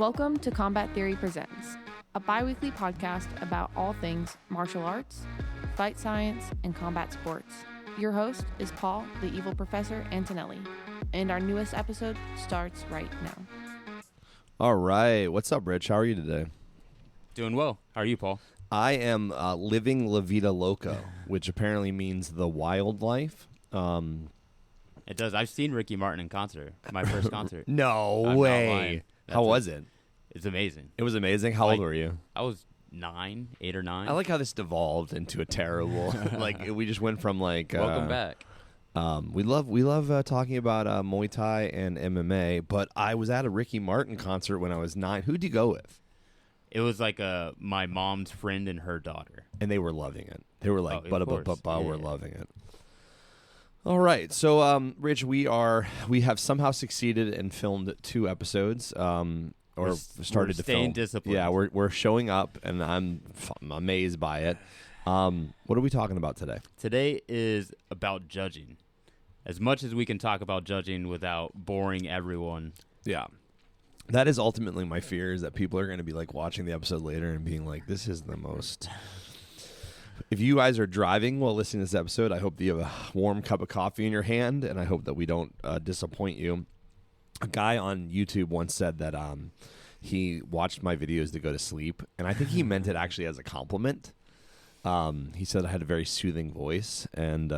Welcome to Combat Theory Presents, a bi-weekly podcast about all things martial arts, fight science, and combat sports. Your host is Paul, the evil Professor Antonelli, and our newest episode starts right now. All right. What's up, Rich? How are you today? Doing well. How are you, Paul? I am living La Vida Loca, which apparently means the wildlife. It does. I've seen Ricky Martin in concert. My first concert. No I'm not way. lying. How was it? It's amazing. It was amazing. How old were you? I was 8 or 9. I like how this devolved into a terrible. We just went from Welcome back. We love talking about Muay Thai and MMA, but I was at a Ricky Martin concert when I was 9. Who'd you go with? It was like my mom's friend and her daughter. And they were loving it. They were like, we're Yeah. loving it. All right. So, Rich, we have somehow succeeded and filmed 2 episodes. Or started to staying film. disciplined. Yeah, we're showing up, and I'm amazed by it. What are we talking about today? Today is about judging. As much as we can talk about judging without boring everyone. Yeah. That is ultimately my fear, is that people are going to be like watching the episode later and being like, this is the most... If you guys are driving while listening to this episode, I hope that you have a warm cup of coffee in your hand, and I hope that we don't disappoint you. A guy on YouTube once said that he watched my videos to go to sleep, and I think he meant it actually as a compliment. He said I had a very soothing voice, and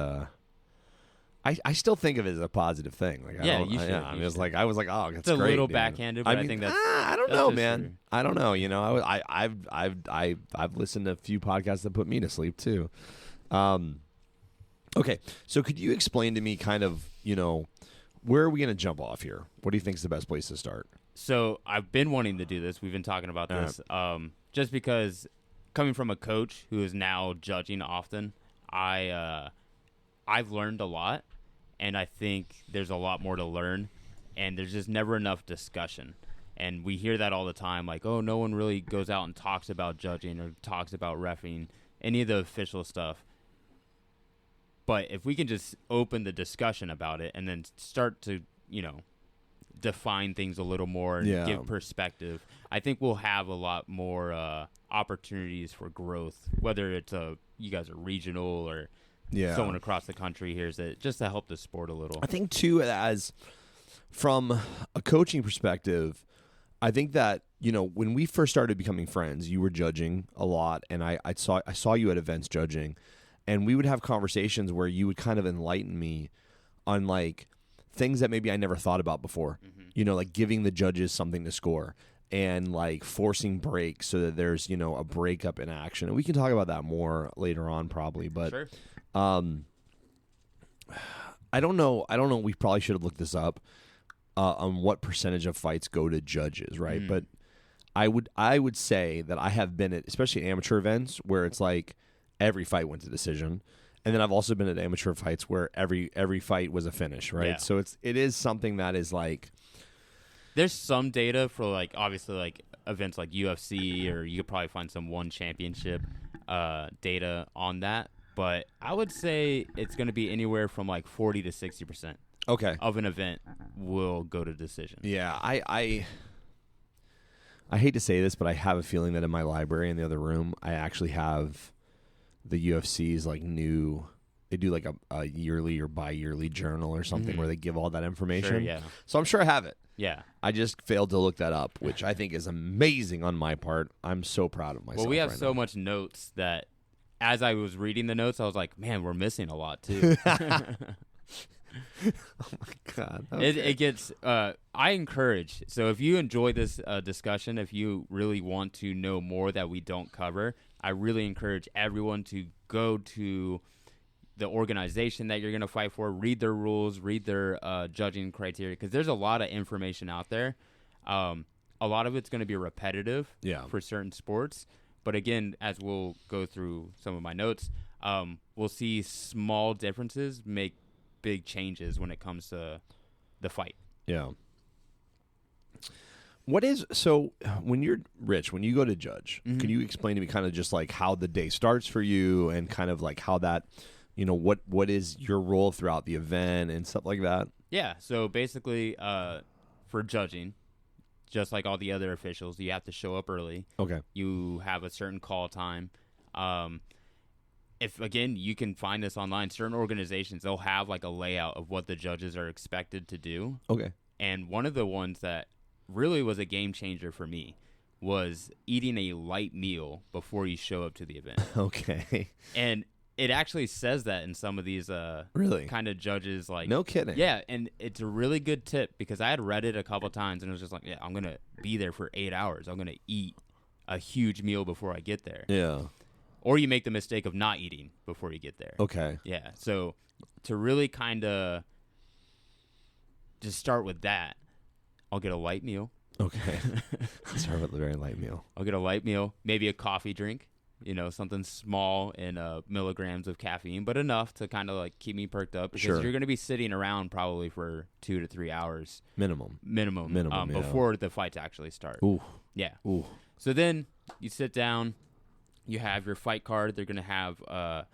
I still think of it as a positive thing. Like, You should. I was like, oh, that's It's a great, little man. backhanded, but I think that's... I don't that's know, just man. true. I don't know. You know, I've listened to a few podcasts that put me to sleep too. Okay, so could you explain to me kind of, where are we going to jump off here? What do you think is the best place to start? So I've been wanting to do this. We've been talking about this. Just because coming from a coach who is now judging often, I've learned a lot, and I think there's a lot more to learn, and there's just never enough discussion. And we hear that all the time, like, oh, no one really goes out and talks about judging or talks about reffing, any of the official stuff. But if we can just open the discussion about it and then start to, define things a little more and give perspective, I think we'll have a lot more opportunities for growth, whether it's you guys are regional or someone across the country hears it, just to help the sport a little. I think, too, as from a coaching perspective, I think that, when we first started becoming friends, you were judging a lot, and I saw you at events judging, and we would have conversations where you would kind of enlighten me on, like, things that maybe I never thought about before. Mm-hmm. Like giving the judges something to score and, like, forcing breaks so that there's, a breakup in action. And we can talk about that more later on probably, but Sure. I don't know. We probably should have looked this up on what percentage of fights go to judges, right? But I would say that I have been at, especially amateur events, where it's like every fight went to decision, and then I've also been at amateur fights where every fight was a finish, right? Yeah. So it is something that is like, There's some data for, like, obviously, like, events like UFC, or you could probably find some one championship data on that. But I would say it's going to be anywhere from, like, 40 to 60% okay, of an event will go to decision. yeah, I hate to say this, but I have a feeling that in my library in the other room, I actually have the UFC's like they do like a yearly or bi-yearly journal or something where they give all that information. Sure, yeah. So I'm sure I have it. Yeah. I just failed to look that up, which I think is amazing on my part. I'm so proud of myself. Well, we have right so now. much notes that as I was reading the notes, I was like, man, we're missing a lot too. God. It gets I encourage, so if you enjoy this discussion, if you really want to know more that we don't cover, I really encourage everyone to go to the organization that you're going to fight for, read their rules, read their judging criteria, because there's a lot of information out there. A lot of it's going to be repetitive for certain sports, but again, as we'll go through some of my notes, we'll see small differences make big changes when it comes to the fight. Yeah. When you're Rich, when you go to judge, can you explain to me kind of just like how the day starts for you and kind of like how that, what is your role throughout the event and stuff like that? Yeah. So basically, for judging, just like all the other officials. You have to show up early. Okay. You have a certain call time. If again, you can find this online. Certain organizations, they'll have like a layout of what the judges are expected to do. Okay. And one of the ones that really was a game changer for me was eating a light meal before you show up to the event. Okay. And it actually says that in some of these Really? kind of judges, like, No kidding. yeah, and it's a really good tip because I had read it a couple times and it was just like, yeah, I'm gonna be there for 8 hours. I'm gonna eat a huge meal before I get there. Yeah. Or you make the mistake of not eating before you get there. Okay. Yeah, so to really kind of just start with that, I'll get a light meal. Okay. Start with a very light meal. I'll get a light meal, maybe a coffee drink, something small in milligrams of caffeine, but enough to kind of like keep me perked up because Sure. you're going to be sitting around probably for 2 to 3 hours Minimum. minimum, Yeah. before the fights actually start. Ooh. Yeah. Ooh. So then you sit down, you have your fight card. They're going to have,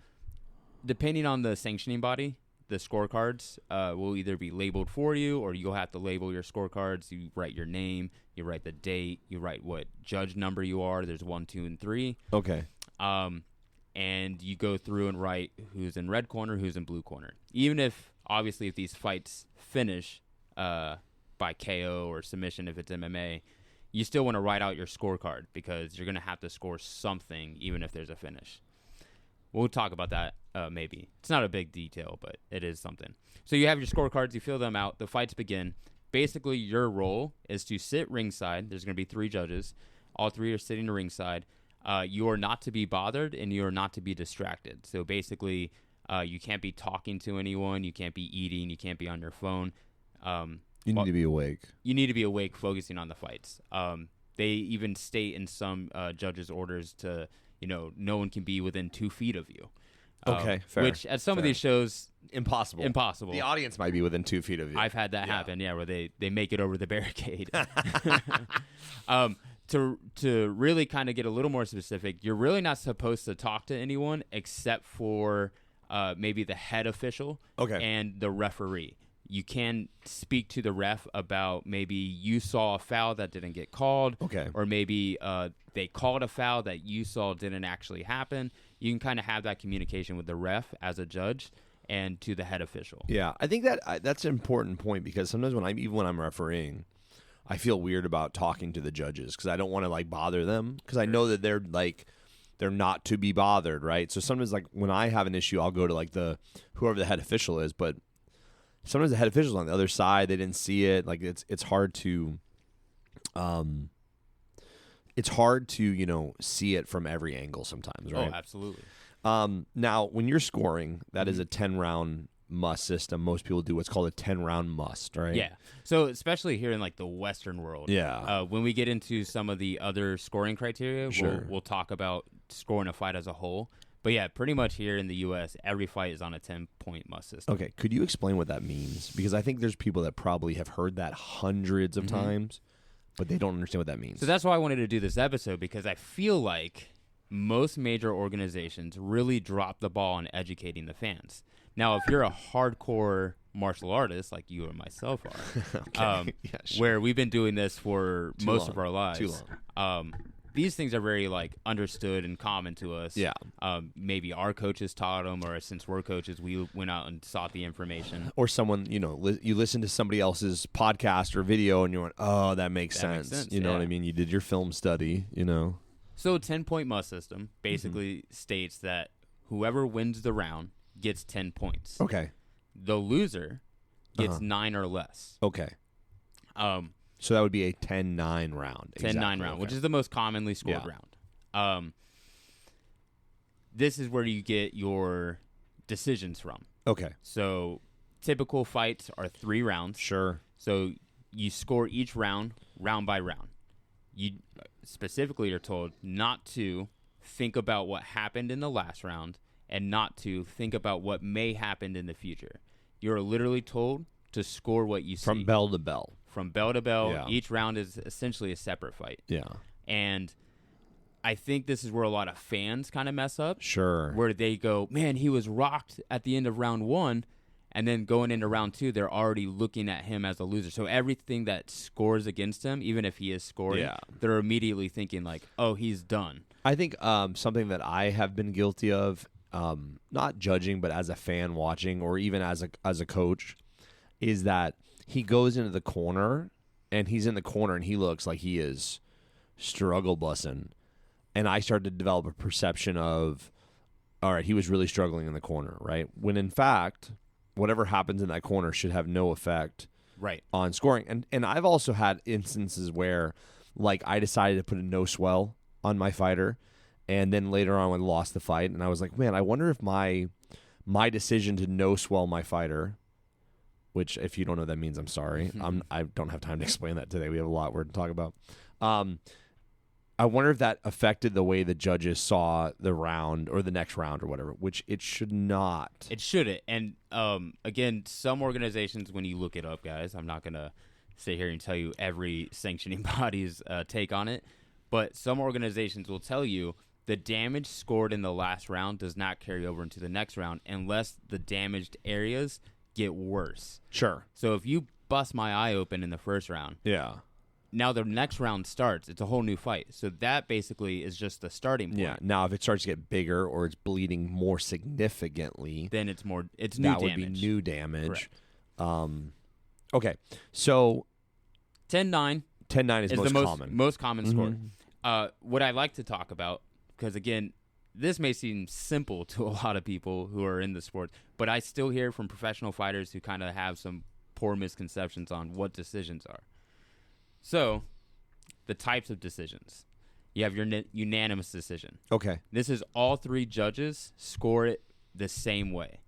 depending on the sanctioning body, the scorecards will either be labeled for you or you'll have to label your scorecards. You write your name, you write the date, you write what judge number you are. There's 1, 2, and 3. Okay. And you go through and write who's in red corner, who's in blue corner. Even if, obviously, if these fights finish by KO or submission, if it's MMA, you still want to write out your scorecard because you're going to have to score something even if there's a finish. We'll talk about that maybe. It's not a big detail, but it is something. So you have your scorecards. You fill them out. The fights begin. Basically, your role is to sit ringside. There's going to be 3 judges. All 3 are sitting ringside. You are not to be bothered, and you are not to be distracted. So basically, you can't be talking to anyone. You can't be eating. You can't be on your phone. You need to be awake. You need to be awake, focusing on the fights. They even state in some judges' orders to, no one can be within 2 feet of you. Okay, fair. Which at some of these shows, Impossible. impossible. The audience might be within 2 feet of you. I've had that happen, where they make it over the barricade. To really kind of get a little more specific, you're really not supposed to talk to anyone except for maybe the head official and the referee. You can speak to the ref about maybe you saw a foul that didn't get called, or maybe they called a foul that you saw didn't actually happen. You can kind of have that communication with the ref as a judge and to the head official. Yeah, I think that's an important point because sometimes when I'm refereeing, I feel weird about talking to the judges because I don't want to like bother them because I know that they're not to be bothered, right? So sometimes like when I have an issue, I'll go to like whoever the head official is, but sometimes the head official's on the other side. They didn't see it. Like it's hard to, see it from every angle sometimes, right? Oh, absolutely. Now, when you're scoring, that is a 10-round must system. Most people do what's called a 10-round must, right? Yeah. So especially here in like the Western world, when we get into some of the other scoring criteria, we'll talk about scoring a fight as a whole. But yeah, pretty much here in the U.S., every fight is on a 10-point must system. Okay, could you explain what that means? Because I think there's people that probably have heard that hundreds of times, but they don't understand what that means. So that's why I wanted to do this episode, because I feel like most major organizations really drop the ball on educating the fans. Now, if you're a hardcore martial artist like you or myself are, where we've been doing this for most of our lives, Too long. These things are very like understood and common to us. Yeah. Maybe our coaches taught them, or since we're coaches, we went out and sought the information. Or someone, you listen to somebody else's podcast or video, and you went, "Oh, that makes sense." You know what I mean? You did your film study. So, 10-point must system basically states that whoever wins the round gets 10 points. Okay. The loser gets 9 or less. Okay. So that would be a 10-9 round. 10-9 round, which is the most commonly scored round. This is where you get your decisions from. Okay. So typical fights are 3 rounds. Sure. So you score each round by round. You specifically are told not to think about what happened in the last round and not to think about what may happen in the future. You're literally told to score what you see. From bell to bell. From bell to bell, each round is essentially a separate fight. Yeah. And I think this is where a lot of fans kind of mess up. Sure. Where they go, man, he was rocked at the end of round 1, And then going into round 2, they're already looking at him as a loser. So everything that scores against him, even if he is scoring, they're immediately thinking like, oh, he's done. I think something that I have been guilty of, not judging, but as a fan watching, or even as a coach, is that he goes into the corner, and he's in the corner, and he looks like he is struggle bussing. And I started to develop a perception of, all right, he was really struggling in the corner, right? When in fact, whatever happens in that corner should have no effect on scoring. And I've also had instances where, like, I decided to put a no swell on my fighter, and then later on I lost the fight, and I was like, man, I wonder if my decision to no swell my fighter, which if you don't know that means I'm sorry. I don't have time to explain that today. We have a lot we're to talk about. I wonder if that affected the way the judges saw the round or the next round or whatever, which it should not. It shouldn't. And again, some organizations, when you look it up, guys, I'm not going to sit here and tell you every sanctioning body's take on it, but some organizations will tell you the damage scored in the last round does not carry over into the next round unless the damaged areas get worse. Sure. So if you bust my eye open in the first round, now the next round starts. It's a whole new fight. So that basically is just the starting point. Yeah. Now, if it starts to get bigger or it's bleeding more significantly, then it's new damage. That would be new damage. Okay. So 10-9. 10-9 is most the common. most common score. What I like to talk about, because again, this may seem simple to a lot of people who are in the sport, but I still hear from professional fighters who kind of have some poor misconceptions on what decisions are. So, the types of decisions. You have your unanimous decision. Okay. This is all 3 judges score it the same way.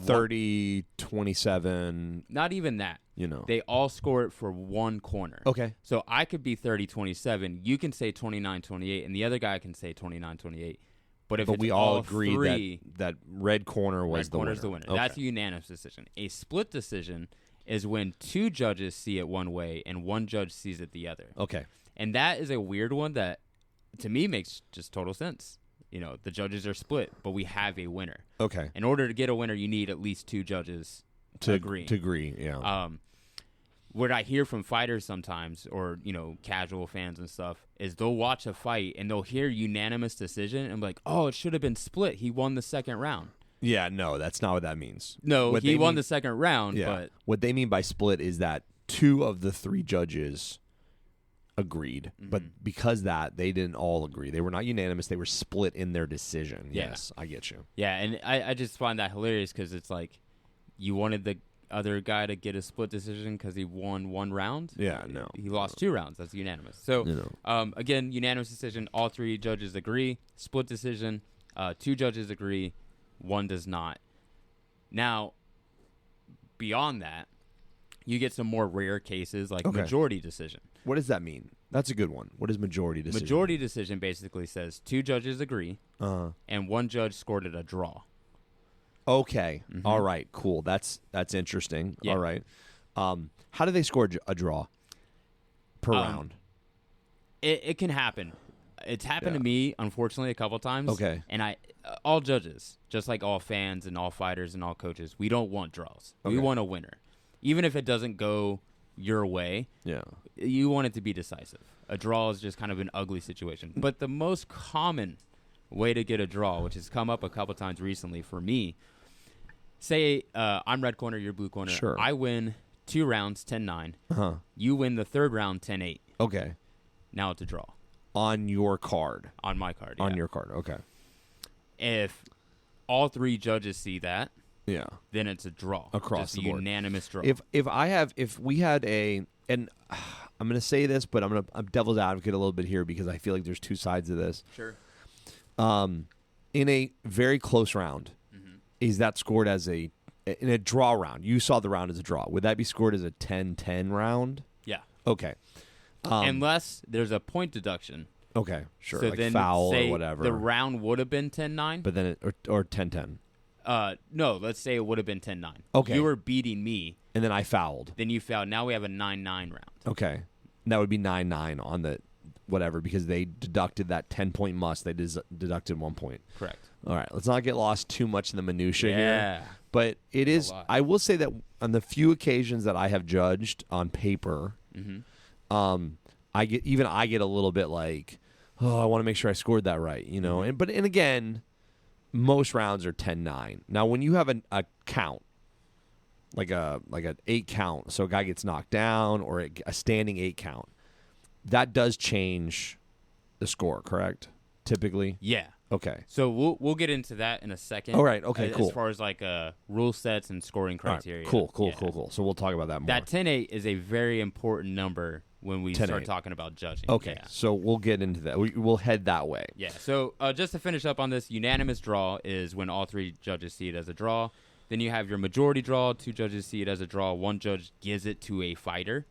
30, 27. Not even that. You know. They all score it for one corner. Okay. So, I could be 30-27. You can say 29-28, and the other guy can say 29-28. But if we all agree that red corner was the winner. Is the winner. Okay. That's a unanimous decision. A split decision is when 2 judges see it one way and 1 judge sees it the other. Okay. And that is a weird one that, to me, makes just total sense. You know, the judges are split, but we have a winner. Okay. In order to get a winner, you need at least 2 judges to agree. To agree, yeah. What I hear from fighters sometimes, or, you know, casual fans and stuff, is they'll watch a fight and they'll hear unanimous decision and be like, oh, it should have been split. He won the second round. Yeah, no, that's not what that means. No, he won the second round, but what they mean by split is that 2 of the 3 judges agreed, but because that, they didn't all agree. They were not unanimous. They were split in their decision. Yeah. Yes, I get you. Yeah, and I just find that hilarious because it's like you wanted the other guy to get a split decision because he won 1 round. Yeah, no. He lost 2 rounds. That's unanimous. So, again, unanimous decision. All 3 judges agree. Split decision. 2 judges agree. 1 does not. Now, beyond that, you get some more rare cases like majority decision. What does that mean? That's a good one. What is majority decision? Majority decision basically says 2 judges agree, and 1 judge scored it a draw. Okay. All right. Cool. That's interesting. Yeah. All right. How do they score a draw per round? It can happen. It's happened to me, unfortunately, a couple times. Okay. And all judges, just like all fans and all fighters and all coaches, we don't want draws. We want a winner. Even if it doesn't go your way, you want it to be decisive. A draw is just kind of an ugly situation. But the most common way to get a draw, which has come up a couple times recently for me, say I'm red corner, you're blue corner. Sure. I win 2 rounds, 10-9. You win the 3rd round, 10-8. Okay. Now it's a draw. On your card. On my card, On your card, okay. If all 3 judges see that, then it's a draw. Across the board. Unanimous draw. If we had and I'm going to say this, but I'm devil's advocate a little bit here because I feel like there's 2 sides of this. Sure. In a very close round, is that scored as in a draw round? You saw the round as a draw. Would that be scored as a 10-10 round? Yeah. Okay. Unless there's a point deduction. Okay, sure. So like then foul say or whatever. The round would have been 10-9. But then or 10-10. No, let's say it would have been 10-9. Okay. You were beating me. And then I fouled. Then you fouled. Now we have a 9-9 round. Okay. And that would be 9-9 on the whatever because they deducted that 10-point must. They deducted 1 point. Correct. All right. Let's not get lost too much in the minutia here. But it is. lot. I will say that on the few occasions that I have judged on paper, I get a little bit like, oh, I want to make sure I scored that right, you know. And again, most rounds are 10-9. Now, when you have a count, like an 8 count, so a guy gets knocked down, or a standing 8 count, that does change the score, correct? Typically, Yeah. okay. So we'll get into that in a second. All right. Okay. Cool. As far as like rule sets and scoring All right, criteria. Cool. Yeah. So we'll talk about that more. That 10-8 is a very important number when we 10-8. start talking about judging. Okay. Yeah. So we'll get into that. We'll head that way. Yeah. So just to finish up on this, unanimous draw is when all 3 judges see it as a draw. Then you have your majority draw. 2 judges see it as a draw. 1 judge gives it to a fighter.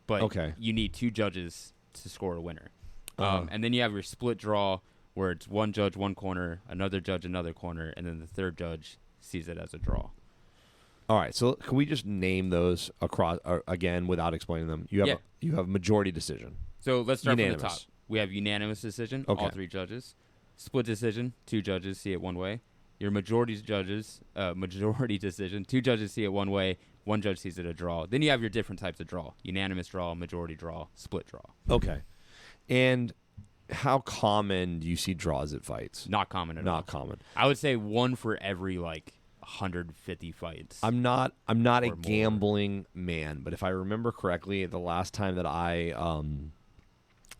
But Okay. you need 2 judges to score a winner. And then you have your split draw, where it's 1 judge, 1 corner, another judge, another corner, and then the 3rd judge sees it as a draw. All right. So can we just name those across again without explaining them? You have majority decision. So let's start from the Unanimous. top. We have unanimous decision, Okay. all 3 judges. Split decision, 2 judges see it one way. Your majority decision, 2 judges see it one way, 1 judge sees it a draw. Then you have your different types of draw: unanimous draw, majority draw, split draw. Okay. And how common do you see draws at fights? Not common at all. Not common. I would say 1 for every 150 fights. I'm not a Or more. gambling man, but if I remember correctly, the last time that I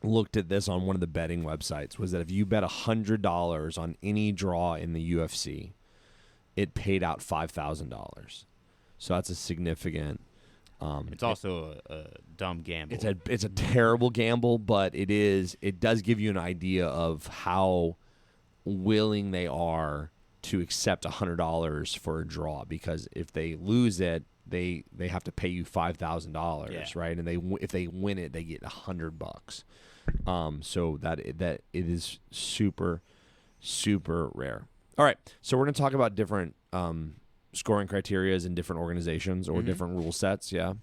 looked at this on one of the betting websites was that if you bet $100 on any draw in the UFC, it paid out $5,000. So that's a significant. It's also a dumb gamble. It's a terrible gamble, but it does give you an idea of how willing they are to accept $100 for a draw, because if they lose it, they have to pay you $5,000, Yeah. right? And if they win it, they get $100. So that it is super, super rare. All right, so we're gonna talk about different scoring criterias in different organizations or different rule sets. Yeah,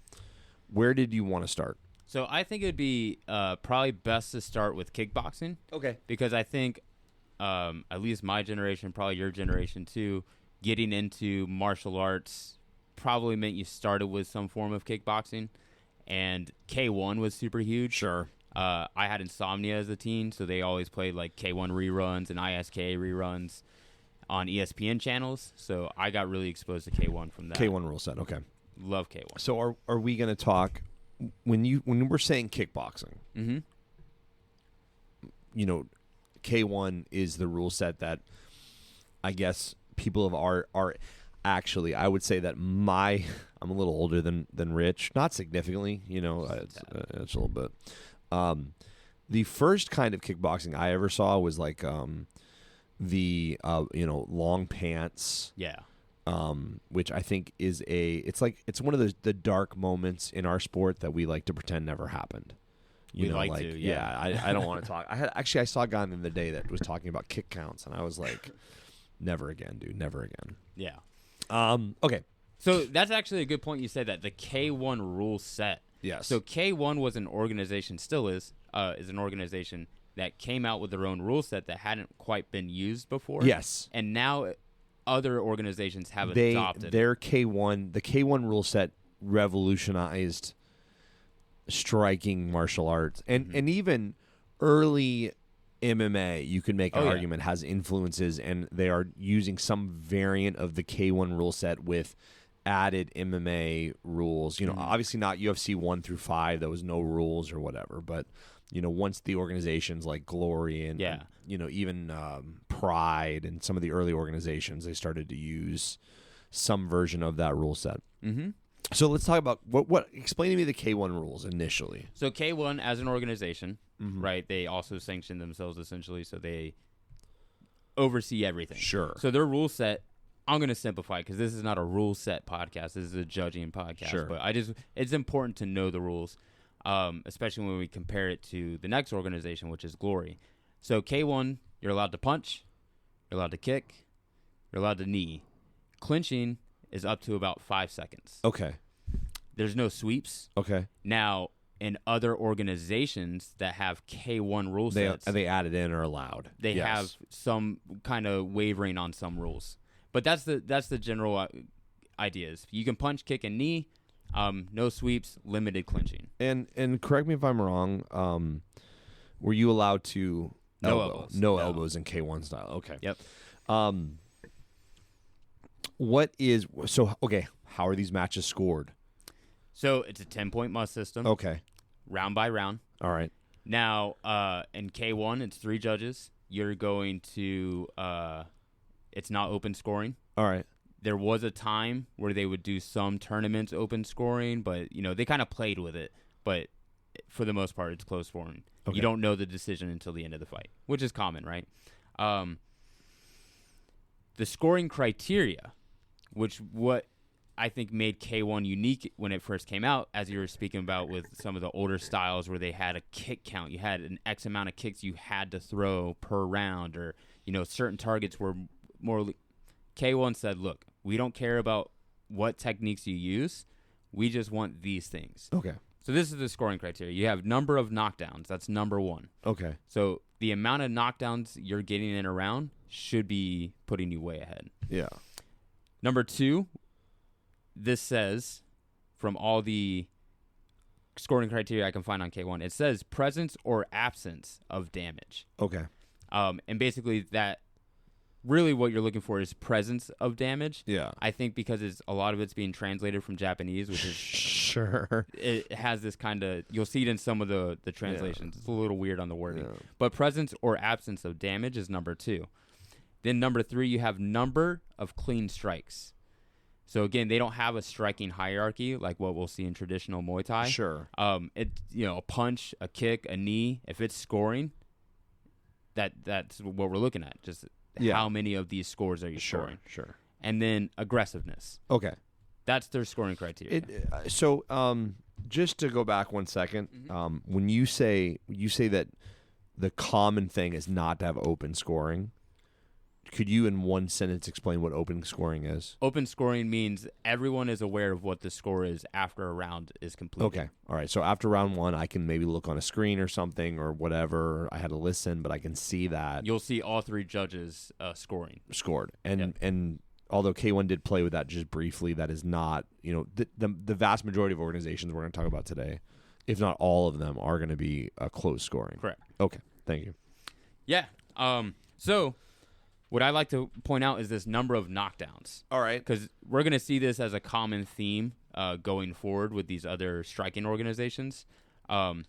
where did you want to start? So I think it would be probably best to start with kickboxing. Okay. Because I think at least my generation, probably your generation too, getting into martial arts probably meant you started with some form of kickboxing, and K1 was super huge. Sure. I had insomnia as a teen, so they always played like K1 reruns and ISK reruns on ESPN channels, so I got really exposed to K1 from that. K1 rule set. Okay. Love K1. So are we going to talk when we're saying kickboxing? Mm-hmm. You know, K1 is the rule set that I guess people of are actually. I would say that I'm a little older than Rich, not significantly. You know, it's a little bit. The first kind of kickboxing I ever saw was like the long pants. Yeah. Which I think is it's one of the dark moments in our sport that we like to pretend never happened. We like to, yeah. I don't want to talk. I saw a guy the other day that was talking about kick counts, and I was like, never again, dude, never again. Yeah. Okay. So that's actually a good point you said, that the K1 rule set. Yes. So K1 was an organization, still is an organization that came out with their own rule set that hadn't quite been used before. Yes. And now other organizations have adopted their K1, the K1 rule set revolutionized striking martial arts, and even early MMA. You could make an argument has influences, and they are using some variant of the K1 rule set with added MMA rules. You know, obviously not UFC 1 through 5. There was no rules or whatever, but you know, once the organizations like Glory and you know, even Pride and some of the early organizations, they started to use some version of that rule set. Mm-hmm. So let's talk about what. Explain to me the K1 rules initially. So K1 as an organization, right? They also sanction themselves essentially, so they oversee everything. Sure. So their rule set, I'm going to simplify because this is not a rule set podcast. This is a judging podcast. Sure. But it's important to know the rules, especially when we compare it to the next organization, which is Glory. So K1, you're allowed to punch, you're allowed to kick, you're allowed to knee. Clinching is up to about 5 seconds. Okay. There's no sweeps. Okay. Now, in other organizations that have K1 rule sets, They added in or allowed. they Yes. have some kind of wavering on some rules. But that's the general ideas. You can punch, kick, and knee. No sweeps, limited clinching. And correct me if I'm wrong. Were you allowed to No elbow? elbows. No No. elbows in K1 style. Okay. Yep. Okay, how are these matches scored? So it's a 10-point must system, Okay. round by round. All right. Now, in K1, it's 3 judges. You're going to it's not open scoring. All right. There was a time where they would do some tournaments open scoring, but they kind of played with it. But for the most part, it's close scoring. Okay. You don't know the decision until the end of the fight, which is common, right? The scoring criteria, which what I think made K1 unique when it first came out, as you were speaking about with some of the older styles where they had a kick count. You had an X amount of kicks you had to throw per round, or, certain targets were more. K1 said, look, we don't care about what techniques you use. We just want these things. Okay. So this is the scoring criteria. You have number of knockdowns. That's number 1. Okay. So the amount of knockdowns you're getting in a round should be putting you way ahead. Yeah. Number 2, this says, from all the scoring criteria I can find on K1, it says presence or absence of damage. Okay. And basically that really what you're looking for is presence of damage. Yeah. I think because a lot of it's being translated from Japanese, which is Sure. it has this kind of, you'll see it in some of the translations. It's a little weird on the wording. Yeah. But presence or absence of damage is number 2. Then number 3, you have number of clean strikes. So again, they don't have a striking hierarchy like what we'll see in traditional Muay Thai. Sure. A punch, a kick, a knee, if it's scoring, that's what we're looking at. Just how many of these scores are you scoring? Sure. And then aggressiveness. Okay. That's their scoring criteria. Just to go back 1 second, when you say that the common thing is not to have open scoring, could you in one sentence explain what open scoring is? Open scoring means everyone is aware of what the score is after a round is completed. Okay. All right. So after round 1, I can maybe look on a screen or something or whatever. I had to listen, but I can see that You'll see all 3 judges scoring. scored. And although K1 did play with that just briefly, that is not, the vast majority of organizations we're going to talk about today, if not all of them, are going to be close scoring. Correct. Okay. Thank you. Yeah. So what I like to point out is this number of knockdowns. All right. Because we're going to see this as a common theme going forward with these other striking organizations. And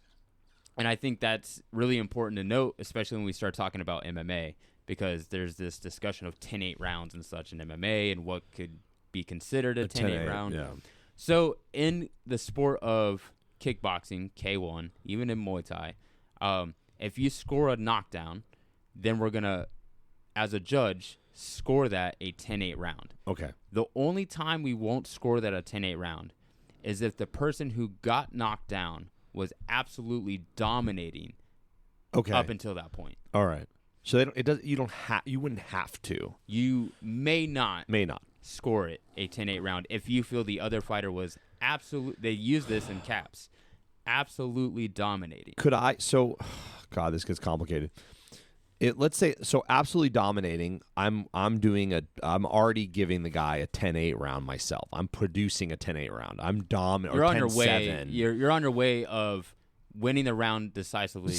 I think that's really important to note, especially when we start talking about MMA, because there's this discussion of 10-8 rounds and such in MMA and what could be considered a 10-8 round. Yeah. So in the sport of kickboxing, K1, even in Muay Thai, if you score a knockdown, then we're going to, as a judge, score that a 10-8 round. Okay. The only time we won't score that a 10-8 round is if the person who got knocked down was absolutely dominating up until that point. All right. So you wouldn't have to. You may not May not. score it a 10-8 round if you feel the other fighter was they use this in caps, absolutely dominating. God, this gets complicated. Let's say absolutely dominating. I'm already giving the guy a 10-8 round myself. I'm producing a 10-8 round. I'm dominant. You're or on your 10-7. way. You're on your way of winning the round decisively.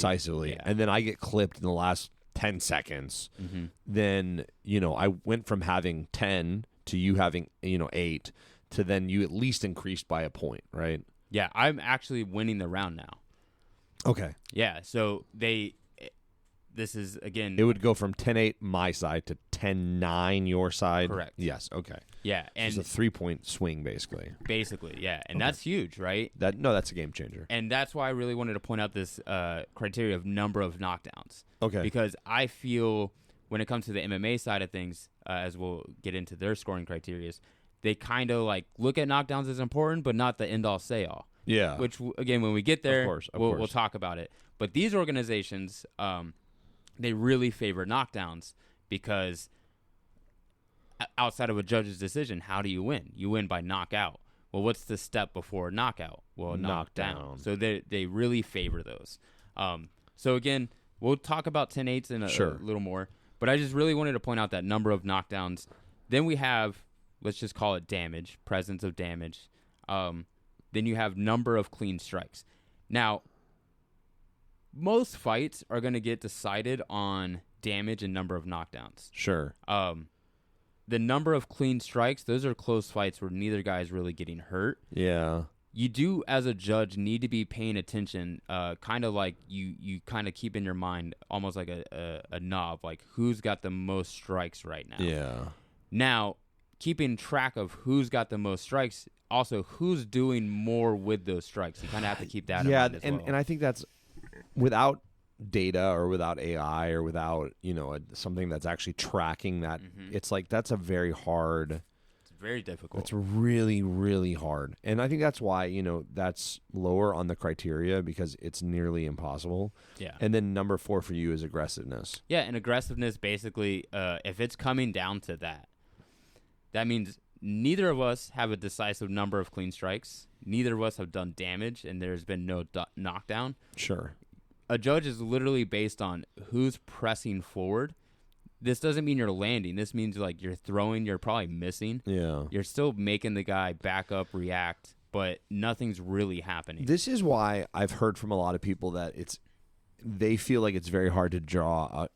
Yeah. And then I get clipped in the last 10 seconds. Mm-hmm. Then I went from having 10 to you having 8 to then you at least increased by a point, right? Yeah, I'm actually winning the round now. Okay. Yeah, so this is, again... It would go from 10-8 my side to 10-9 your side? Correct. Yes, okay. Yeah, and... It's a 3-point swing, basically. Basically, yeah. And that's huge, right? That's a game changer. And that's why I really wanted to point out this criteria of number of knockdowns. Okay. Because I feel when it comes to the MMA side of things, as we'll get into their scoring criteria, they kind of look at knockdowns as important, but not the end-all, say-all. Yeah. Which, again, when we get there, of course. We'll talk about it. But these organizations... they really favor knockdowns because outside of a judge's decision, how do you win? You win by knockout. Well, what's the step before knockout? Well, knockdown. So they really favor those. So again, we'll talk about 10-8s in a little more, but I just really wanted to point out that number of knockdowns Then we have, let's just call it damage, presence of damage. Then you have number of clean strikes. Now, most fights are going to get decided on damage and number of knockdowns. Sure. The number of clean strikes, those are close fights where neither guy is really getting hurt. Yeah. You do, as a judge, need to be paying attention, kind of like you kind of keep in your mind almost like a knob, like who's got the most strikes right now. Yeah. Now, keeping track of who's got the most strikes, also who's doing more with those strikes. You kind of have to keep that in mind as well. And I think that's without data or without AI or without, something that's actually tracking that, it's like that's a very hard. It's very difficult. It's really, really hard. And I think that's why, that's lower on the criteria because it's nearly impossible. Yeah. And then number 4 for you is aggressiveness. Yeah, and aggressiveness, basically, if it's coming down to that, that means neither of us have a decisive number of clean strikes. Neither of us have done damage, and there's been no knockdown. Sure. A judge is literally based on who's pressing forward. This doesn't mean you're landing. This means like you're throwing, you're probably missing. Yeah. You're still making the guy back up, react, but nothing's really happening. This is why I've heard from a lot of people that they feel like it's very hard to draw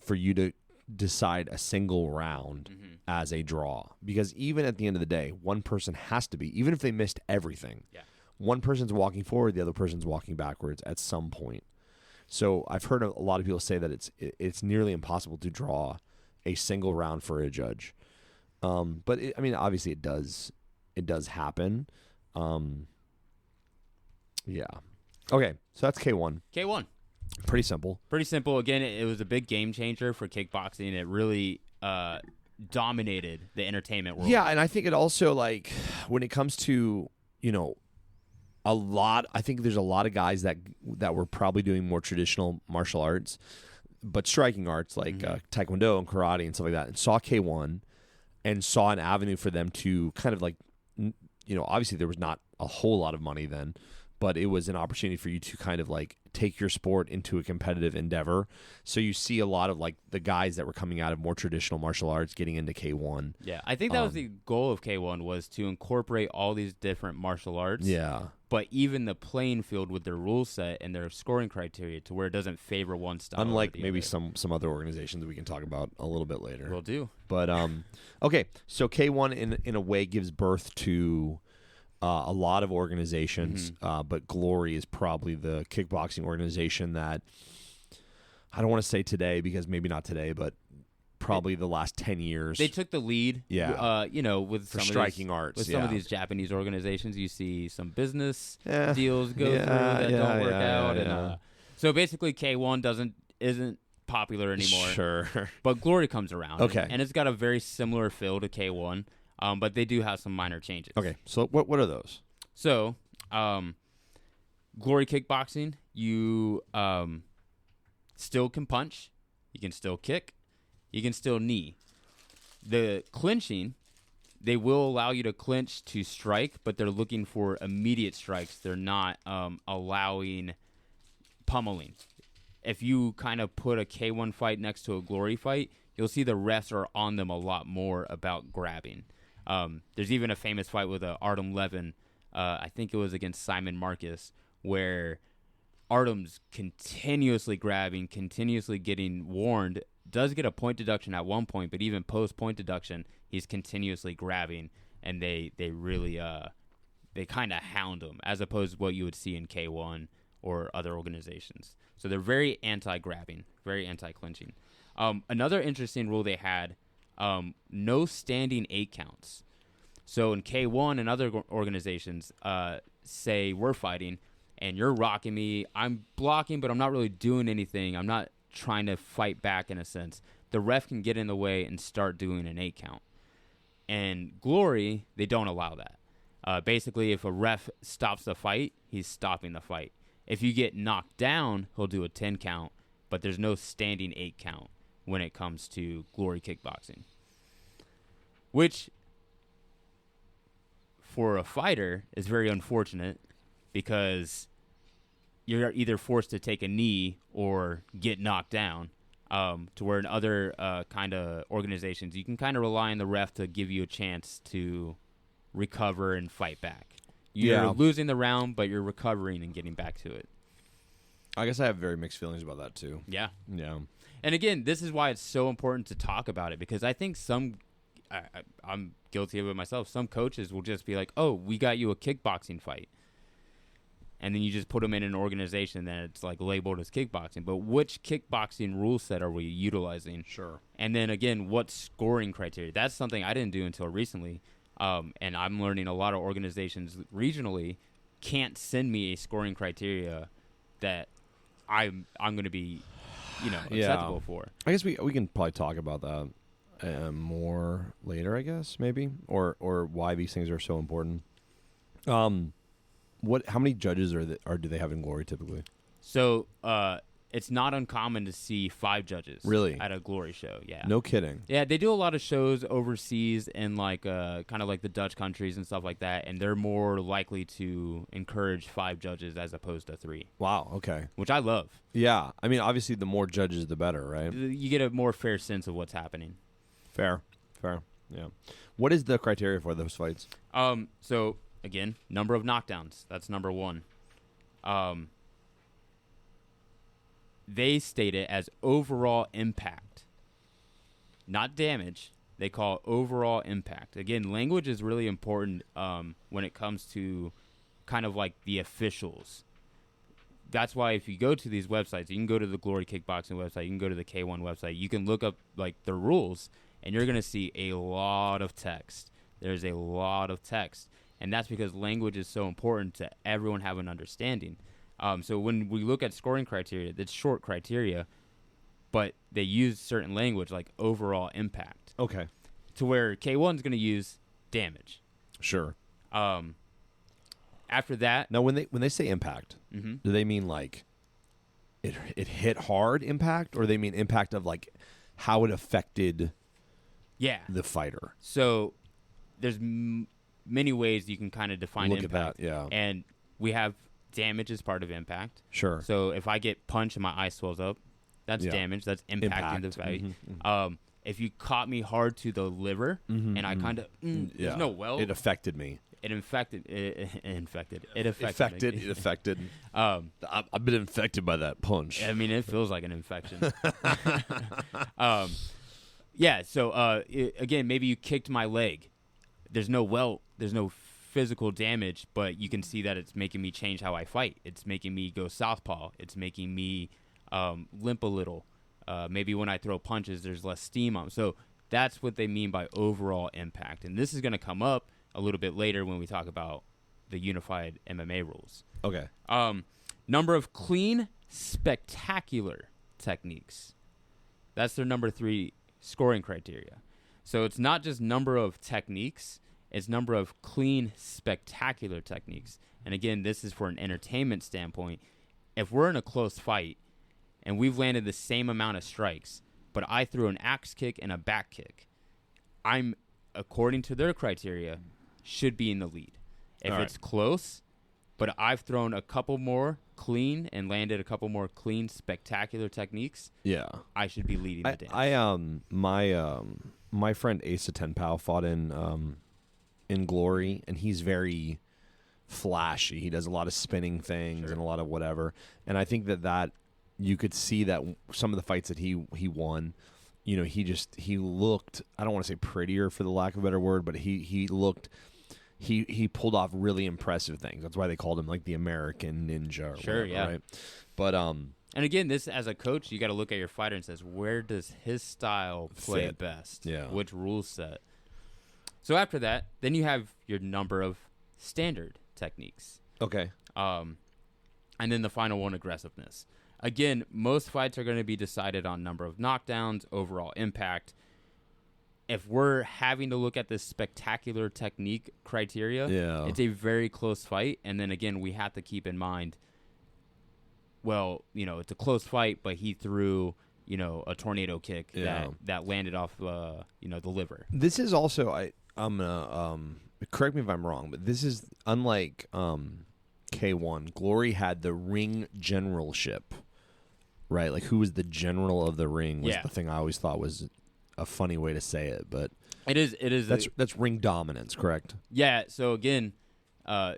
for you to decide a single round as a draw, because even at the end of the day, one person has to be, even if they missed everything. Yeah. One person's walking forward, the other person's walking backwards at some point. So I've heard a lot of people say that it's nearly impossible to draw a single round for a judge. But obviously it does happen. Yeah. Okay, so that's K1. K1. Pretty simple. Pretty simple. Again, it was a big game changer for kickboxing. It really dominated the entertainment world. Yeah, and I think it also, like, when it comes to, I think there's a lot of guys that were probably doing more traditional martial arts, but striking arts like Taekwondo and karate and stuff like that, and saw K1 and saw an avenue for them to kind of like, obviously there was not a whole lot of money then, but it was an opportunity for you to kind of like take your sport into a competitive endeavor. So you see a lot of like the guys that were coming out of more traditional martial arts getting into K1. Yeah, I think that was the goal of K1, was to incorporate all these different martial arts. Yeah. But even the playing field with their rule set and their scoring criteria to where it doesn't favor one style. Unlike maybe some other organizations we can talk about a little bit later. Will do. But okay, so K1 in a way gives birth to a lot of organizations, but Glory is probably the kickboxing organization that, I don't want to say today because maybe not today, but probably the last 10 years. They took the lead. Yeah. With for some striking of these, arts. with some of these Japanese organizations, you see some business Yeah. deals go through that don't work out. And so basically, K1 isn't popular anymore. Sure. But Glory comes around. Okay. And it's got a very similar feel to K1, but they do have some minor changes. Okay, so what are those? So, Glory Kickboxing, you still can punch, you can still kick, you can still knee. The clinching, they will allow you to clinch to strike, but they're looking for immediate strikes. They're not allowing pummeling. If you kind of put a K1 fight next to a Glory fight, you'll see the refs are on them a lot more about grabbing. There's even a famous fight with Artem Levin, I think it was against Simon Marcus, where Artem's continuously grabbing, continuously getting warned, does get a point deduction at one point, but even post-point deduction, he's continuously grabbing, and they really they kind of hound him, as opposed to what you would see in K1 or other organizations. So they're very anti-grabbing, very anti-clinching. Another interesting rule they had, no standing 8 counts. So in K1 and other organizations, say we're fighting, and you're rocking me, I'm blocking, but I'm not really doing anything. I'm not trying to fight back in a sense. The ref can get in the way and start doing an 8 count. And Glory, they don't allow that. Basically, if a ref stops the fight, he's stopping the fight. If you get knocked down, he'll do a 10 count, but there's no standing 8 count when it comes to Glory Kickboxing. Which, for a fighter, is very unfortunate because you're either forced to take a knee or get knocked down. To where in other kind of organizations, you can kind of rely on the ref to give you a chance to recover and fight back. You're losing the round, but you're recovering and getting back to it. I guess I have very mixed feelings about that too. Yeah. Yeah. And again, this is why it's so important to talk about it, because I think I'm guilty of it myself. Some coaches will just be like, "Oh, we got you a kickboxing fight," and then you just put them in an organization that it's like labeled as kickboxing. But which kickboxing rule set are we utilizing? Sure. And then again, what scoring criteria? That's something I didn't do until recently, and I'm learning a lot of organizations regionally can't send me a scoring criteria that I'm going to be, acceptable for. I guess we can probably talk about that more later, I guess, maybe, or why these things are so important. How many judges do they have in Glory typically? So it's not uncommon to see 5 judges really at a Glory show. Yeah, no kidding. Yeah, they do a lot of shows overseas in like kind of like the Dutch countries and stuff like that, and they're more likely to encourage 5 judges as opposed to 3. Wow. Okay. Which I love. Yeah, I mean, obviously, the more judges, the better, right? You get a more fair sense of what's happening. Fair. Yeah. What is the criteria for those fights? So again, number of knockdowns. That's number 1. They state it as overall impact, not damage. They call it overall impact. Again, language is really important when it comes to kind of like the officials. That's why if you go to these websites, you can go to the Glory Kickboxing website, you can go to the K1 website, you can look up like the rules, and you're going to see a lot of text. There's a lot of text, and that's because language is so important to everyone have an understanding. So when we look at scoring criteria, it's short criteria, but they use certain language like overall impact. Okay. To where K1's going to use damage. Sure. After that, now when they say impact, mm-hmm. do they mean like it hit hard impact, or they mean impact of like how it affected the fighter? So there's many ways you can kind of define impact. Look at that, yeah. And we have damage as part of impact. Sure. So if I get punched and my eye swells up, that's damage. That's impacting the fight. Mm-hmm. If you caught me hard to the liver and I kind of there's no welt, it affected me. It affected. I've been infected by that punch. I mean, it feels like an infection. Yeah. So again, maybe you kicked my leg. There's no welt. There's no physical damage, but you can see that it's making me change how I fight. It's making me go southpaw. It's making me limp a little. Maybe when I throw punches, there's less steam on. So that's what they mean by overall impact. And this is going to come up a little bit later when we talk about the unified MMA rules. Okay. Number of clean, spectacular techniques. That's their number 3 scoring criteria. So it's not just number of techniques. It's number of clean, spectacular techniques. And again, this is for an entertainment standpoint. If we're in a close fight and we've landed the same amount of strikes, but I threw an axe kick and a back kick, I'm, according to their criteria, should be in the lead. If it's close, but I've thrown a couple more clean and landed a couple more clean, spectacular techniques, I should be leading the dance. My friend Asa Tenpao fought in Glory, and he's very flashy. He does a lot of spinning things and a lot of whatever. And I think that you could see that some of the fights that he won, he looked, I don't want to say prettier for the lack of a better word, but he pulled off really impressive things. That's why they called him like the American Ninja. Or whatever, right? But and again, this as a coach, you got to look at your fighter and says, where does his style play fit best? Yeah. Which rule set? So after that, then you have your number of standard techniques. Okay. And then the final one, aggressiveness. Again, most fights are going to be decided on number of knockdowns, overall impact. If we're having to look at this spectacular technique criteria, it's a very close fight. And then again, we have to keep in mind, well, it's a close fight, but he threw, a tornado kick that landed off, the liver. This is also, I'm gonna correct me if I'm wrong, but this is unlike K1. Glory had the ring generalship, right? Like who was the general of the ring was Yeah. the thing I always thought was a funny way to say it, but It is. that's ring dominance, correct? Yeah. So again,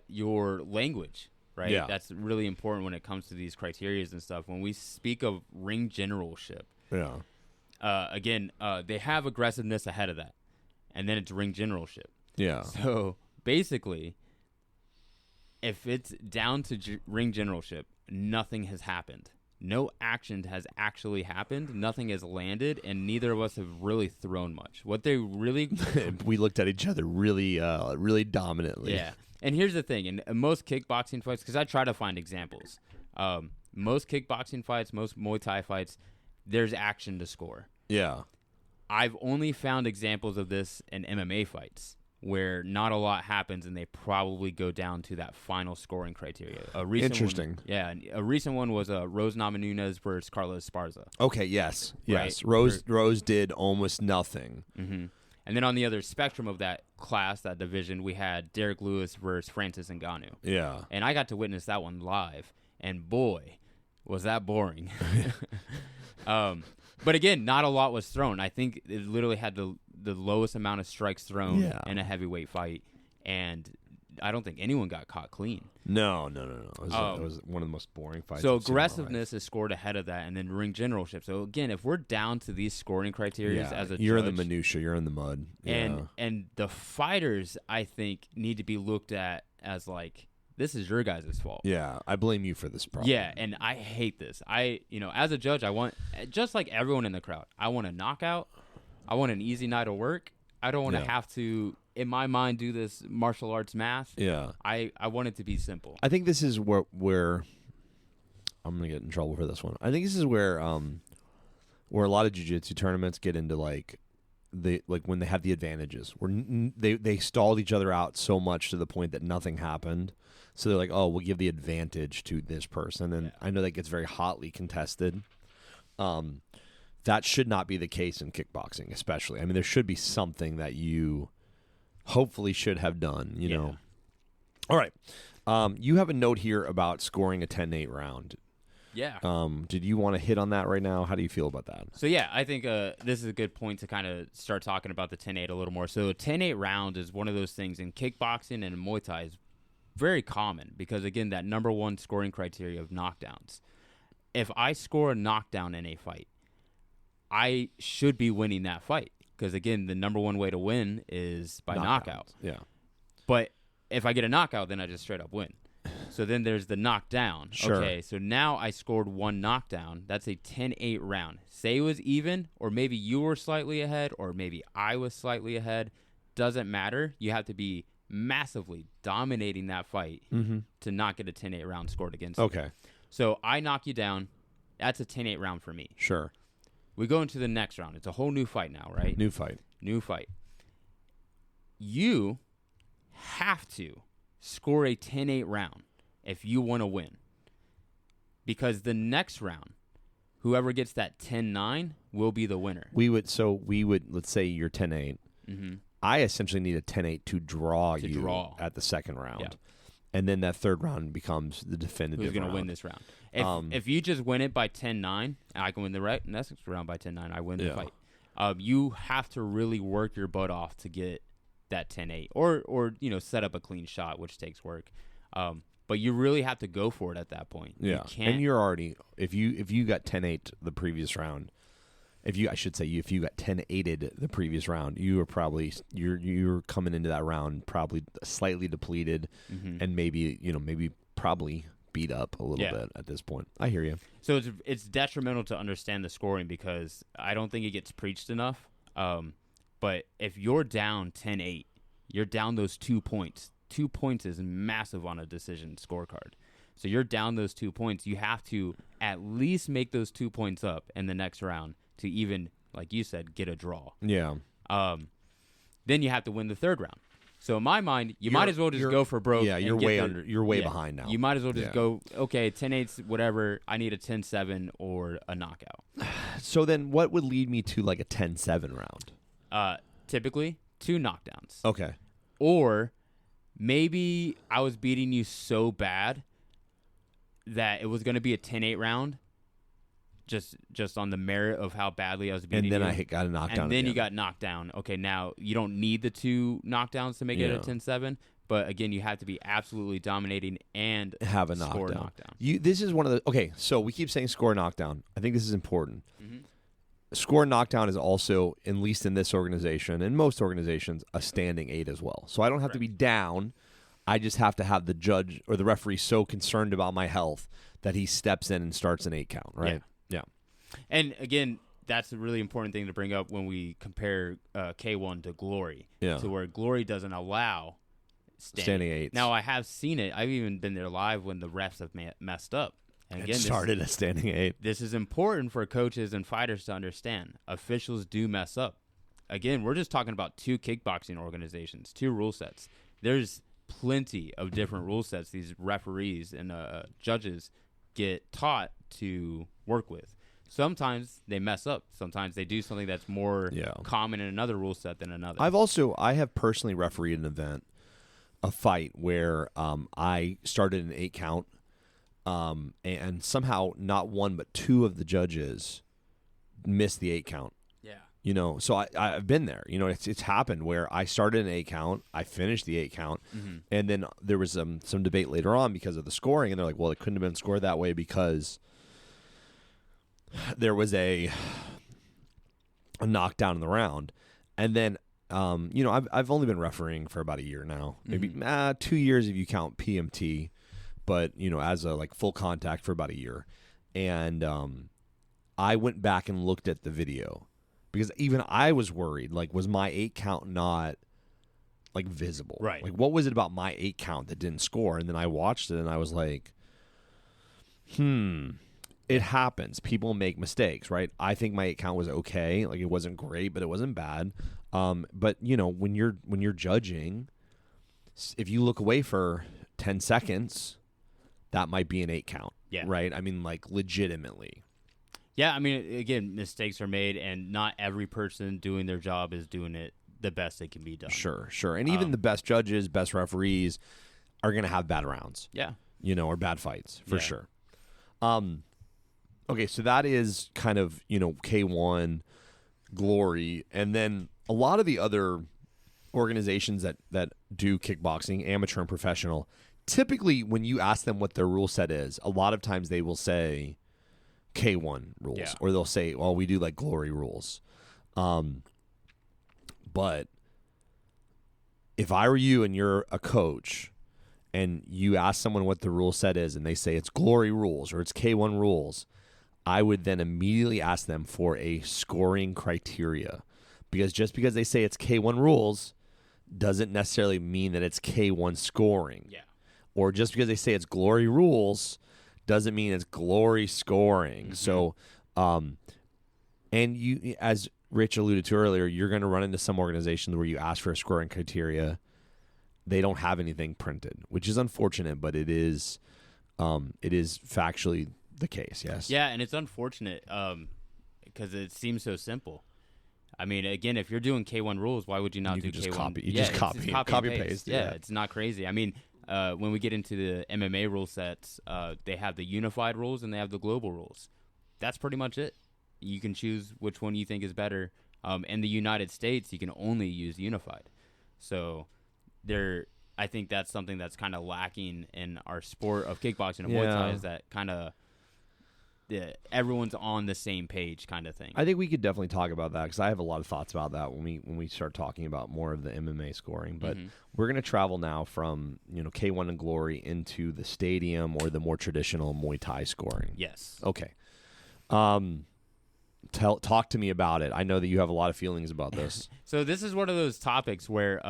your language, right? Yeah. That's really important when it comes to these criterias and stuff. When we speak of ring generalship, Yeah. again, they have aggressiveness ahead of that, and then it's ring generalship. Yeah. So basically, if it's down to ring generalship, nothing has happened. No action has actually happened. Nothing has landed, and neither of us have really thrown much. What they really, We looked at each other really really dominantly. yeah. And here's the thing: in most kickboxing fights, because I try to find examples, most kickboxing fights, most Muay Thai fights, there's action to score. Yeah. I've only found examples of this in MMA fights where not a lot happens and they probably go down to that final scoring criteria. A recent Interesting. A recent one was Rose Namajunas versus Carlos Esparza. Okay, yes. Right. Rose did almost nothing. Mm-hmm. And then on the other spectrum of that class, that division, we had Derek Lewis versus Francis Ngannou. Yeah. And I got to witness that one live, and boy, was that boring. But again, not a lot was thrown. I think it literally had the lowest amount of strikes thrown in a heavyweight fight, and I don't think anyone got caught clean. No. It was one of the most boring fights. So I've seen in my life. aggressiveness is scored ahead of that, and then ring generalship. So again, if we're down to these scoring criteria as a you're judge, in the minutia, you're in the mud. and the fighters, I think, need to be looked at as like, this is your guys' fault. Yeah, I blame you for this problem. Yeah, and I hate this. As a judge, I want, just like everyone in the crowd, I want a knockout. I want an easy night of work. I don't want to have to, in my mind, do this martial arts math. Yeah. I want it to be simple. I think this is where I'm gonna get in trouble for this one. I think this is where a lot of jiu-jitsu tournaments get into like when they have the advantages, where they stalled each other out so much to the point that nothing happened. So they're like, oh, we'll give the advantage to this person, and I know that gets very hotly contested. That should not be the case in kickboxing, especially. I mean, there should be something that you hopefully should have done, you know. All right. You have a note here about scoring a 10-8 round. Yeah. Did you want to hit on that right now? How do you feel about that? So, yeah, I think this is a good point to kind of start talking about the 10-8 a little more. So a 10-8 round is one of those things in kickboxing and in Muay Thai is very common because, again, that number one scoring criteria of knockdowns. If I score a knockdown in a fight, I should be winning that fight because, again, the number one way to win is by knockout. Yeah. But if I get a knockout, then I just straight up win. So then there's the knockdown. Sure. Okay, so now I scored one knockdown. That's a 10-8 round. Say it was even, or maybe you were slightly ahead, or maybe I was slightly ahead. Doesn't matter. You have to be massively dominating that fight to not get a 10-8 round scored against you. Okay. So I knock you down. That's a 10-8 round for me. Sure. We go into the next round. It's a whole new fight now, right? New fight. New fight. You have to score a 10-8 round if you want to win. Because the next round, whoever gets that 10-9 will be the winner. We would let's say you're 10-8. Mm-hmm. I essentially need a 10-8 to draw at the second round. Yeah. And then that third round becomes the definitive Who's going to round. win this round? If you just win it by 10-9, I can win the next round by 10-9. I win the fight. You have to really work your butt off to get that 10-8, or set up a clean shot, which takes work. But you really have to go for it at that point. Yeah, you can't, and you're already if you got 10-8 the previous round. If you got 10-8'd the previous round, you were probably you're coming into that round probably slightly depleted, and maybe probably beat up a little bit at this point. I hear you. So it's detrimental to understand the scoring because I don't think it gets preached enough. But if you're down 10-8, you're down those 2 points. 2 points is massive on a decision scorecard. So you're down those 2 points. You have to at least make those 2 points up in the next round to even, like you said, get a draw. Yeah. Then you have to win the third round. So in my mind, you might as well just go for broke. Yeah, you're way behind now. You might as well just go, okay, 10-8's whatever. I need a 10-7 or a knockout. So then what would lead me to like a 10-7 round? Typically, 2 knockdowns. Okay. Or maybe I was beating you so bad that it was going to be a 10-8 round, just on the merit of how badly I was beating And then you. I got a knockdown. And then you again. got knocked down. Okay, now you don't need the 2 knockdowns to make it a 10-7, but again, you have to be absolutely dominating and have a score knockdown. a knockdown. This is one of the so we keep saying score a knockdown. I think this is important. Mm-hmm. Score a knockdown is also, at least in this organization and most organizations, a standing 8 as well. So I don't have to be down. I just have to have the judge or the referee so concerned about my health that he steps in and starts an 8 count, right? Yeah. And again, that's a really important thing to bring up when we compare K1 to Glory. Yeah. To where Glory doesn't allow Standing 8s. Now, I have seen it. I've even been there live when the refs have messed up. And again, started a standing 8. This is important for coaches and fighters to understand. Officials do mess up. Again, we're just talking about 2 kickboxing organizations, 2 rule sets. There's plenty of different rule sets these referees and judges get taught to work with. Sometimes they mess up. Sometimes they do something that's more common in another rule set than another. I have personally refereed an event, a fight where I started an 8 count, and somehow not 1 but 2 of the judges missed the 8 count. Yeah. So I've been there. It's happened where I started an 8 count, I finished the 8 count, and then there was some debate later on because of the scoring, and they're like, well, it couldn't have been scored that way because there was a knockdown in the round. And then I've only been refereeing for about a year now, maybe 2 years if you count PMT, but as a full contact for about a year. And I went back and looked at the video because even I was worried, was my 8 count not visible? Right. What was it about my 8 count that didn't score? And then I watched it and I was like, it happens. People make mistakes, right? I think my 8 count was okay. It wasn't great, but it wasn't bad. But when you're judging, if you look away for 10 seconds, that might be an 8 count. Yeah. Right? I mean, legitimately. Yeah, I mean, again, mistakes are made, and not every person doing their job is doing it the best they can be done. Sure. And even the best judges, best referees are going to have bad rounds. Yeah. Or bad fights, for sure. Okay, so that is kind of, K1, Glory, and then a lot of the other organizations that do kickboxing, amateur and professional, typically when you ask them what their rule set is, a lot of times they will say K1 rules, or they'll say, well, we do Glory rules. But if I were you and you're a coach and you ask someone what the rule set is and they say it's Glory rules or it's K1 rules, I would then immediately ask them for a scoring criteria, because just because they say it's K1 rules doesn't necessarily mean that it's K1 scoring. Yeah. Or just because they say it's Glory rules doesn't mean it's Glory scoring. Mm-hmm. So, and you, as Rich alluded to earlier, you're going to run into some organizations where you ask for a scoring criteria. They don't have anything printed, which is unfortunate, but it is factually the case. Yes. Yeah, and it's unfortunate because it seems so simple. I mean, again, if you're doing K1 rules, why would you not do just K1? copy. It's copy and paste. Yeah, it's not crazy. I mean, when we get into the MMA rule sets, they have the unified rules and they have the global rules. That's pretty much it. You can choose which one you think is better. In the United States, you can only use unified. So I think that's something that's kind of lacking in our sport of kickboxing and Muay Thai, is that kind of everyone's on the same page kind of thing. I think we could definitely talk about that because I have a lot of thoughts about that when we start talking about more of the MMA scoring. But we're going to travel now from K1 and Glory into the stadium or the more traditional Muay Thai scoring. Yes. Okay. Talk to me about it. I know that you have a lot of feelings about this. So this is one of those topics where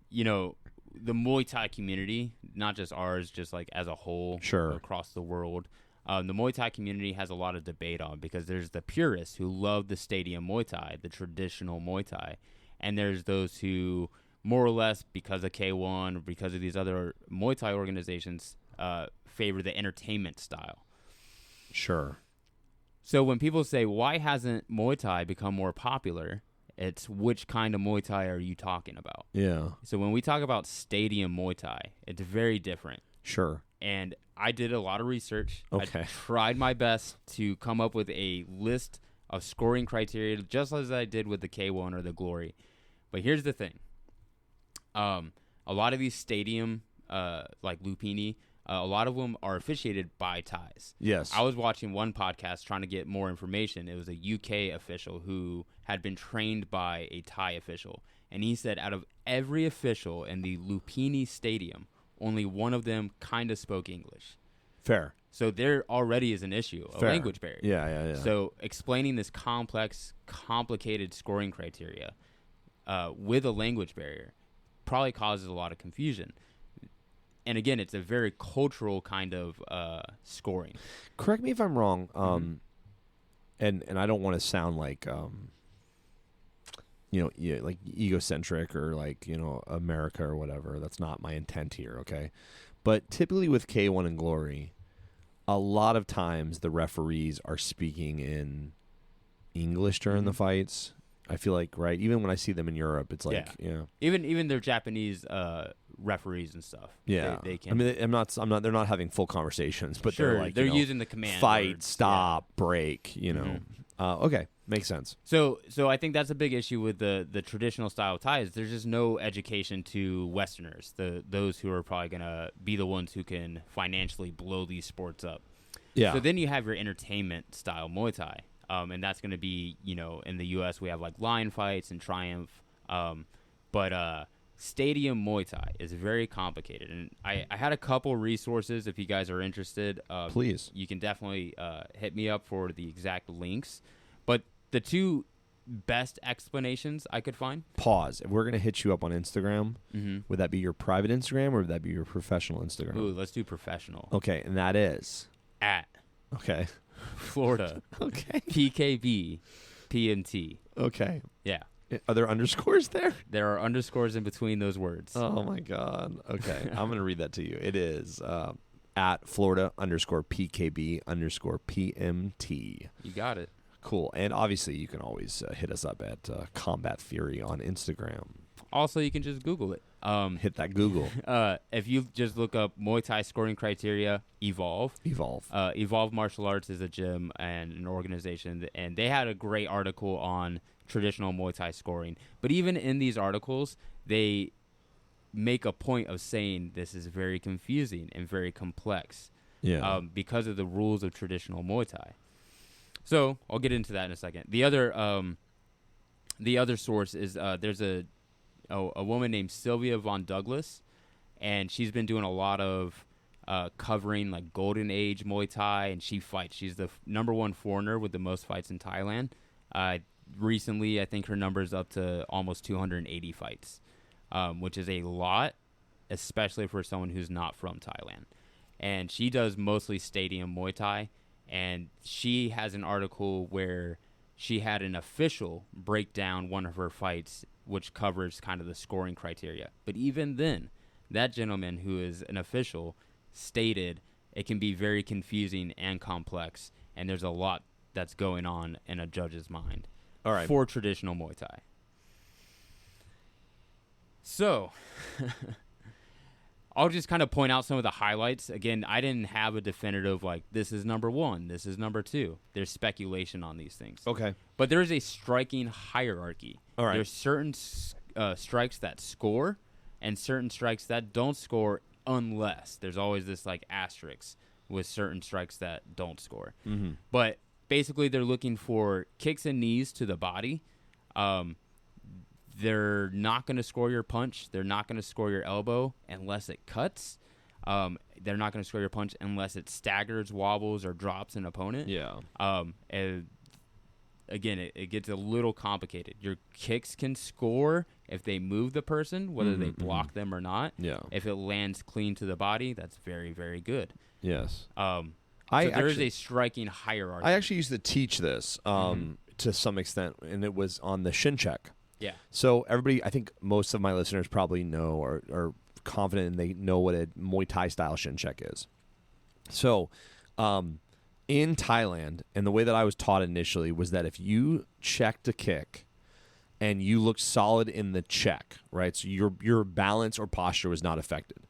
the Muay Thai community, not just ours, just as a whole, sure, across the world. The Muay Thai community has a lot of debate on, because there's the purists who love the stadium Muay Thai, the traditional Muay Thai, and there's those who, more or less because of K1 or because of these other Muay Thai organizations, favor the entertainment style. Sure. So when people say, why hasn't Muay Thai become more popular, it's which kind of Muay Thai are you talking about? Yeah. So when we talk about stadium Muay Thai, it's very different. Sure. And I did a lot of research. Okay. I tried my best to come up with a list of scoring criteria, just as I did with the K1 or the Glory. But here's the thing. A lot of these stadium, like Lupini, a lot of them are officiated by Thais. Yes. I was watching one podcast trying to get more information. It was a UK official who had been trained by a Thai official. And he said out of every official in the Lupini Stadium, only one of them kind of spoke English. Fair. So there already is an issue, a Fair. language barrier. Yeah. So explaining this complex, complicated scoring criteria with a language barrier probably causes a lot of confusion. And again, it's a very cultural kind of scoring. Correct me if I'm wrong. And I don't want to sound like like egocentric or like America or whatever. That's not my intent here. Okay, but typically with K1 and Glory, a lot of times the referees are speaking in English during the fights. I feel like, right? Even when I see them in Europe, it's like, Even their Japanese referees and stuff. Yeah. They can. I mean, they're not having full conversations, but sure, they're like, they're using the command fight, words. stop, break, okay, makes sense. So I think that's a big issue with the traditional style of ties. There's just no education to Westerners, those who are probably going to be the ones who can financially blow these sports up. Yeah. So then you have your entertainment style Muay Thai. And that's going to be, in the U.S. we have like Lion Fights and Triumph. But stadium Muay Thai is very complicated. And I had a couple resources if you guys are interested. Please. You can definitely hit me up for the exact links. But the two best explanations I could find. Pause. If we're going to hit you up on Instagram, would that be your private Instagram or would that be your professional Instagram? Ooh, let's do professional. Okay, and that is? At Okay. Florida. Okay. PKB PMT. Okay. Yeah. Are there underscores there? There are underscores in between those words. Oh, my God. Okay. I'm going to read that to you. It is at Florida _PKB _PMT. You got it. Cool. And obviously, you can always hit us up at Combat Theory on Instagram. Also, you can just Google it. Hit that Google. If you just look up Muay Thai scoring criteria, Evolve. Evolve Martial Arts is a gym and an organization, and they had a great article on traditional Muay Thai scoring. But even in these articles, they make a point of saying this is very confusing and very complex. Yeah. Because of the rules of traditional Muay Thai. So I'll get into that in a second. The other source is there's a woman named Sylvia Von Douglas, and she's been doing a lot of covering like Golden Age Muay Thai, and she fights. She's the number one foreigner with the most fights in Thailand. Recently, I think her number is up to almost 280 fights, which is a lot, especially for someone who's not from Thailand. And she does mostly stadium Muay Thai, and she has an article where she had an official break down one of her fights, which covers kind of the scoring criteria. But even then, that gentleman who is an official stated it can be very confusing and complex, and there's a lot that's going on in a judge's mind. All right. For traditional Muay Thai. So, I'll just kind of point out some of the highlights. Again, I didn't have a definitive, like, this is number one, this is number two. There's speculation on these things. Okay. But there is a striking hierarchy. All right. There's certain strikes that score and certain strikes that don't score unless. There's always this, like, asterisk with certain strikes that don't score. Mm-hmm. But basically they're looking for kicks and knees to the body. They're not going to score your punch. They're not going to score your elbow unless it cuts. They're not going to score your punch unless it staggers, wobbles, or drops an opponent. Yeah. Again, it gets a little complicated. Your kicks can score if they move the person, whether they block them or not. Yeah. If it lands clean to the body, that's very, very good. Yes. So there is a striking hierarchy. I actually used to teach this to some extent, and it was on the shin check. Yeah. So everybody, I think most of my listeners probably know or are confident and they know what a Muay Thai style shin check is. So in Thailand, and the way that I was taught initially was that if you checked a kick and you looked solid in the check, right, so your balance or posture was not affected,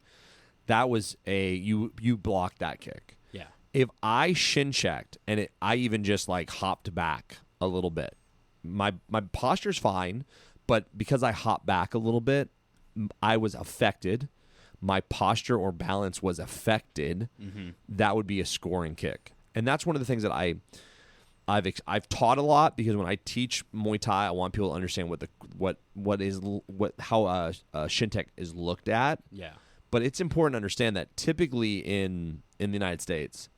That was you blocked that kick. Yeah. If I shin checked and I even just like hopped back a little bit, my posture's fine, but because I hopped back a little bit, I was affected. My posture or balance was affected. That would be a scoring kick, and that's one of the things that I've taught a lot, because when I teach Muay Thai, I want people to understand how shin tech is looked at. Yeah. But it's important to understand that typically in the United States,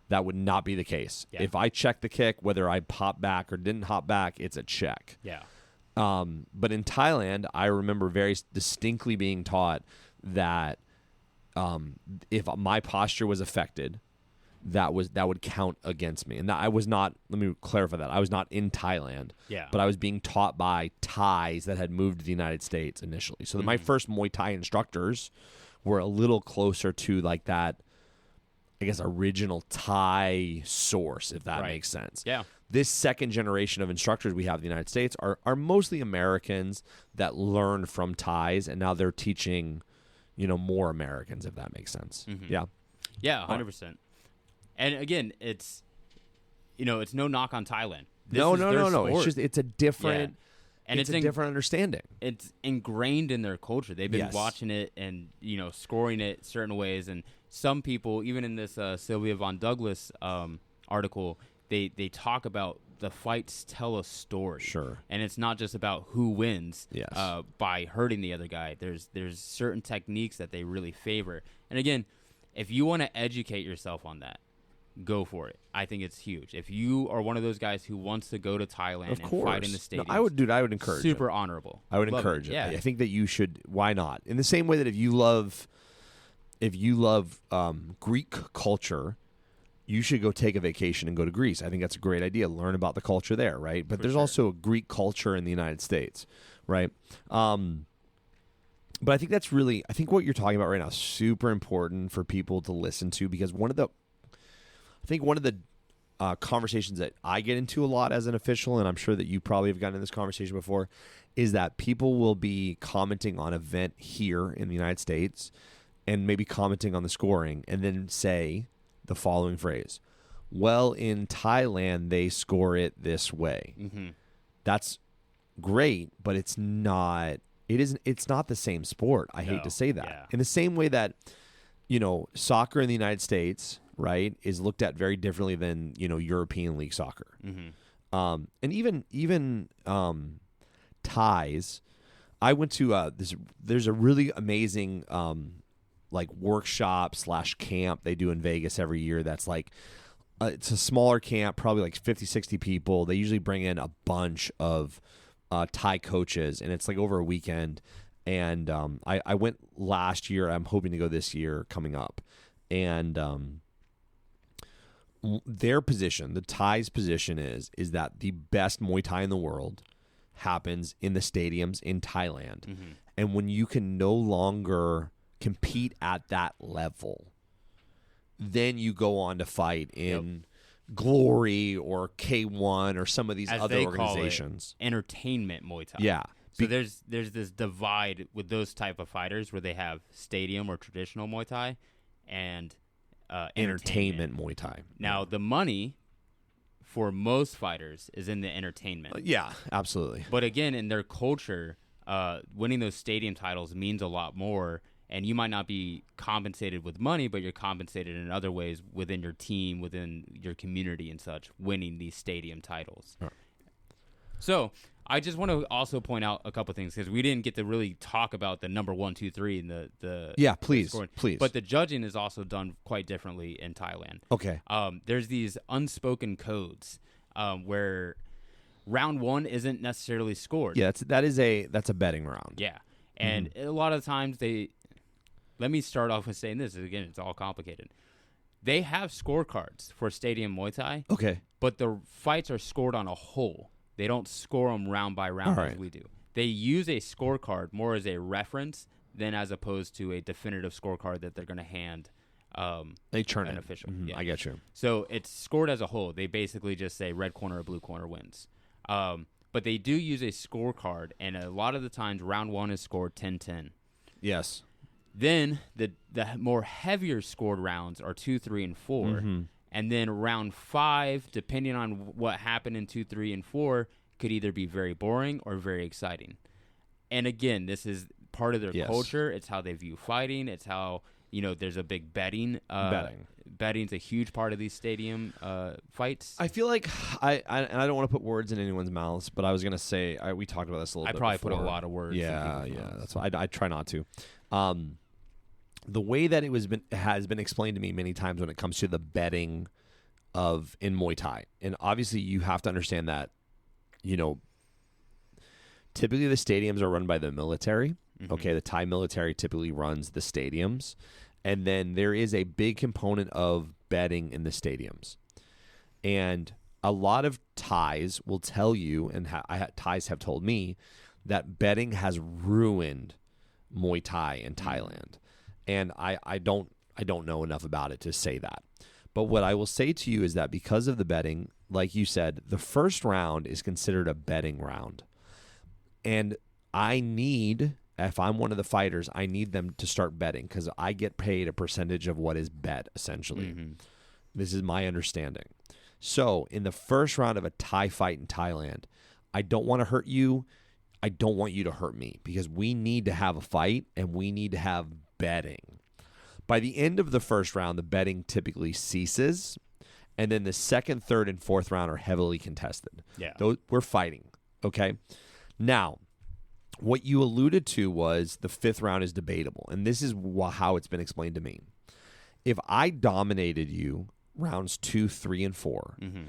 that would not be the case. Yeah. If I check the kick, whether I hop back or didn't hop back, it's a check. Yeah. But in Thailand, I remember very distinctly being taught that if my posture was affected, that would count against me. And that I was not. Let me clarify that I was not in Thailand. Yeah. But I was being taught by Thais that had moved to the United States initially. So my first Muay Thai instructors were a little closer to like that, I guess, original Thai source, if that makes sense. Yeah. This second generation of instructors we have in the United States are mostly Americans that learned from Thais, and now they're teaching, more Americans, if that makes sense. Yeah. Yeah, 100%. And again, it's no knock on Thailand. This No. is their sport. It's just it's a different, and it's a different understanding. It's ingrained in their culture. They've been Yes. watching it and scoring it certain ways. And some people, even in this Sylvia Von Douglas article, they talk about the fights tell a story. Sure. And it's not just about who wins Yes. by hurting the other guy. There's certain techniques that they really favor. And again, if you want to educate yourself on that, go for it. I think it's huge. If you are one of those guys who wants to go to Thailand Of and course. fight in the stadium, I would encourage super it. honorable. I would Love encourage it. Yeah. I think that you should. Why not? In the same way that if you love Greek culture, you should go take a vacation and go to Greece. I think that's a great idea. Learn about the culture there, right? But there's also a Greek culture in the United States, right? But I think that's really, I think what you're talking about right now is super important for people to listen to, because one of the conversations that I get into a lot as an official, and I'm sure that you probably have gotten in this conversation before, is that people will be commenting on an event here in the United States and maybe commenting on the scoring and then say the following phrase: well, in Thailand, they score it this way. Mm-hmm. That's great, but it's not the same sport. I hate to say that. Yeah. In the same way that, soccer in the United States, right, is looked at very differently than, European League soccer. Mm-hmm. And even Thais, I went to there's a really amazing like workshop / camp they do in Vegas every year. That's like it's a smaller camp, probably like 50, 60 people. They usually bring in a bunch of Thai coaches, and it's like over a weekend. And I went last year. I'm hoping to go this year coming up. And their position, the Thais' position is that the best Muay Thai in the world happens in the stadiums in Thailand. Mm-hmm. And when you can no longer compete at that level, then you go on to fight in Glory or K1 or some of these As other they organizations. call it, entertainment Muay Thai. Yeah. So there's this divide with those type of fighters where they have stadium or traditional Muay Thai and entertainment Muay Thai. Now, the money for most fighters is in the entertainment. Yeah, absolutely. But again, in their culture, winning those stadium titles means a lot more. And you might not be compensated with money, but you're compensated in other ways within your team, within your community and such, winning these stadium titles. Right. So I just want to also point out a couple things, because we didn't get to really talk about the number 1, 2, 3 and the Yeah, please, scoring. please. But the judging is also done quite differently in Thailand. Okay. There's these unspoken codes where round 1 isn't necessarily scored. Yeah, that's a betting round. Yeah. And a lot of times let me start off with saying this. Again, it's all complicated. They have scorecards for Stadium Muay Thai, Okay. but the fights are scored on a whole. They don't score them round by round All as right. we do. They use a scorecard more as a reference than as opposed to a definitive scorecard that they're going to hand They turn an it. official. Mhm, Yeah. I get you. So it's scored as a whole. They basically just say red corner or blue corner wins. But they do use a scorecard, and a lot of the times round 1 is scored 10-10. Yes. Then the more heavier scored rounds are 2, 3, and 4. Mm-hmm. And then round 5, depending on what happened in 2, 3, and 4, could either be very boring or very exciting. And again, this is part of their Yes. culture. It's how they view fighting. It's how, there's a big betting. Betting's a huge part of these stadium fights. I feel like and I don't want to put words in anyone's mouths, but I was gonna say we talked about this a little bit. I probably before. put a lot of words. Yeah, in people's mouths. that's why I try not to. The way that has been explained to me many times when it comes to the betting in Muay Thai, and obviously you have to understand that, typically the stadiums are run by the military. Mm-hmm. Okay, the Thai military typically runs the stadiums, and then there is a big component of betting in the stadiums, and a lot of Thais will tell you, and Thais have told me, that betting has ruined Muay Thai in Thailand. And I don't know enough about it to say that. But what I will say to you is that because of the betting, like you said, the first round is considered a betting round. And if I'm one of the fighters, I need them to start betting because I get paid a percentage of what is bet, essentially. Mm-hmm. This is my understanding. So in the first round of a Thai fight in Thailand, I don't want to hurt you. I don't want you to hurt me because we need to have a fight and we need to have betting. By the end of the first round, the betting typically ceases, and then the second, third, and fourth round are heavily contested. Yeah. We're fighting, okay? Now, what you alluded to was the fifth round is debatable, and this is how it's been explained to me. If I dominated you rounds 2, 3, and 4, Mm-hmm.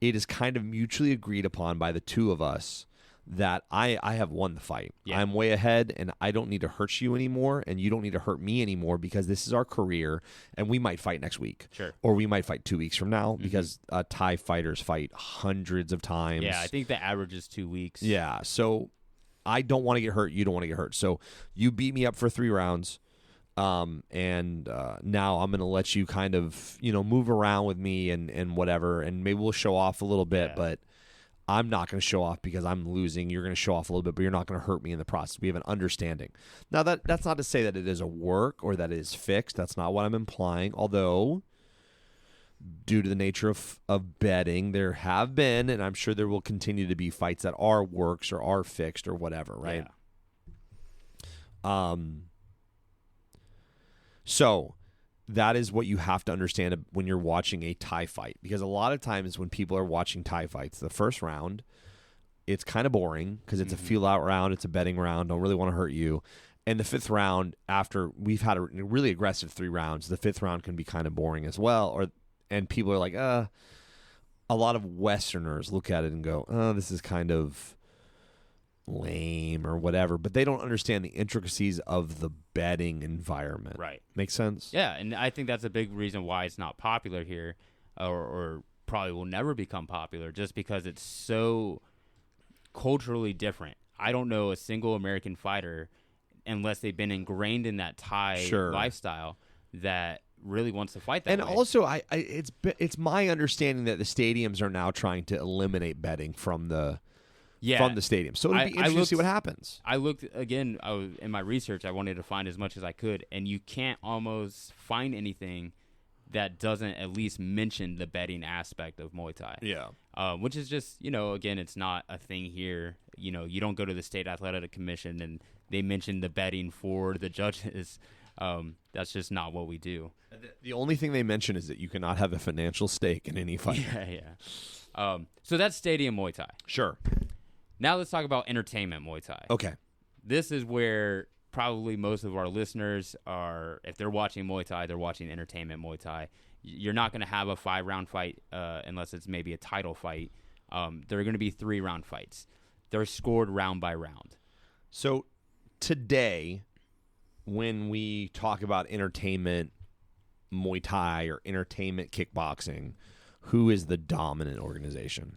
it is kind of mutually agreed upon by the two of us that I have won the fight. Yeah. I'm way ahead, and I don't need to hurt you anymore, and you don't need to hurt me anymore because this is our career, and we might fight next week. Sure. Or we might fight 2 weeks from now because Thai fighters fight hundreds of times. Yeah, I think the average is 2 weeks. Yeah, so I don't want to get hurt. You don't want to get hurt. So you beat me up for 3 rounds, and now I'm going to let you kind of, move around with me and whatever, and maybe we'll show off a little bit, but I'm not going to show off because I'm losing. You're going to show off a little bit, but you're not going to hurt me in the process. We have an understanding. Now, that's not to say that it is a work or that it is fixed. That's not what I'm implying, although due to the nature of betting, there have been, and I'm sure there will continue to be fights that are works or are fixed or whatever, right? Yeah. So that is what you have to understand when you're watching a Thai fight, because a lot of times when people are watching Thai fights, the first round, it's kind of boring because it's a feel-out round, it's a betting round, don't really want to hurt you. And the fifth round, after we've had a really aggressive 3 rounds, the fifth round can be kind of boring as well, and people are like, a lot of Westerners look at it and go, this is kind of lame or whatever, but they don't understand the intricacies of the betting environment. Right. Makes sense? Yeah, and I think that's a big reason why it's not popular here, or probably will never become popular, just because it's so culturally different. I don't know a single American fighter, unless they've been ingrained in that Thai lifestyle, that really wants to fight that and way. also, it's my understanding that the stadiums are now trying to eliminate betting from the stadium. So it'd be interesting to see what happens. I looked again. In my research, I wanted to find as much as I could, and you can't almost find anything that doesn't at least mention the betting aspect of Muay Thai. Yeah. Which is just, again, it's not a thing here. You don't go to the State Athletic Commission and they mention the betting for the judges. That's just not what we do. The only thing they mention is that you cannot have a financial stake in any fight. Yeah. So that's stadium Muay Thai. Sure. Now let's talk about entertainment Muay Thai. Okay. This is where probably most of our listeners are, if they're watching Muay Thai, they're watching entertainment Muay Thai. You're not going to have a 5-round fight unless it's maybe a title fight. There are going to be 3-round fights. They're scored round by round. So today, when we talk about entertainment Muay Thai or entertainment kickboxing, who is the dominant organization?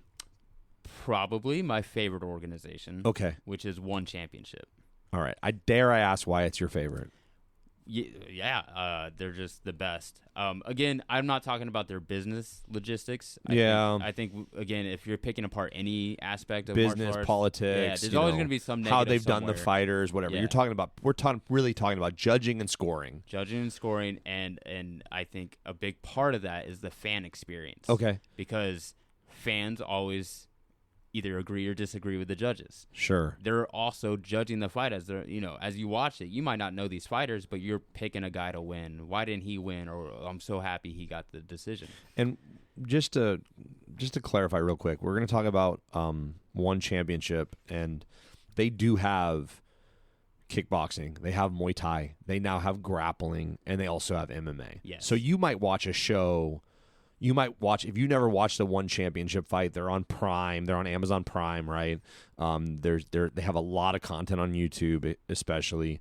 Probably my favorite organization. Okay. Which is One Championship. All right. I ask why it's your favorite. They're just the best. Again, I'm not talking about their business logistics. I think again, if you're picking apart any aspect of business, martial arts, politics, there's always going to be some negative how they've done somewhere. the fighters, whatever. Yeah. You're talking about. Really talking about judging and scoring. Judging and scoring, and I think a big part of that is the fan experience. Okay. Because fans always either agree or disagree with the judges. Sure. They're also judging the fight as as you watch it. You might not know these fighters, but you're picking a guy to win. Why didn't he win? Or I'm so happy he got the decision. And just to clarify real quick, we're going to talk about one championship, and they do have kickboxing, they have Muay Thai, they now have grappling, and they also have MMA. Yes. So you might watch a show. You might watch, if you never watched the one championship fight, they're on Prime, they're on Amazon Prime, right? They have a lot of content on YouTube, especially.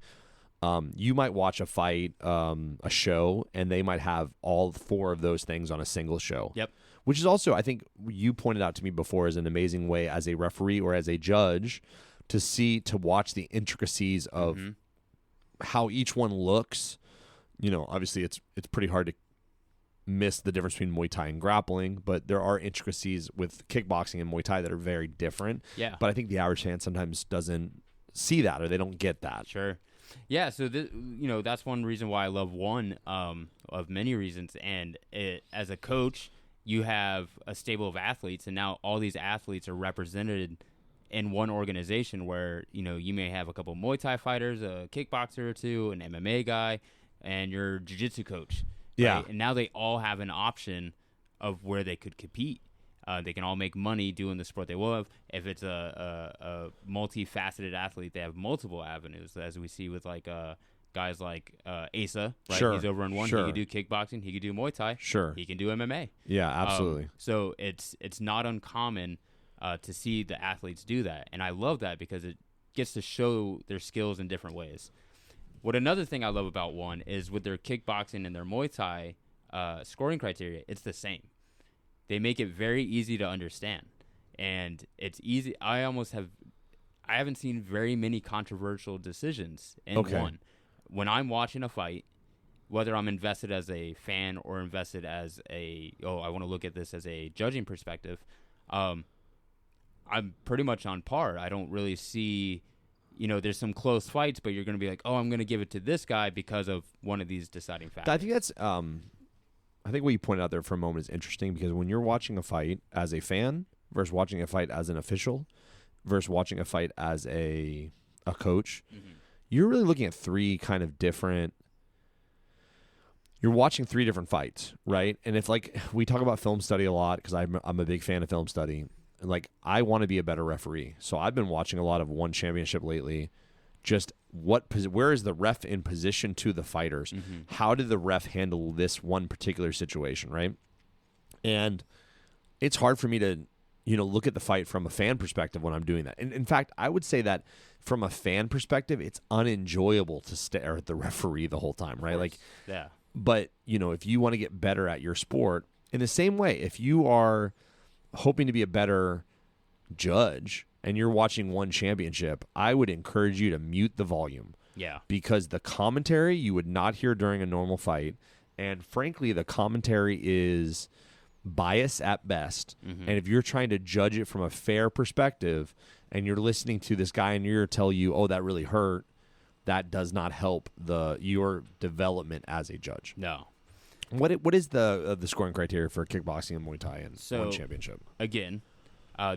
You might watch a fight, a show, and they might have all 4 of those things on a single show. Yep. Which is also, I think you pointed out to me before, is an amazing way as a referee or as a judge to watch the intricacies of how each one looks. Obviously it's pretty hard to miss the difference between Muay Thai and grappling, but there are intricacies with kickboxing and Muay Thai that are very different. Yeah. But I think the average fan sometimes doesn't see that, or they don't get that. Sure. Yeah, so that's one reason why I love one of many reasons. And as a coach, you have a stable of athletes, and now all these athletes are represented in one organization where you may have a couple of Muay Thai fighters, a kickboxer or two, an MMA guy, and your jiu-jitsu coach. Yeah. Right? And now they all have an option of where they could compete. They can all make money doing the sport they love. If it's a multifaceted athlete, they have multiple avenues, as we see with guys like Asa. Right? Sure. He's over in one. Sure. He could do kickboxing. He could do Muay Thai. Sure. He can do MMA. Yeah, absolutely. So it's not uncommon to see the athletes do that, and I love that because it gets to show their skills in different ways. What another thing I love about one is with their kickboxing and their Muay Thai scoring criteria, it's the same. They make it very easy to understand, and it's easy. I haven't seen very many controversial decisions in one. When I'm watching a fight, whether I'm invested as a fan or invested as I want to look at this as a judging perspective, I'm pretty much on par. I don't really see, there's some close fights, but you're going to be like, oh, I'm going to give it to this guy because of one of these deciding factors. I think that's I think what you pointed out there for a moment is interesting, because when you're watching a fight as a fan versus watching a fight as an official versus watching a fight as a coach, you're really looking at 3 kind of different. You're watching 3 different fights, right? And if we talk about film study a lot, because I'm a big fan of film study. I want to be a better referee, so I've been watching a lot of one championship lately. Just where is the ref in position to the fighters? How did the ref handle this one particular situation, right? And it's hard for me to, look at the fight from a fan perspective when I'm doing that. And in fact, I would say that from a fan perspective, it's unenjoyable to stare at the referee the whole time, right? Yeah. But, if you want to get better at your sport, in the same way, if you are hoping to be a better judge and you're watching one championship, I would encourage you to mute the volume. Yeah. Because the commentary you would not hear during a normal fight, and frankly, the commentary is biased at best. And if you're trying to judge it from a fair perspective and you're listening to this guy in your ear tell you, oh, that really hurt, that does not help your development as a judge. No. What is the scoring criteria for kickboxing and Muay Thai and one championship? Again,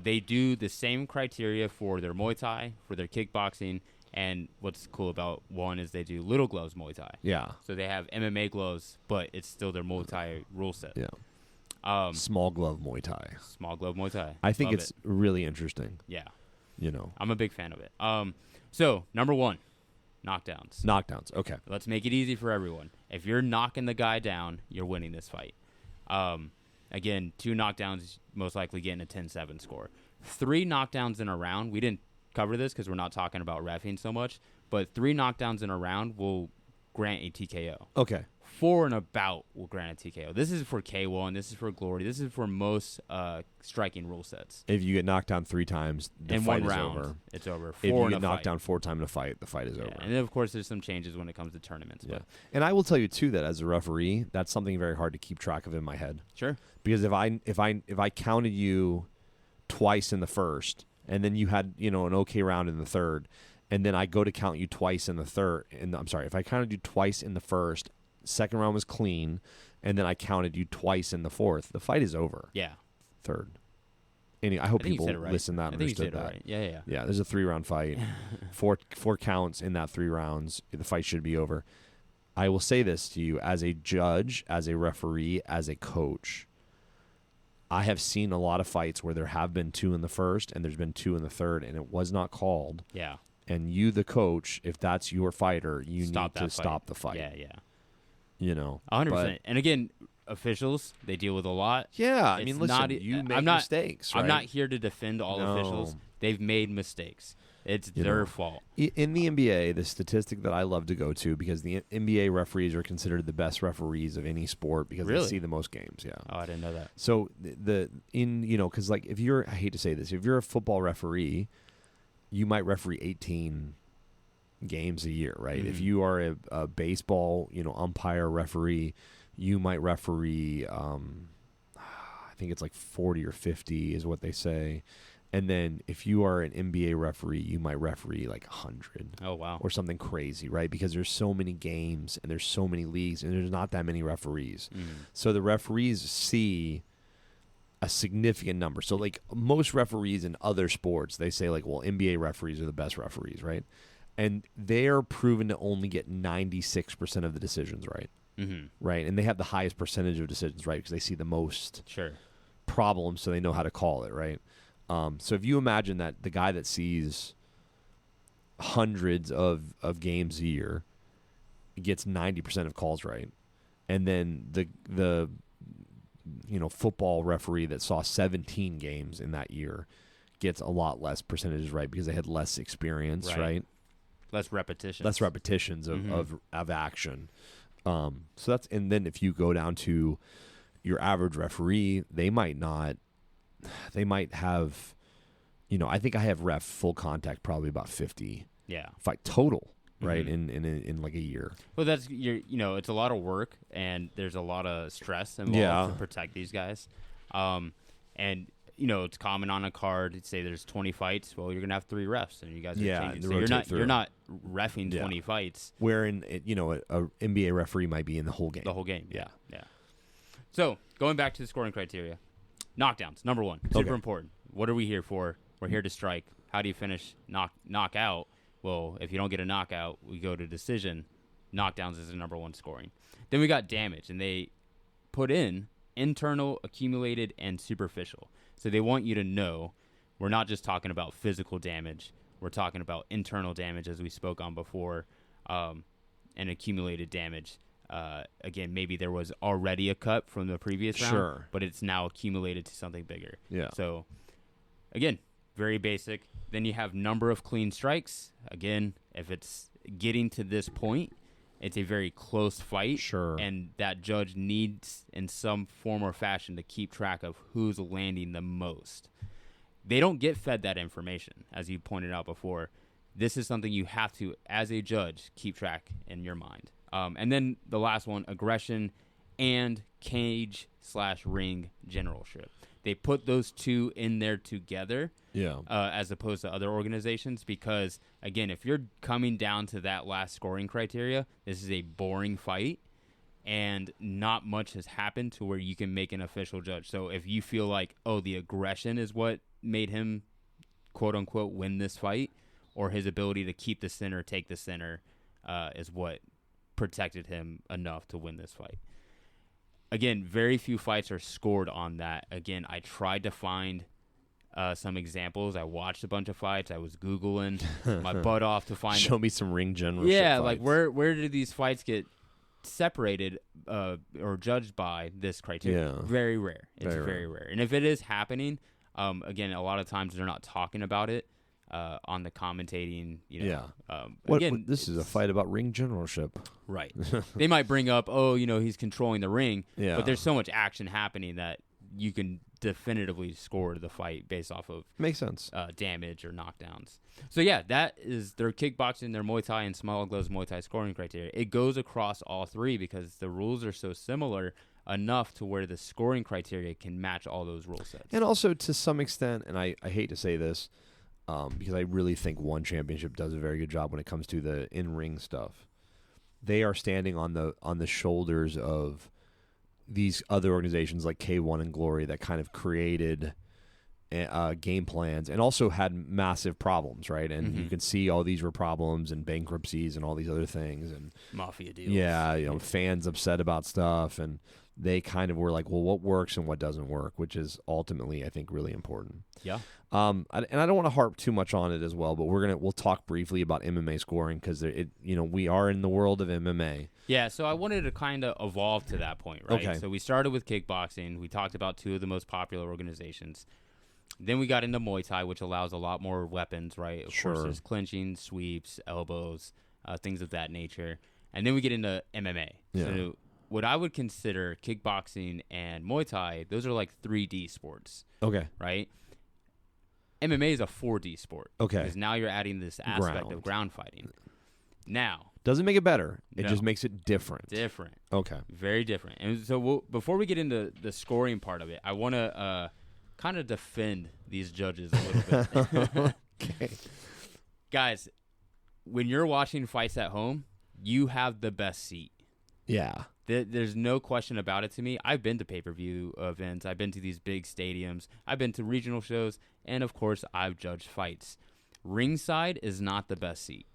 they do the same criteria for their Muay Thai, for their kickboxing, and what's cool about one is they do little gloves Muay Thai. Yeah. So they have MMA gloves, but it's still their Muay Thai rule set. Yeah. Small glove Muay Thai. Small glove Muay Thai. I think it's really interesting. Yeah. I'm a big fan of it. So number 1. Knockdowns. Knockdowns. Okay. Let's make it easy for everyone. If you're knocking the guy down, you're winning this fight. Again, 2 knockdowns, most likely getting a 10-7 score. 3 knockdowns in a round. We didn't cover this because we're not talking about reffing so much, but 3 knockdowns in a round will grant a TKO. Okay. 4 and about will grant a TKO. This is for K1. This is for Glory. This is for most striking rule sets. If you get knocked down 3 times, the in fight one is round, over. it's over. If you 4 in get a knocked fight. down 4 times in a fight, the fight is over. And then, of course, there's some changes when it comes to tournaments. Yeah. But And I will tell you too that as a referee, that's something very hard to keep track of in my head. Sure. Because if I counted you twice in the first, and then you had an okay round in the third, and then I go to count you twice in the third, and I'm sorry, if I counted you twice in the first, second round was clean, and then I counted you twice in the fourth, the fight is over. Yeah. Third. Anyway, I hope I think you people said it right. listen to that and I think you understood said it that. right. Yeah, yeah. Yeah, there's a 3-round fight. four counts in that 3 rounds. The fight should be over. I will say this to you as a judge, as a referee, as a coach. I have seen a lot of fights where there have been 2 in the first and there's been 2 in the third, and it was not called. Yeah. And you, the coach, if that's your fighter, you need to stop the fight. Yeah, yeah. 100%. And again, officials, they deal with a lot. Yeah, I It's mean, listen, not- you make I'm not- mistakes, right? I'm not here to defend all No. officials. They've made mistakes. It's You their know. fault. In the NBA, the statistic that I love to go to, because the NBA referees are considered the best referees of any sport because Really? they see the most games. Yeah. Oh, I didn't know that. So because like if you're, I hate to say this, if you're a football referee, you might referee 18 games a year, right? If Mhm. you are a baseball, umpire referee, you might referee. I think it's like 40 or 50 is what they say. And then if you are an NBA referee, you might referee like 100 Oh, wow. or something crazy, right? Because there's so many games and there's so many leagues and there's not that many referees. So the referees see a significant number. So like most referees in other sports, they say like, well, NBA referees are the best referees, right? And they're proven to only get 96% of the decisions right, Mm-hmm. right? And they have the highest percentage of decisions right because they see the most Sure. problems, so they know how to call it, right? So if you imagine that the guy that sees hundreds of games a year gets 90% of calls right, and then the football referee that saw 17 games in that year gets a lot less percentages right because they had less experience, right? Less repetition. Less repetitions of action. So that's, and then if you go down to your average referee, they might have, I think I have ref full contact probably about 50 Yeah. fight total, right? Mhm. In like a year. Well, that's it's a lot of work and there's a lot of stress involved Yeah. to protect these guys. And it's common on a card to say there's 20 fights. Well, you're gonna have 3 refs, and you guys are Yeah, changing. they So rotate through. you're not reffing Yeah. 20 fights Where in a NBA referee might be in the whole game. the whole game. Yeah. Yeah. So going back to the scoring criteria, knockdowns number 1, super Okay. important. What are we here for? We're here to strike. How do you finish knockout? Well, if you don't get a knockout, we go to decision. Knockdowns is the number 1 scoring. Then we got damage, and they put in internal, accumulated, and superficial. So they want you to know we're not just talking about physical damage. We're talking about internal damage, as we spoke on before, and accumulated damage. Again, maybe there was already a cut from the previous round, Sure. but it's now accumulated to something bigger. Yeah. So, again, very basic. Then you have number of clean strikes. Again, if it's getting to this point, it's a very close fight. Sure. And that judge needs, in some form or fashion, to keep track of who's landing the most. They don't get fed that information, as you pointed out before. This is something you have to, as a judge, keep track in your mind. And then the last one, aggression and cage/ring generalship. They put those 2 in there together. Yeah. As opposed to other organizations, because again, if you're coming down to that last scoring criteria, this is a boring fight and not much has happened to where you can make an official judge. So if you feel like, the aggression is what made him quote unquote win this fight, or his ability to keep the center, take the center, is what protected him enough to win this fight. Again, very few fights are scored on that. Again, I tried to find some examples. I watched a bunch of fights. I was Googling my butt off to find. Show me some ring general. Yeah, like where did these fights get separated or judged by this criteria? Yeah. Very rare. It's Very very rare. And if it is happening, again, a lot of times they're not talking about it. on the commentating. You know, Again, this is a fight about ring generalship. Right. They might bring up, oh, you know, he's controlling the ring. Yeah. But there's so much action happening that you can definitively score the fight based off of Makes sense. damage or knockdowns. So, yeah, that is their kickboxing, their Muay Thai, and small gloves Muay Thai scoring criteria. It goes across all three because the rules are so similar enough to where the scoring criteria can match all those rule sets. And also, to some extent, and I hate to say this, because I really think One Championship does a very good job when it comes to the in-ring stuff. They are standing on the shoulders of these other organizations like K1 and Glory that kind of created game plans and also had massive problems, right? And you can see all these were problems and bankruptcies and all these other things and mafia deals. Yeah, you know, fans upset about stuff, and they kind of were like, well, what works and what doesn't work, which is ultimately, I think, really important. Yeah. And I don't want to harp too much on it as well, but we'll talk briefly about MMA scoring because we are in the world of MMA. Yeah, so I wanted to kind of evolve to that point, right? Okay. So we started with kickboxing. We talked about two of the most popular organizations. Then we got into Muay Thai, which allows a lot more weapons, right? Of course, there's clinching, sweeps, elbows, things of that nature. And then we get into MMA. Yeah. So what I would consider kickboxing and Muay Thai, those are like 3D sports, Okay. right? MMA is a 4D sport. Okay. Because now you're adding this aspect of ground fighting. Now. Doesn't make it better. It No. just makes it different. Different. Okay. Very different. And so before we get into the scoring part of it, I want to kind of defend these judges a little bit. Okay. Guys, when you're watching fights at home, you have the best seat. Yeah. There's no question about it to me. I've been to pay-per-view events. I've been to these big stadiums. I've been to regional shows. And, of course, I've judged fights. Ringside is not the best seat.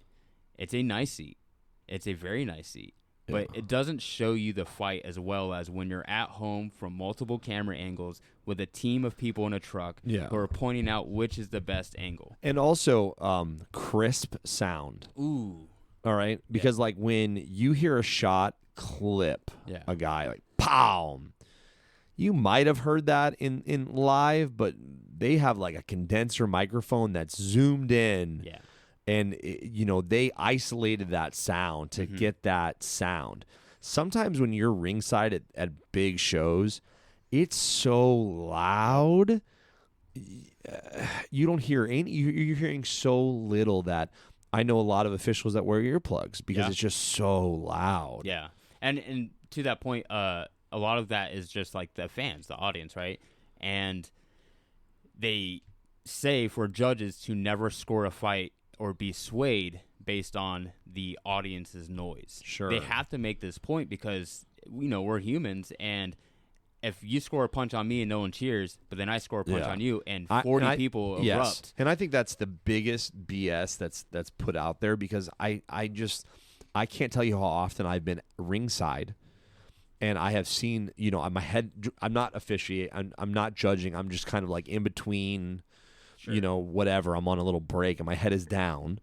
It's a nice seat. It's a very nice seat. But it doesn't show you the fight as well as when you're at home from multiple camera angles with a team of people in a truck who are pointing out which is the best angle. And also crisp sound. Ooh. All right? Because, like, when you hear a shot clip a guy, like, pow, you might have heard that in live, but they have, like, a condenser microphone that's zoomed in. Yeah. And, they isolated that sound to get that sound. Sometimes when you're ringside at big shows, it's so loud, you don't hear any. You're hearing so little that I know a lot of officials that wear earplugs because it's just so loud. Yeah. And to that point, a lot of that is just like the fans, the audience, right? And they say for judges to never score a fight or be swayed based on the audience's noise. Sure. They have to make this point because, we're humans, and if you score a punch on me and no one cheers, but then I score a punch on you and 40 people erupt. Yes. And I think that's the biggest BS that's put out there because I can't tell you how often I've been ringside and I have seen, my head, I'm not officiating, I'm not judging, I'm just kind of like in between. Sure. Whatever, I'm on a little break and my head is down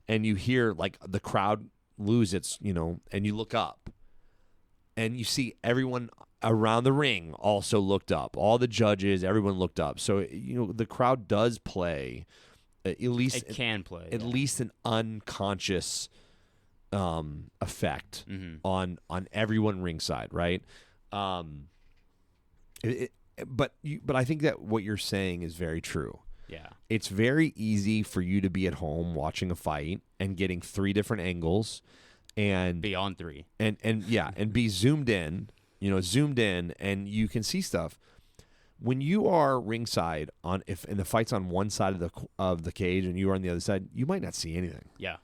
and you hear like the crowd lose its, and you look up and you see everyone around the ring also looked up. All the judges, everyone looked up. So, the crowd does play at least it can play at least an unconscious effect on everyone ringside, right? But I think that what you're saying is very true. Yeah. It's very easy for you to be at home watching a fight and getting 3 different angles and beyond 3. And be zoomed in, and you can see stuff. When you are ringside and the fight's on one side of the cage and you are on the other side, you might not see anything. Yeah.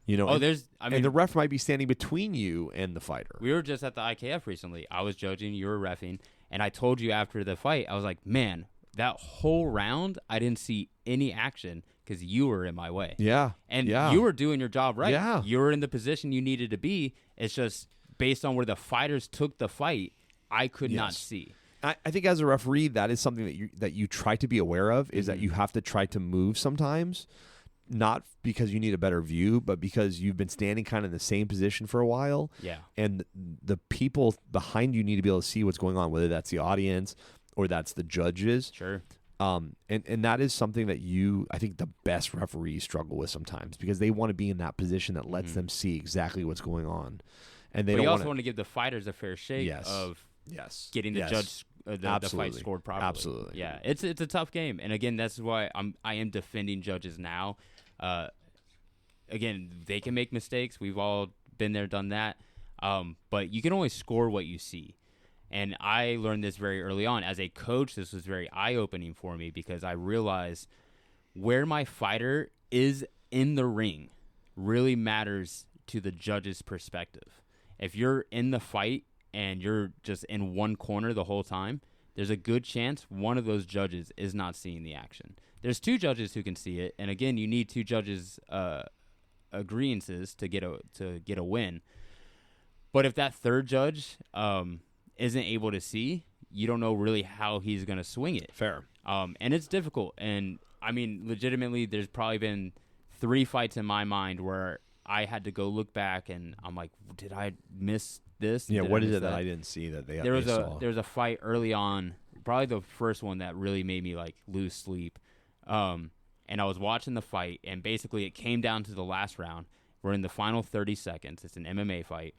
And the ref might be standing between you and the fighter. We were just at the IKF recently. I was judging, you were reffing, and I told you after the fight, I was like, man, that whole round, I didn't see any action because you were in my way. Yeah. And you were doing your job right. Yeah. You were in the position you needed to be. It's just based on where the fighters took the fight, I could not see. I think as a referee, that is something that you try to be aware of, is that you have to try to move sometimes, not because you need a better view, but because you've been standing kind of in the same position for a while. Yeah. And the people behind you need to be able to see what's going on, whether that's the audience or that's the judges. Sure. And that is something that I think the best referees struggle with sometimes, because they want to be in that position that lets them see exactly what's going on, and they But don't you want also want to give the fighters a fair shake of getting the judge the fight scored properly. Absolutely. Yeah, it's a tough game, and again, that's why I am defending judges now. Again, they can make mistakes. We've all been there, done that. But you can only score what you see. And I learned this very early on. As a coach, this was very eye-opening for me, because I realized where my fighter is in the ring really matters to the judge's perspective. If you're in the fight and you're just in one corner the whole time, there's a good chance one of those judges is not seeing the action. There's 2 judges who can see it, and again, you need 2 judges' agreeances to get a win. But if that third judge isn't able to see, you don't know really how he's going to swing it. Fair. And it's difficult. And, I mean, legitimately, there's probably been 3 fights in my mind where I had to go look back, and I'm like, did I miss this? Yeah, Did what I is miss it that I didn't see that they there was saw? There was a fight early on, probably the first one that really made me, like, lose sleep. And I was watching the fight, and basically it came down to the last round. We're in the final 30 seconds. It's an MMA fight.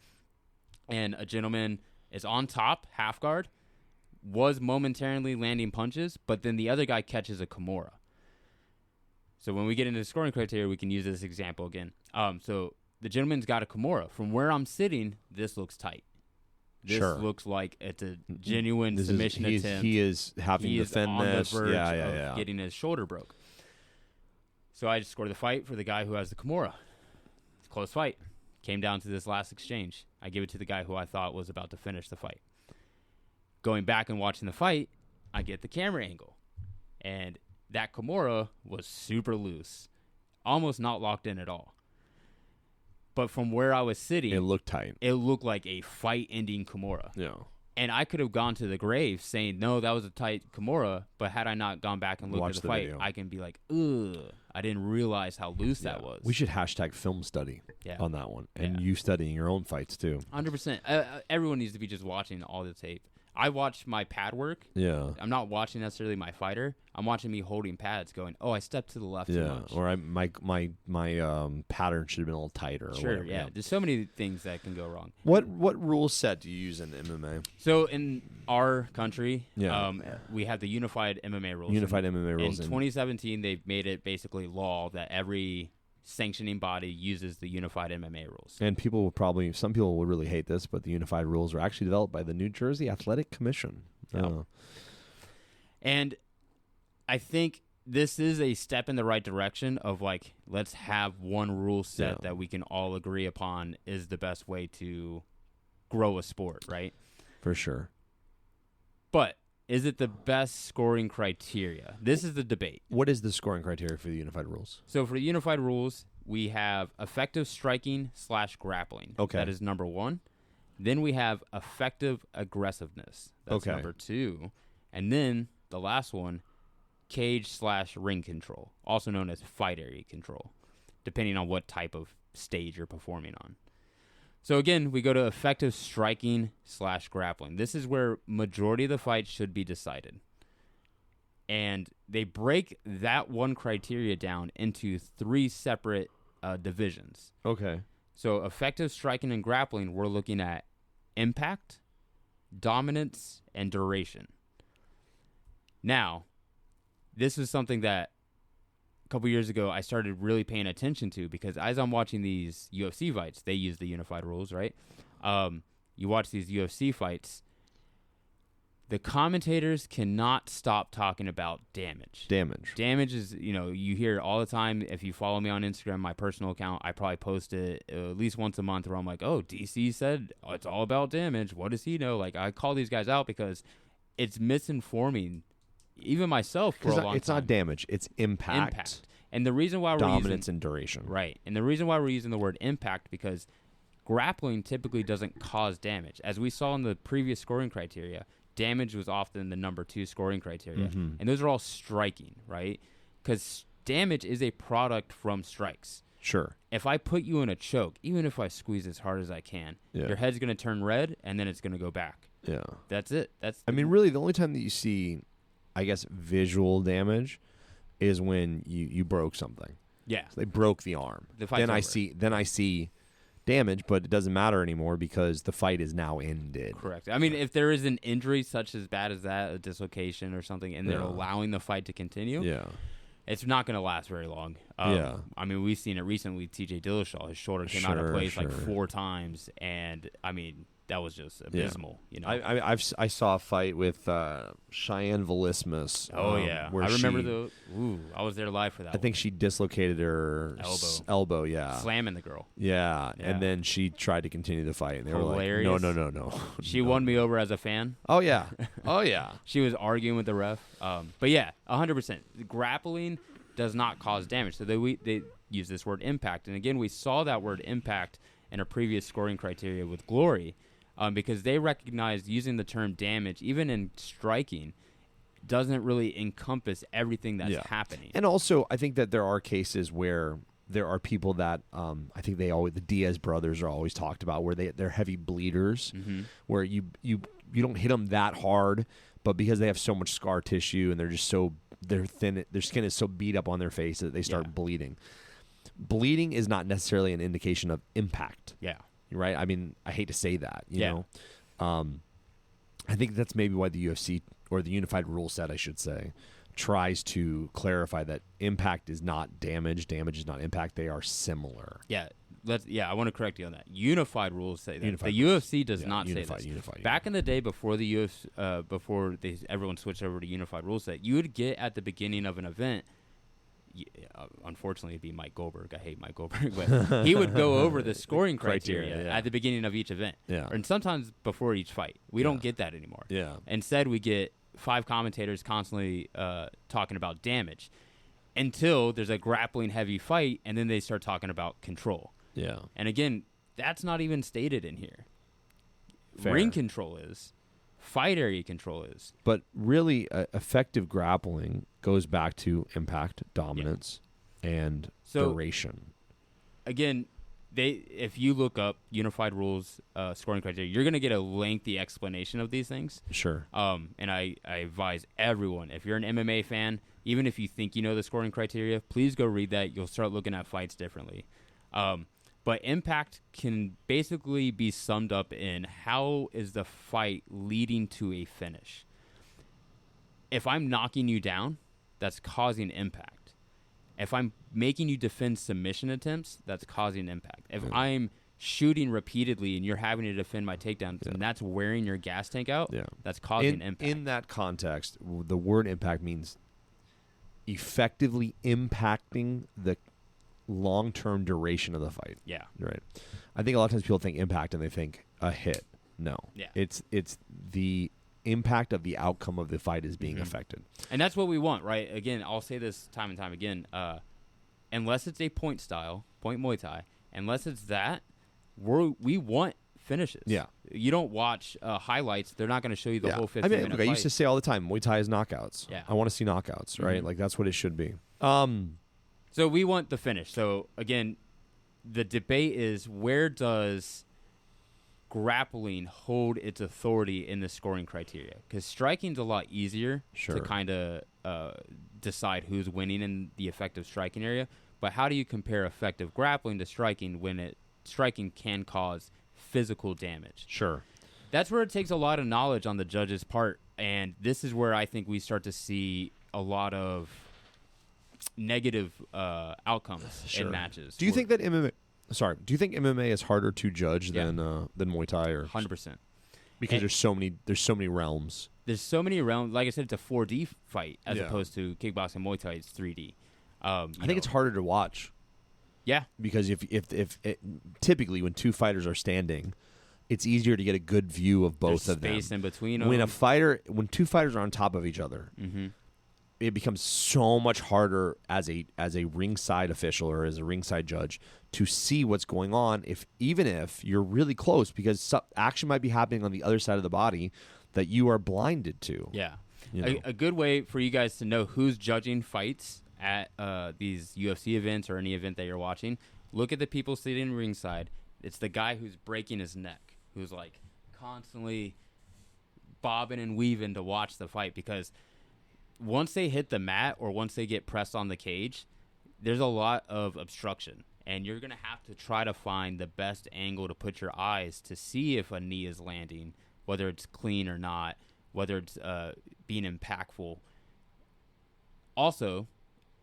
And a gentleman is on top, half guard, was momentarily landing punches, but then the other guy catches a Kimura. So when we get into the scoring criteria, we can use this example again. So the gentleman's got a Kimura. From where I'm sitting, this looks tight. This looks like it's a genuine submission attempt. He is having to defend this. The verge of getting his shoulder broke. So I just scored the fight for the guy who has the Kimura. It's a close fight. Came down to this last exchange. I give it to the guy who I thought was about to finish the fight. Going back and watching the fight, I get the camera angle. And that Kimura was super loose. Almost not locked in at all. But from where I was sitting, it looked tight. It looked like a fight-ending Kimura. Yeah. And I could have gone to the grave saying, no, that was a tight Kimura, but had I not gone back and looked at the fight, video, I can be like, ugh, I didn't realize how loose that was. We should hashtag film study on that one. And you studying your own fights, too. 100%. Everyone needs to be just watching all the tape. I watch my pad work. Yeah. I'm not watching necessarily my fighter. I'm watching me holding pads going, oh, I stepped to the left too much. Or my pattern should have been a little tighter. Or whatever. Yeah. There's so many things that can go wrong. What rule set do you use in MMA? So in our country, we have the unified MMA rules. MMA rules. In 2017, they've made it basically law that every sanctioning body uses the unified MMA rules. And some people will really hate this, but the unified rules were actually developed by the New Jersey Athletic Commission. And I think this is a step in the right direction of, like, let's have one rule set that we can all agree upon is the best way to grow a sport, right? For sure. But is it the best scoring criteria? This is the debate. What is the scoring criteria for the unified rules? So for the unified rules, we have effective striking / grappling. Okay. That is number 1. Then we have effective aggressiveness. That's number 2. And then the last one, cage / ring control, also known as fight area control, depending on what type of stage you're performing on. So again, we go to effective striking / grappling. This is where majority of the fights should be decided. And they break that one criteria down into 3 separate divisions. Okay. So effective striking and grappling, we're looking at impact, dominance, and duration. Now, this is something that a couple years ago I started really paying attention to, because as I'm watching these UFC fights, they use the unified rules, right? You watch these UFC fights, the commentators cannot stop talking about damage. Damage is, you hear all the time. If you follow me on Instagram, my personal account, I probably post it at least once a month where I'm like, oh, DC said it's all about damage. What does he know? Like, I call these guys out because it's misinforming even myself for a long time. It's not damage. It's impact. And the reason why we're dominance and duration. Right. And the reason why we're using the word impact, because grappling typically doesn't cause damage. As we saw in the previous scoring criteria, damage was often the number 2 scoring criteria. Mm-hmm. And those are all striking, right? Because damage is a product from strikes. Sure. If I put you in a choke, even if I squeeze as hard as I can, your head's going to turn red, and then it's going to go back. Yeah. That's it. Really, the only time that you see I guess, visual damage is when you broke something. Yeah. So they broke the arm. The fight's Then I see damage, but it doesn't matter anymore because the fight is now ended. Correct. I mean, if there is an injury such as bad as that, a dislocation or something, and they're allowing the fight to continue, it's not going to last very long. I mean, we've seen it recently with T.J. Dillashaw. His shoulder came out of place like 4 times, and I mean, that was just abysmal. You know, I saw a fight with Cheyenne Velismus. Oh yeah, where I remember I was there live for that. I think she dislocated her elbow. Yeah, slamming the girl. Yeah, and then she tried to continue the fight, and they Hilarious. were like, no. She won me over as a fan. Oh yeah, oh yeah. She was arguing with the ref. But yeah, 100%. Grappling does not cause damage. So they use this word impact, and again, we saw that word impact in a previous scoring criteria with Glory. Because they recognized using the term damage, even in striking, doesn't really encompass everything that's happening. And also, I think that there are cases where there are people that I think the Diaz brothers are always talked about, where they're heavy bleeders, where you don't hit them that hard, but because they have so much scar tissue and they're thin, their skin is so beat up on their face that they start bleeding. Bleeding is not necessarily an indication of impact. Yeah. Right? I mean, I hate to say that, you know. I think that's maybe why the UFC, or the unified rule set, I should say, tries to clarify that impact is not damage, damage is not impact. They are similar. Yeah. I want to correct you on that. Unified rules say that. The UFC does not say this. Back in the day, before the UFC, everyone switched over to unified rule set, you would get at the beginning of an event. Unfortunately, it'd be Mike Goldberg. I hate Mike Goldberg, but he would go over the scoring criteria at the beginning of each event, and sometimes before each fight. We don't get that anymore. Yeah. Instead, we get 5 commentators constantly talking about damage until there's a grappling heavy fight, and then they start talking about control. Yeah. And again, that's not even stated in here. Fair. Ring control is. Fight area control is. But really, effective grappling goes back to impact, dominance, and duration. Again, if you look up unified rules scoring criteria, you're going to get a lengthy explanation of these things. Sure. And I advise everyone, if you're an MMA fan, even if you think you know the scoring criteria, please go read that. You'll start looking at fights differently. But impact can basically be summed up in how is the fight leading to a finish. If I'm knocking you down, that's causing impact. If I'm making you defend submission attempts, that's causing impact. If I'm shooting repeatedly and you're having to defend my takedowns and that's wearing your gas tank out, that's causing impact. In that context, the word impact means effectively impacting the long-term duration of the fight. Yeah. Right. I think a lot of times people think impact and they think a hit. No. Yeah. It's the impact of the outcome of the fight is being affected. And that's what we want, right? Again, I'll say this time and time again. Unless it's a point style, point Muay Thai, unless it's that, we want finishes. Yeah. You don't watch highlights. They're not going to show you the whole 15-minute fight. I used to say all the time, Muay Thai is knockouts. Yeah. I want to see knockouts, right? Like, that's what it should be. So we want the finish. So, again, the debate is, where does grappling hold its authority in the scoring criteria? Because striking's a lot easier to kind of decide who's winning in the effective striking area. But how do you compare effective grappling to striking when striking can cause physical damage? Sure. That's where it takes a lot of knowledge on the judge's part. And this is where I think we start to see a lot of negative outcomes in matches. Do you think that MMA? Sorry, do you think MMA is harder to judge than Muay Thai? Or 100%. Because there's so many realms. There's so many realms. Like I said, it's a 4D fight as opposed to kickboxing. Muay Thai is 3D. I think it's harder to watch. Yeah, because if typically when two fighters are standing, it's easier to get a good view of both of them. Space in between them. When two fighters are on top of each other. It becomes so much harder as a ringside official or as a ringside judge to see what's going on, even if you're really close, because action might be happening on the other side of the body that you are blinded to. Yeah. You know? A good way for you guys to know who's judging fights at these UFC events or any event that you're watching, look at the people sitting ringside. It's the guy who's breaking his neck, who's like constantly bobbing and weaving to watch the fight, because once they hit the mat or once they get pressed on the cage, there's a lot of obstruction. And you're going to have to try to find the best angle to put your eyes to see if a knee is landing, whether it's clean or not, whether it's being impactful. Also,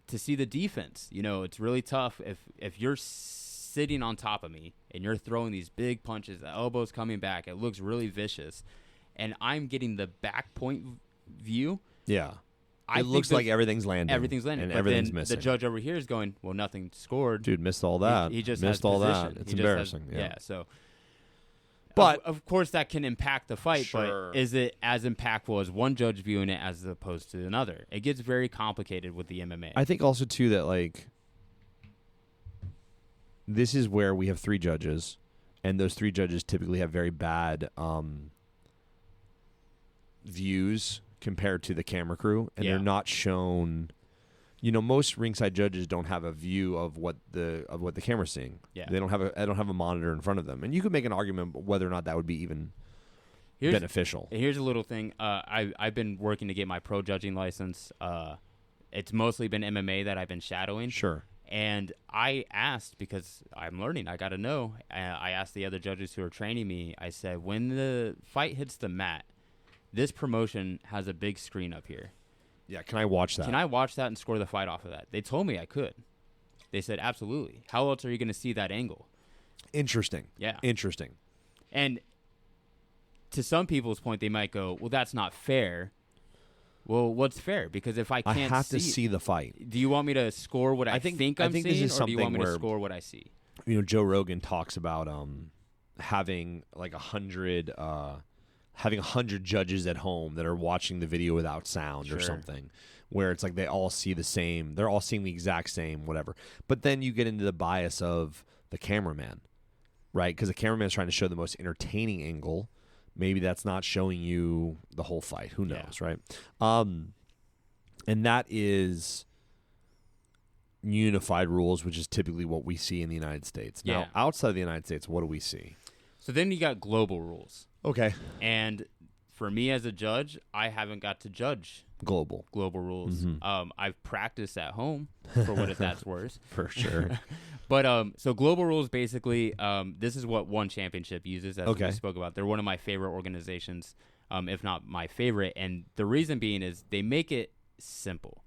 to see the defense. It's really tough if you're sitting on top of me and you're throwing these big punches, the elbow's coming back, it looks really vicious, and I'm getting the back point view. Yeah. It looks like everything's landing. Everything's landing. And but everything's then missing. The judge over here is going, well, nothing scored. Dude, missed all that. He just missed has all position. that. It's He just embarrassing. has, so. But of course, that can impact the fight, Sure. but is it as impactful as one judge viewing it as opposed to another? It gets very complicated with the MMA. I think also, too, that, like, this is where we have 3 judges, and those 3 judges typically have very bad views compared to the camera crew, and they're not shown. Most ringside judges don't have a view of what the camera's seeing. Yeah. They don't have a monitor in front of them, and you could make an argument whether or not that would be even beneficial. Here's a little thing. I've been working to get my pro judging license. It's mostly been MMA that I've been shadowing. Sure. And I asked, because I'm learning, I got to know. I asked the other judges who are training me. I said, when the fight hits the mat, this promotion has a big screen up here. Yeah, can I watch that? Can I watch that and score the fight off of that? They told me I could. They said, absolutely. How else are you going to see that angle? Interesting. Yeah. Interesting. And to some people's point, they might go, well, that's not fair. Well, what's fair? Because if I can't have to see the fight. Do you want me to score what I think I'm this seeing, is or do you want me to where, score what I see? Joe Rogan talks about having like 100 judges at home that are watching the video without sound or something, where it's like they all see the same, they're all seeing the exact same, whatever. But then you get into the bias of the cameraman, right? Because the cameraman's trying to show the most entertaining angle. Maybe that's not showing you the whole fight. Who knows, right? And that is unified rules, which is typically what we see in the United States. Now, outside of the United States, what do we see? So then you got global rules. Okay. And for me as a judge, I haven't got to judge global rules. Mm-hmm. I've practiced at home for what that's worth. For sure. But so global rules, basically, this is what One Championship uses, as we spoke about. They're one of my favorite organizations, if not my favorite. And the reason being is they make it simple.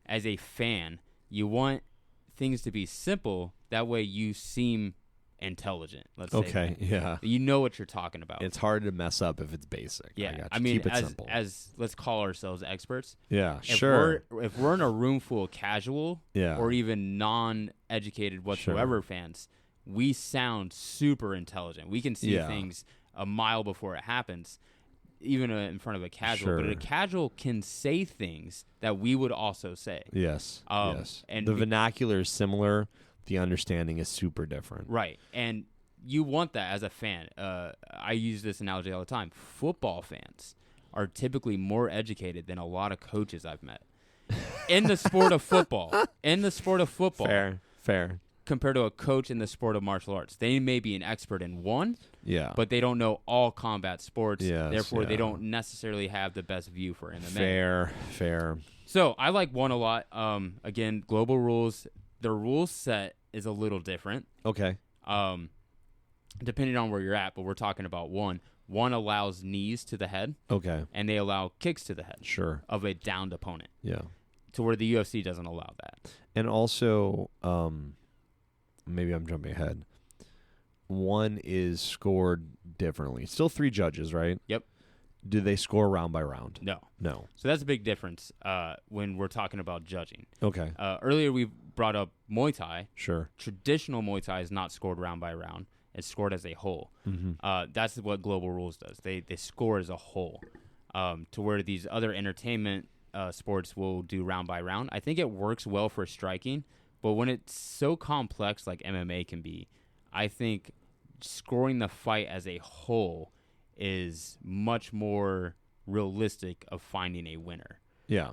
As a fan, you want things to be simple. That way you seem intelligent, let's say. Okay, yeah. You know what you're talking about. It's hard to mess up if it's basic. Yeah, I mean, keep it simple. As let's call ourselves experts. Yeah, if sure. If we're in a room full of casual or even non-educated whatsoever fans, we sound super intelligent. We can see things a mile before it happens, even in front of a casual. But a casual can say things that we would also say. Yes, yes. And the vernacular is similar. The understanding is super different. Right. And you want that as a fan. I use this analogy all the time. Football fans are typically more educated than a lot of coaches I've met. In the sport of football. Fair. Compared to a coach in the sport of martial arts. They may be an expert in one, but they don't know all combat sports. Therefore, they don't necessarily have the best view for MMA. Fair. So I like one a lot. Again, global rules. The rule set is a little different. Okay. Depending on where you're at, but we're talking about one. One allows knees to the head. Okay. And they allow kicks to the head. Sure. Of a downed opponent. Yeah. To where the UFC doesn't allow that. And also, maybe I'm jumping ahead. One is scored differently. Still 3 judges, right? Yep. Do they score round by round? No. So that's a big difference when we're talking about judging. Okay. Earlier we brought up Muay Thai. Sure. Traditional Muay Thai is not scored round by round. It's scored as a whole. Mm-hmm. That's what Global Rules does. They score as a whole. To where these other entertainment sports will do round by round. I think it works well for striking, but when it's so complex like MMA can be, I think scoring the fight as a whole is much more realistic of finding a winner. Yeah.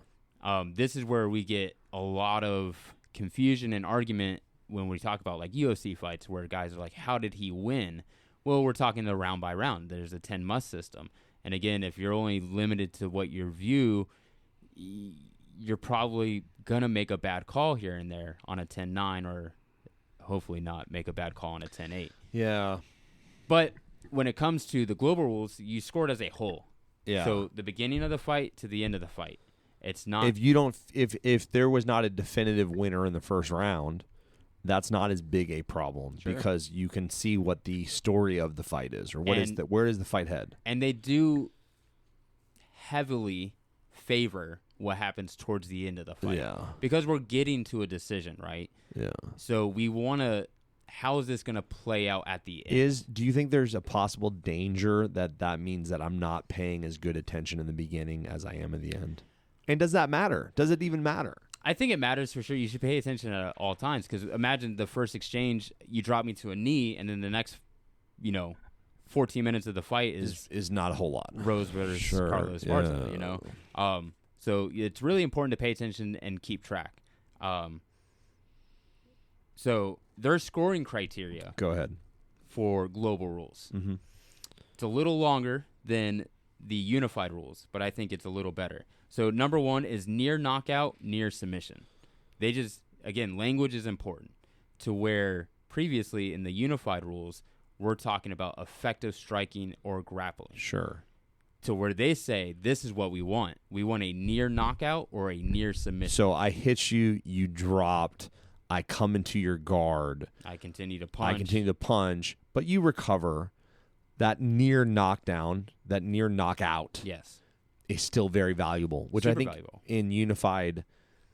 This is where we get a lot of confusion and argument when we talk about like UFC fights where guys are like, how did he win? Well, we're talking the round by round. There's a 10 must system. And again, if you're only limited to what your view, you're probably going to make a bad call here and there on a 10-9 or hopefully not make a bad call on a 10-8. Yeah. But when it comes to the global rules, you score it as a whole. Yeah. So the beginning of the fight to the end of the fight. It's not if there was not a definitive winner in the first round, that's not as big a problem because you can see what the story of the fight is or where does the fight head. And they do heavily favor what happens towards the end of the fight. Yeah. Because we're getting to a decision, right? Yeah. So we want to how is this going to play out at the end? Do you think there's a possible danger that means that I'm not paying as good attention in the beginning as I am in the end? And does that matter? Does it even matter? I think it matters for sure. You should pay attention at all times because imagine the first exchange, you drop me to a knee, and then the next, 14 minutes of the fight is not a whole lot. Rose versus Carlos Esparza, So it's really important to pay attention and keep track. So their scoring criteria. Go ahead. For global rules. Mm-hmm. It's a little longer than the unified rules, but I think it's a little better. So number 1 is near knockout, near submission. Language is important to where previously in the unified rules, we're talking about effective striking or grappling. Sure. To where they say, this is what we want. We want a near knockout or a near submission. So I hit you, you dropped, I come into your guard. I continue to punch. But you recover. That near knockdown, that near knockout. Yes. Is still very valuable, which I think in unified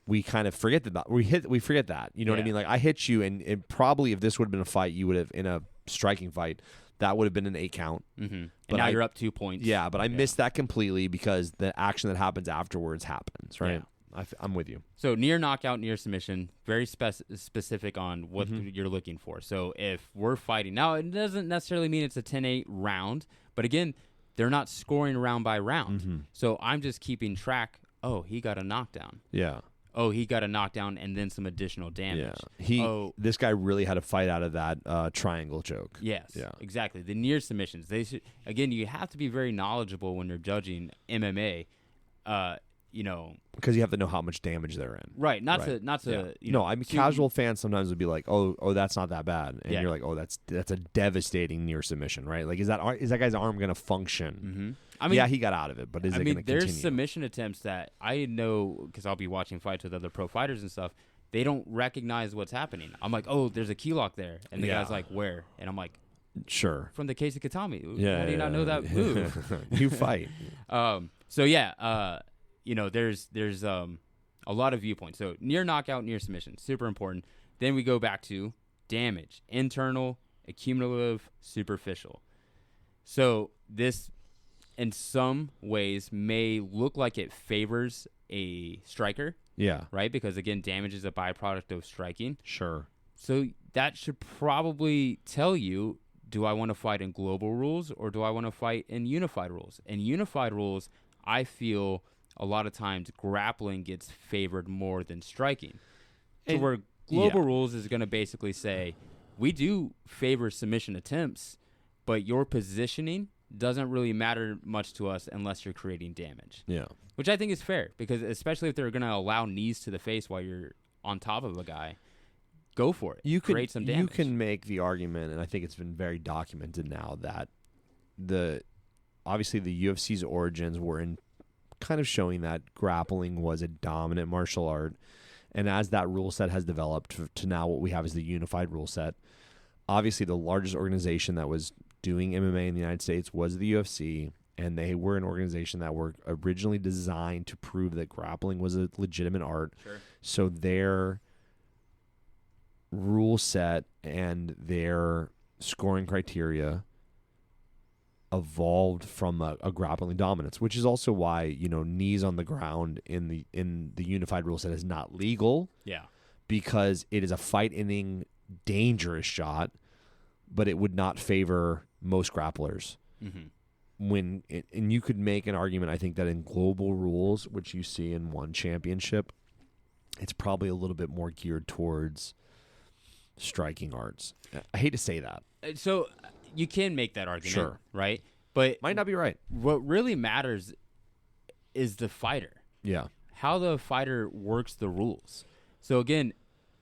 we kind of forget that we forget that. You know what I mean? Like I hit you, and probably if this would have been a fight, you would have in a striking fight that would have been an 8 count. Mm-hmm. And now you're up 2 points. Yeah, but I missed that completely because the action that happens afterwards happens. Right? Yeah. I'm with you. So near knockout, near submission, very specific on what you're looking for. So if we're fighting now, it doesn't necessarily mean it's a 10-8 round, but again. They're not scoring round by round. Mm-hmm. So I'm just keeping track. Oh, he got a knockdown. Yeah. Oh, he got a knockdown and then some additional damage. Yeah. This guy really had a fight out of that triangle choke. Yes. Yeah. Exactly. The near submissions. You have to be very knowledgeable when you're judging MMA. Because you have to know how much damage they're in. Right. Not to. No, I mean, casual fans sometimes would be like, "Oh, that's not that bad," and you're like, "Oh, that's a devastating near submission, right? Like, is that guy's arm going to function?" Mm-hmm. I mean, he got out of it, but is it going to continue? There's submission attempts that I know because I'll be watching fights with other pro fighters and stuff. They don't recognize what's happening. I'm like, "Oh, there's a key lock there," and the guy's like, "Where?" And I'm like, "Sure." From the case of Katami. How do you not know that move? You fight. There's a lot of viewpoints. So near knockout, near submission, super important. Then we go back to damage, internal, accumulative, superficial. So this, in some ways, may look like it favors a striker. Yeah. Right? Because, again, damage is a byproduct of striking. Sure. So that should probably tell you, do I want to fight in global rules or do I want to fight in unified rules? In unified rules, I feel a lot of times grappling gets favored more than striking. So where global rules is going to basically say, we do favor submission attempts, but your positioning doesn't really matter much to us unless you're creating damage. Yeah. Which I think is fair because especially if they're going to allow knees to the face while you're on top of a guy, go for it. Create some damage. You can make the argument, and I think it's been very documented now, that obviously the UFC's origins were in kind of showing that grappling was a dominant martial art. And as that rule set has developed to now what we have is the unified rule set, obviously the largest organization that was doing MMA in the United States was the UFC, and they were an organization that were originally designed to prove that grappling was a legitimate art. Sure. So their rule set and their scoring criteria evolved from a grappling dominance, which is also why knees on the ground in the unified rule set is not legal. Yeah, because it is a fight ending dangerous shot, but it would not favor most grapplers. Mm-hmm. And you could make an argument, I think, that in global rules, which you see in one championship, it's probably a little bit more geared towards striking arts. I hate to say that. So you can make that argument, sure, right? But might not be right. What really matters is the fighter. Yeah. how the fighter works the rules. So again,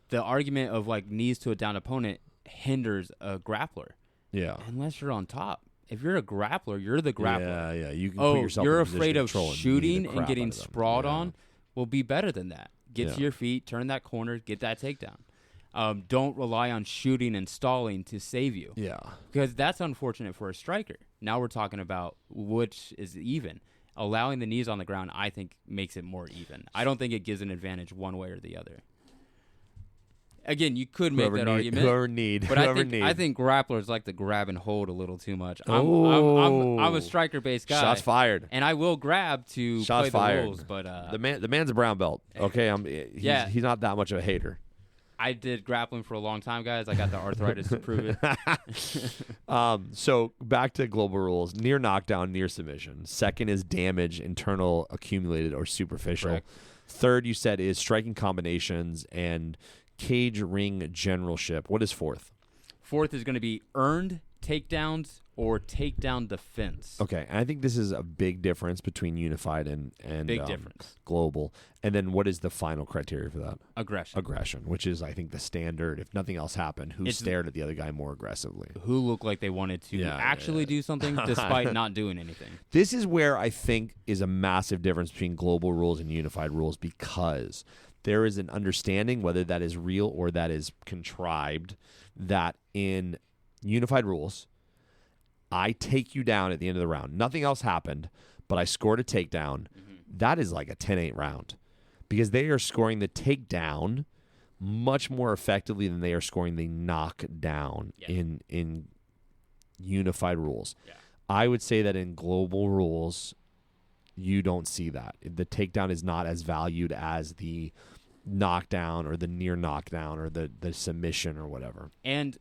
the argument of like knees to a down opponent hinders a grappler. Yeah. Unless you're on top. If you're a grappler, you're the grappler. Yeah. You can put yourself you're in a position afraid of control shooting and and getting them. sprawled on? Well, be better than that. Get to Yeah. your feet, turn that corner, get that takedown. Don't rely on shooting and stalling to save you. Yeah. Because that's unfortunate for a striker. Now we're talking about which is even. Allowing the knees on the ground, I think, makes it more even. I don't think it gives an advantage one way or the other. Again, you could make that argument. But I think grapplers like to grab and hold a little too much. I'm a striker-based guy. Shots fired. And I will grab to Shots play fired. the rules. But the man's a brown belt. Okay, he's not that much of a hater. I did grappling for a long time, guys. I got the arthritis to prove it. So back to global rules: near knockdown, near submission. Second is damage, internal, accumulated, or superficial. Correct. Third, you said, is striking combinations and cage ring generalship. What is fourth? Fourth is going to be earned takedowns or takedown defense. Okay, and I think this is a big difference between unified and Big difference. global. And then what is the final criteria for that? Aggression. Aggression, which is, I think, the standard. If nothing else happened, who stared at the other guy more aggressively? Who looked like they wanted to actually do something despite not doing anything. This is where I think is a massive difference between global rules and unified rules, because there is an understanding, whether that is real or that is contrived, that in unified rules, I take you down at the end of the round. Nothing else happened, but I scored a takedown. That is like a 10-8 round, because they are scoring the takedown much more effectively than they are scoring the knockdown in unified rules. Yeah. I would say that in global rules, you don't see that. The takedown is not as valued as the knockdown or the near knockdown or the submission or whatever. And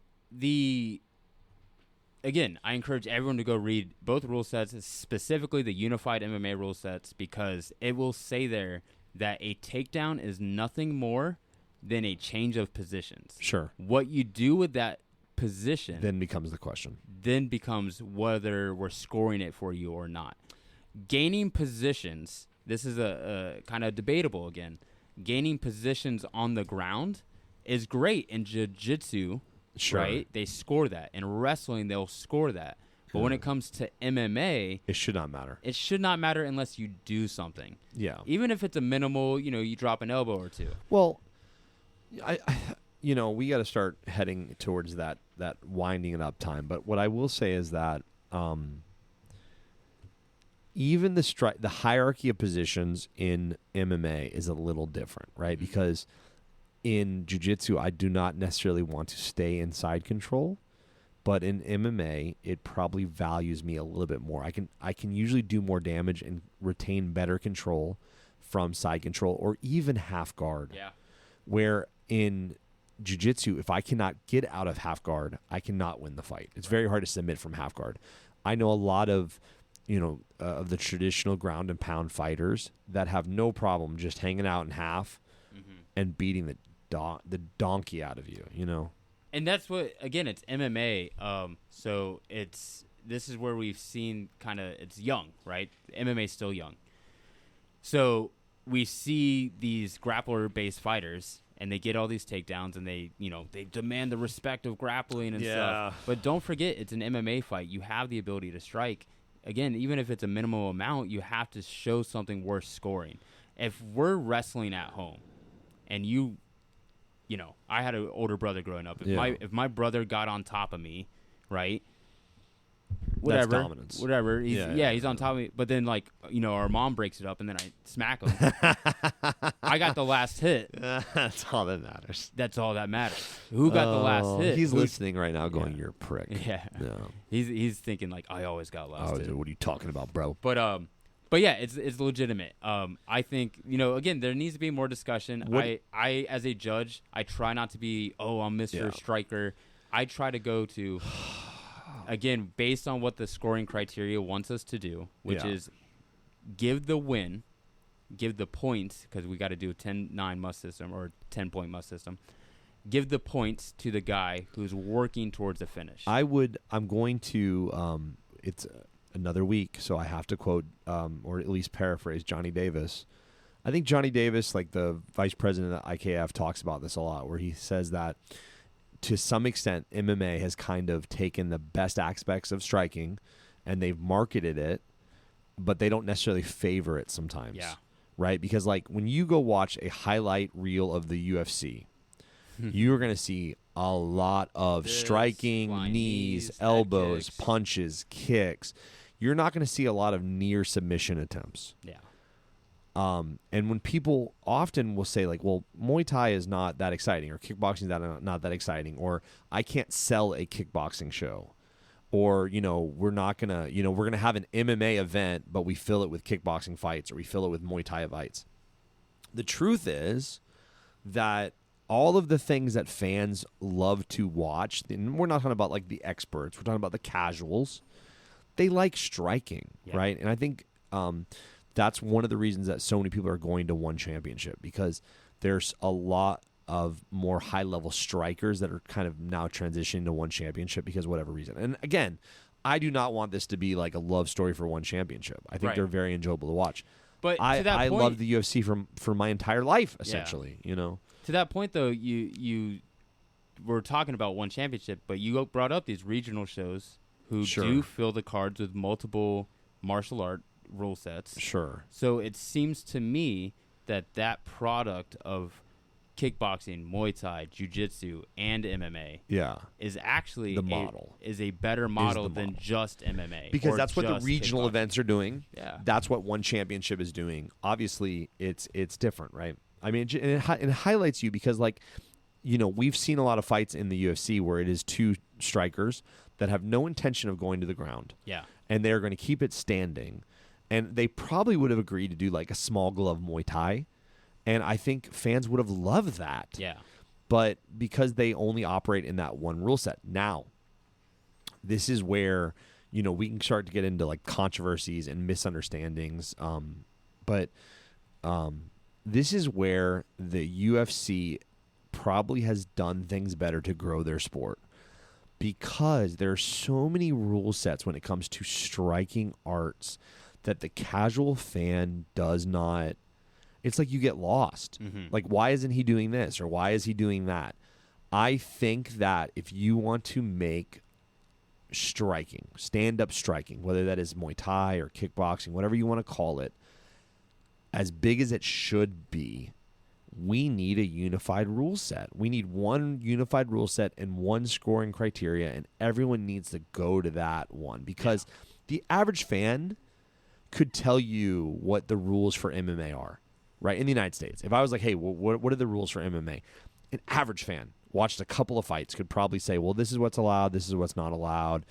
again, I encourage everyone to go read both rule sets, specifically the unified MMA rule sets, because it will say there that a takedown is nothing more than a change of positions. Sure. What you do with that position Then becomes the question. then becomes whether we're scoring it for you or not. Gaining positions, this is a kind of debatable again. Gaining positions on the ground is great in jiu-jitsu. Sure. Right? They score that. In wrestling, they'll score that. But when it comes to MMA, It should not matter. it should not matter unless you do something. Yeah. Even if it's a minimal, you drop an elbow or two. Well, I we got to start heading towards that winding it up time. But what I will say is that even the hierarchy of positions in MMA is a little different, right? Because in jiu-jitsu, I do not necessarily want to stay inside control, but in MMA, it probably values me a little bit more. I can usually do more damage and retain better control from side control or even half guard. Yeah. Where in jiu-jitsu, if I cannot get out of half guard, I cannot win the fight. It's very hard to submit from half guard. I know a lot of of the traditional ground and pound fighters that have no problem just hanging out in half and beating the donkey out of you, And that's what, again, it's MMA. So this is where we've seen it's young, right? MMA is still young. So we see these grappler-based fighters, and they get all these takedowns, and they demand the respect of grappling and stuff. But don't forget, it's an MMA fight. You have the ability to strike. Again, even if it's a minimal amount, you have to show something worth scoring. If we're wrestling at home, and I had an older brother growing up. If my brother got on top of me, right? Whatever. That's dominance. Whatever. He's on top of me. But then, our mom breaks it up, and then I smack him. I got the last hit. That's all that matters. That's all that matters. Who got the last hit? He's listening right now going, "You're a prick." Yeah. He's thinking, I always got last hit. Dude, what are you talking about, bro? But yeah, it's legitimate. I think again, there needs to be more discussion. I as a judge, I try not to be I'm Mr. Striker. I try to go to again based on what the scoring criteria wants us to do, which is give the win, give the points, because we got to do a 10-9 must system or 10-point must system. Give the points to the guy who's working towards a finish. I'm going to it's another week, so I have to quote or at least paraphrase Johnny Davis. I think Johnny Davis, like the vice president of IKF, talks about this a lot, where he says that to some extent, MMA has kind of taken the best aspects of striking and they've marketed it, but they don't necessarily favor it sometimes. Yeah. Right? Because like when you go watch a highlight reel of the UFC, you're going to see a lot of striking, flying knees, head elbows, kicks. punches, kicks. You're not going to see a lot of near submission attempts. Yeah. And when people often will say like, well, Muay Thai is not that exciting, or kickboxing is not that exciting, or I can't sell a kickboxing show, or, you know, we're not going to, you know, we're going to have an MMA event, but we fill it with kickboxing fights, or we fill it with Muay Thai fights. The truth is that all of the things that fans love to watch, and we're not talking about like the experts, we're talking about the casuals, they like striking, right? And I think that's one of the reasons that so many people are going to one championship, because there's a lot of more high-level strikers that are kind of now transitioning to one championship because of whatever reason. And again, I do not want this to be like a love story for one championship. I think they're very enjoyable to watch. But I to that point, love the UFC for my entire life, essentially, you know? To that point, though, you were talking about one championship, but you brought up these regional shows who do fill the cards with multiple martial art rule sets. Sure. So it seems to me that product of kickboxing, Muay Thai, Jiu-Jitsu, and MMA is actually the model. Is a better model than just MMA. Because that's what the regional events are doing. Yeah. That's what one championship is doing. Obviously, it's different, right? I mean, it highlights you because, like, you know, we've seen a lot of fights in the UFC where it is two strikers that have no intention of going to the ground. Yeah. And they're going to keep it standing. And they probably would have agreed to do like a small glove Muay Thai. And I think fans would have loved that. Yeah. But because they only operate in that one rule set. Now, this is where, you know, we can start to get into like controversies and misunderstandings. But this is where the UFC probably has done things better to grow their sport, because there are so many rule sets when it comes to striking arts that the casual fan does not. It's like you get lost. Like, why isn't he doing this, or why is he doing that? I think that if you want to make striking, stand-up striking, whether that is Muay Thai or kickboxing, whatever you want to call it, as big as it should be, we need a unified rule set. We need one unified rule set and one scoring criteria, and everyone needs to go to that one, because the average fan could tell you what the rules for MMA are, right, in the United States. If I was like, hey, what are the rules for MMA? An average fan watched a couple of fights could probably say, well, this is what's allowed, this is what's not allowed.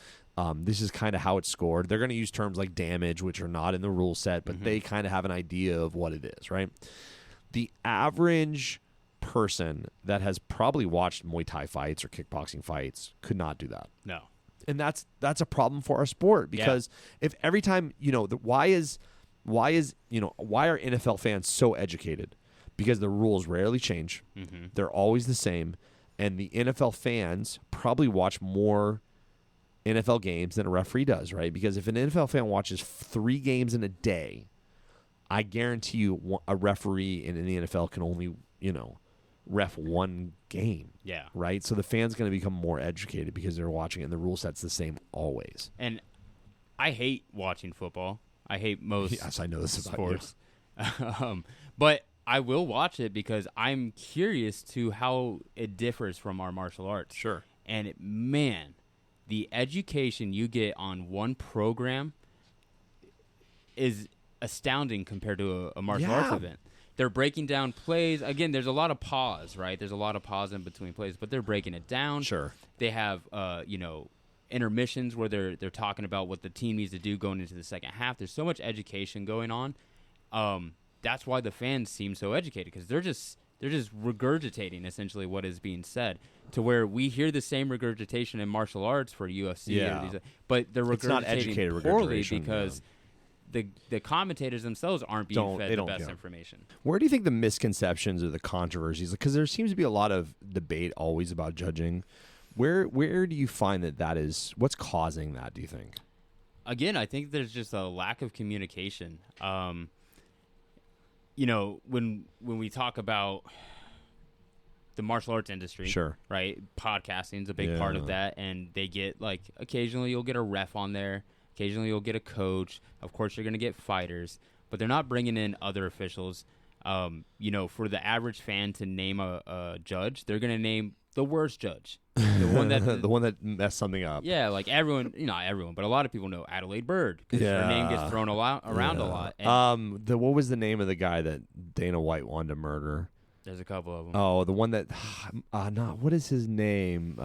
This is kind of how it's scored. They're going to use terms like damage, which are not in the rule set, but they kind of have an idea of what it is, right? The average person that has probably watched Muay Thai fights or kickboxing fights could not do that. No. And that's a problem for our sport, because if every time, you know, why are NFL fans so educated? Because the rules rarely change. They're always the same. And the NFL fans probably watch more NFL games than a referee does, right? Because if an NFL fan watches 3 games in a day, I guarantee you a referee in the NFL can only, you know, ref one game. Yeah. Right? So the fan's going to become more educated because they're watching it, and the rule set's the same always. And I hate watching football. I hate most Yes, I know this sports. But I will watch it because I'm curious to how it differs from our martial arts. Sure. And man, the education you get on one program is astounding compared to a martial arts event. They're breaking down plays. Again, there's a lot of pause, right? There's a lot of pause in between plays, but they're breaking it down. Sure. They have, intermissions where they're talking about what the team needs to do going into the second half. There's so much education going on. That's why the fans seem so educated, because they're just regurgitating essentially what is being said, to where we hear the same regurgitation in martial arts for UFC, but they're regurgitating poorly because the commentators themselves aren't being fed the best information. Where do you think the misconceptions or the controversies, because there seems to be a lot of debate always about judging, where do you find that is, what's causing that, do you think? Again, I think there's just a lack of communication. when we talk about the martial arts industry, Sure. right? Podcasting is a big part of that, and they get occasionally you'll get a ref on there, occasionally you'll get a coach. Of course, you're going to get fighters, but they're not bringing in other officials. For the average fan to name a judge, they're going to name the worst judge, the one that messed something up. Yeah, everyone, not everyone, but a lot of people know Adelaide Bird because her name gets thrown around a lot. And what was the name of the guy that Dana White wanted to murder? There's a couple of them. Oh, the one that, what is his name?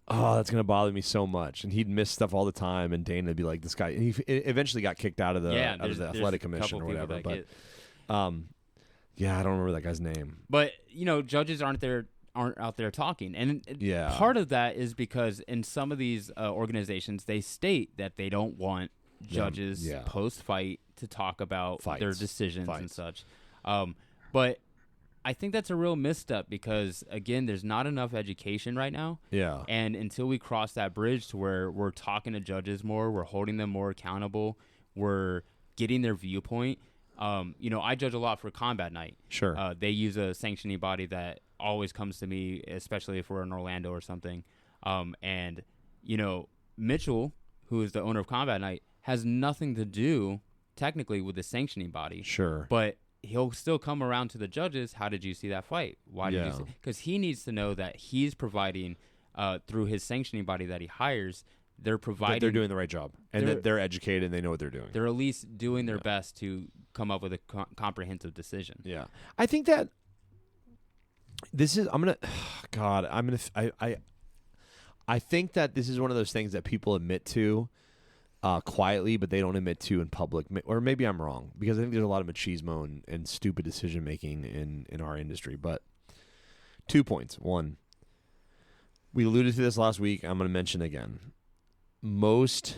That's gonna bother me so much. And he'd miss stuff all the time, and Dana would be like, "This guy." And he eventually got kicked out of the athletic commission or whatever. But I don't remember that guy's name. But judges aren't out there talking, and part of that is because in some of these organizations, they state that they don't want judges post fight to talk about their decisions and such. But I think that's a real misstep because, again, there's not enough education right now. Yeah. And until we cross that bridge to where we're talking to judges more, we're holding them more accountable, we're getting their viewpoint. I judge a lot for Combat Night. Sure. They use a sanctioning body that always comes to me, especially if we're in Orlando or something. And Mitchell, who is the owner of Combat Night, has nothing to do technically with the sanctioning body. Sure. But he'll still come around to the judges. How did you see that fight? Why did you see? Because he needs to know that he's providing through his sanctioning body that he hires. They're providing. That they're doing the right job, and that they're educated and they know what they're doing. They're at least doing their best to come up with a comprehensive decision. Yeah, I think that this is. I think that this is one of those things that people admit to quietly, but they don't admit to in public. Or maybe I'm wrong, because I think there's a lot of machismo and stupid decision making in our industry. But 2 points. One, we alluded to this last week. I'm going to mention again. Most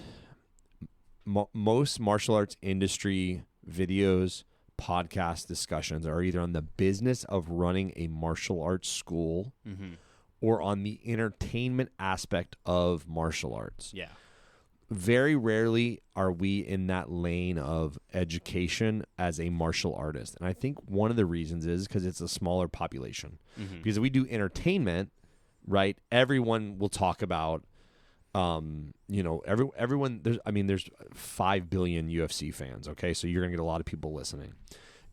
martial arts industry videos, podcast discussions are either on the business of running a martial arts school or on the entertainment aspect of martial arts. Yeah. Very rarely are we in that lane of education as a martial artist. And I think one of the reasons is because it's a smaller population. Because if we do entertainment, right, everyone will talk about everyone. There's 5 billion UFC fans. Okay, so you're gonna get a lot of people listening.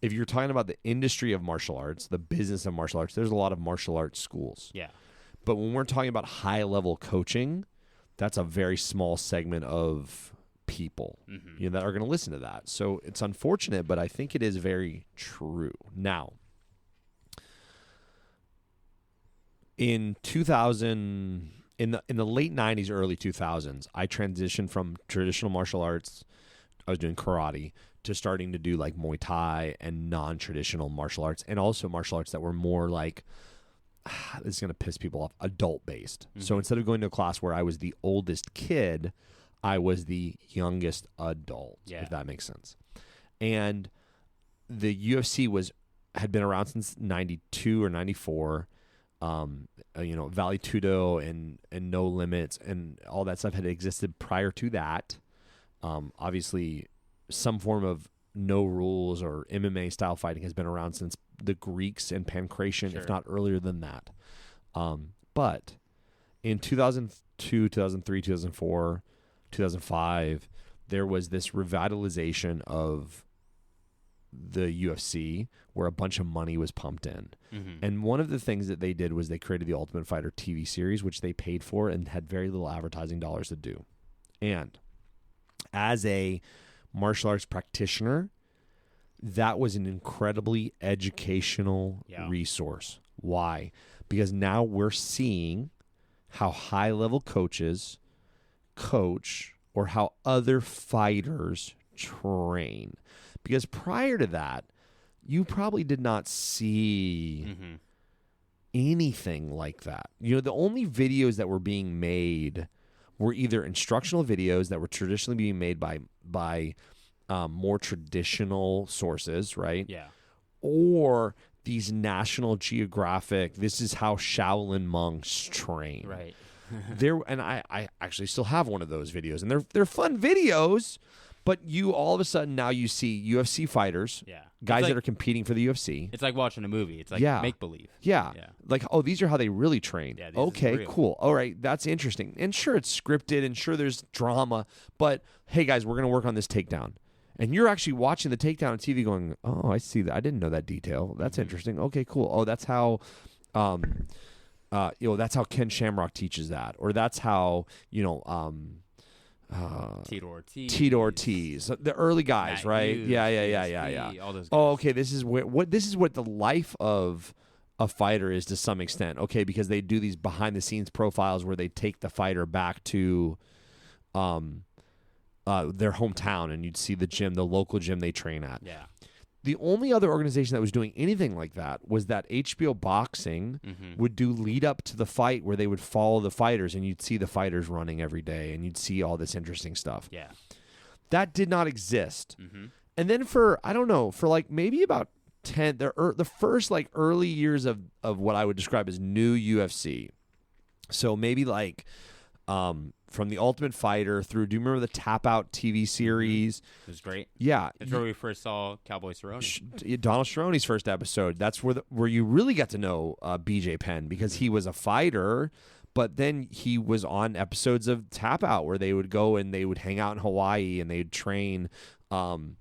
If you're talking about the industry of martial arts, the business of martial arts, there's a lot of martial arts schools. Yeah. But when we're talking about high level coaching, that's a very small segment of people that are going to listen to that. So it's unfortunate, but I think it is very true. Now, in 2000. In the late 90s, early 2000s, I transitioned from traditional martial arts, I was doing karate, to starting to do like Muay Thai and non-traditional martial arts, and also martial arts that were more like, this is going to piss people off, adult-based. So instead of going to a class where I was the oldest kid, I was the youngest adult, if that makes sense. And the UFC had been around since 92 or 94. Vale Tudo and No Limits and all that stuff had existed prior to that. Obviously, some form of no rules or MMA style fighting has been around since the Greeks and Pancration, if not earlier than that. But in 2002, 2003, 2004, 2005, there was this revitalization of the UFC where a bunch of money was pumped in. And one of the things that they did was they created the Ultimate Fighter TV series, which they paid for and had very little advertising dollars to do. And as a martial arts practitioner, that was an incredibly educational resource. Why? Because now we're seeing how high-level coaches coach or how other fighters train. Because prior to that, you probably did not see anything like that. The only videos that were being made were either instructional videos that were traditionally being made by more traditional sources, right? Yeah. Or these National Geographic, this is how Shaolin monks train. Right. And I actually still have one of those videos, and they're fun videos. But you all of a sudden now you see UFC fighters, Yeah. guys It's that like- are competing for the UFC. It's like watching a movie. It's like Yeah. make believe. Yeah. Yeah. Like, oh, these are how they really train. Yeah, this is okay, real. cool. All right, that's interesting. And sure, it's scripted and sure there's drama, but hey, guys, we're going to work on this takedown. And you're actually watching the takedown on TV going, oh, I see that. I didn't know that detail. That's interesting. Okay, cool. Oh, that's how, that's how Ken Shamrock teaches that. Or that's how, Tito Ortiz. Tito Ortiz, the early guys, Matt right? Hughes, Yeah. GSP, all those guys. Oh, okay. This is what the life of a fighter is to some extent. Okay, because they do these behind the scenes profiles where they take the fighter back to, their hometown, and you'd see the gym, the local gym they train at. Yeah. The only other organization that was doing anything like that was that HBO Boxing Mm-hmm. would do lead up to the fight where they would follow the fighters, and you'd see the fighters running every day, and you'd see all this interesting stuff. Yeah. That did not exist. Mm-hmm. And then for like maybe about 10 the first like early years of what I would describe as new UFC. So maybe like from the Ultimate Fighter through, do you remember the Tap Out TV series? It was great. Yeah. That's where we first saw Cowboy Cerrone. Donald Cerrone's first episode. That's where you really got to know BJ Penn, because he was a fighter, but then he was on episodes of Tap Out where they would go and they would hang out in Hawaii and they'd train, some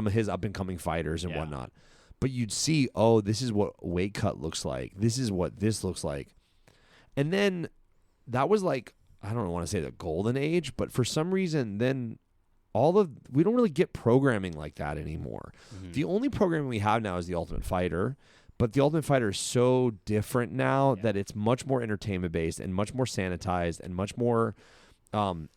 of his up and coming fighters and Yeah. whatnot. But you'd see, oh, this is what weight cut looks like. This is what this looks like. And then that was like, I don't want to say the golden age, but for some reason, then we don't really get programming like that anymore. Mm-hmm. The only programming we have now is the Ultimate Fighter, but the Ultimate Fighter is so different now that it's much more entertainment based and much more sanitized and much more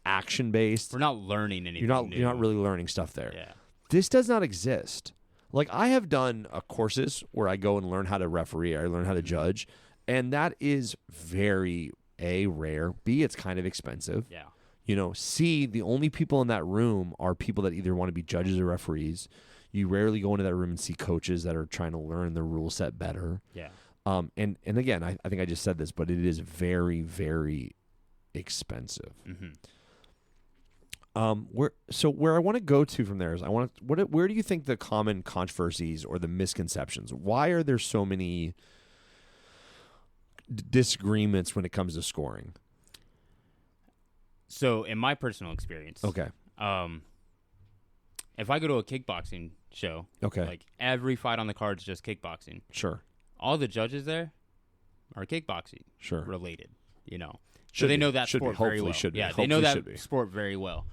action based. We're not learning anything. You're not really learning stuff there. Yeah. This does not exist. Like, I have done courses where I go and learn how to referee, I learn how to judge, and that is very rare. B, it's kind of expensive. Yeah. C, the only people in that room are people that either want to be judges or referees. You rarely go into that room and see coaches that are trying to learn the rule set better. Yeah. And again, I think I just said this, but it is very, very expensive. Mm-hmm. Where I want to go to from there is where do you think the common controversies or the misconceptions? Why are there so many disagreements when it comes to scoring? So, in my personal experience, Okay. If I go to a kickboxing show, Okay. like every fight on the card is just kickboxing. Sure. All the judges there are kickboxing Sure. related, So Should they be. know that Should be. sport very Hopefully well. should be. Yeah, they know Hopefully that should be. sport very well.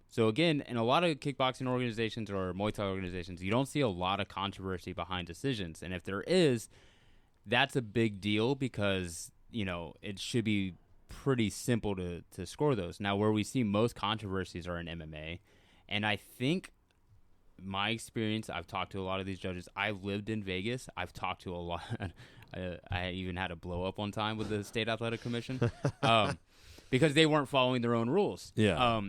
So again, in a lot of kickboxing organizations or Muay Thai organizations, you don't see a lot of controversy behind decisions. And if there is, that's a big deal because, it should be pretty simple to score those. Now, where we see most controversies are in MMA. And I think my experience, I've talked to a lot of these judges. I've lived in Vegas. I've talked to a lot. I even had a blow up one time with the State Athletic Commission because they weren't following their own rules. Yeah.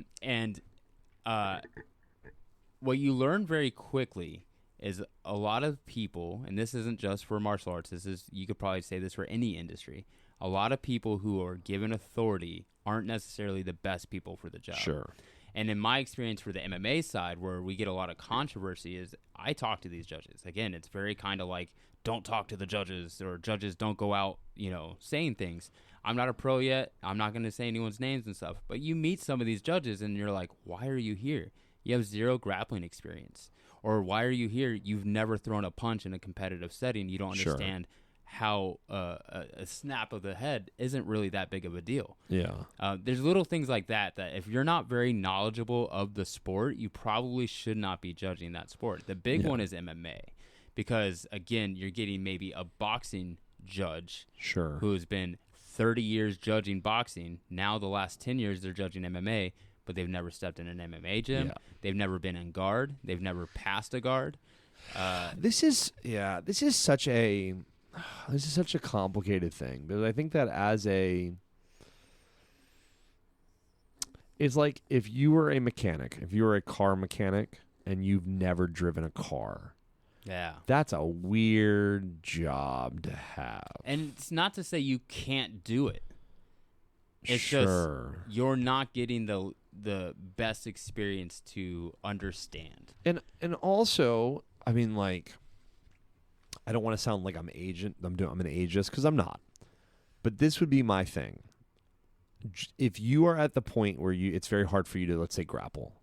What you learn very quickly is a lot of people, and this isn't just for martial arts. You could probably say this for any industry. A lot of people who are given authority aren't necessarily the best people for the job. Sure. And in my experience for the MMA side, where we get a lot of controversy, is I talk to these judges. Again, it's very kind of like, don't talk to the judges, or judges don't go out, saying things. I'm not a pro yet. I'm not going to say anyone's names and stuff. But you meet some of these judges, and you're like, why are you here? You have zero grappling experience. Or why are you here? You've never thrown a punch in a competitive setting. You don't Sure. understand how a snap of the head isn't really that big of a deal. Yeah. There's little things like that if you're not very knowledgeable of the sport, you probably should not be judging that sport. The big one is MMA because, again, you're getting maybe a boxing judge Sure. who has been 30 years judging boxing. Now the last 10 years they're judging MMA, but they've never stepped in an MMA gym. Yeah. They've never been in guard. They've never passed a guard. This is such a complicated thing because I think that it's like if you were a mechanic, if you were a car mechanic and you've never driven a car, Yeah. that's a weird job to have. And it's not to say you can't do it. It's sure. just you're not getting the best experience to understand. And also, I mean, like, I don't want to sound like I'm an ageist, because I'm not. But this would be my thing. If you are at the point where it's very hard for you to, let's say, grapple,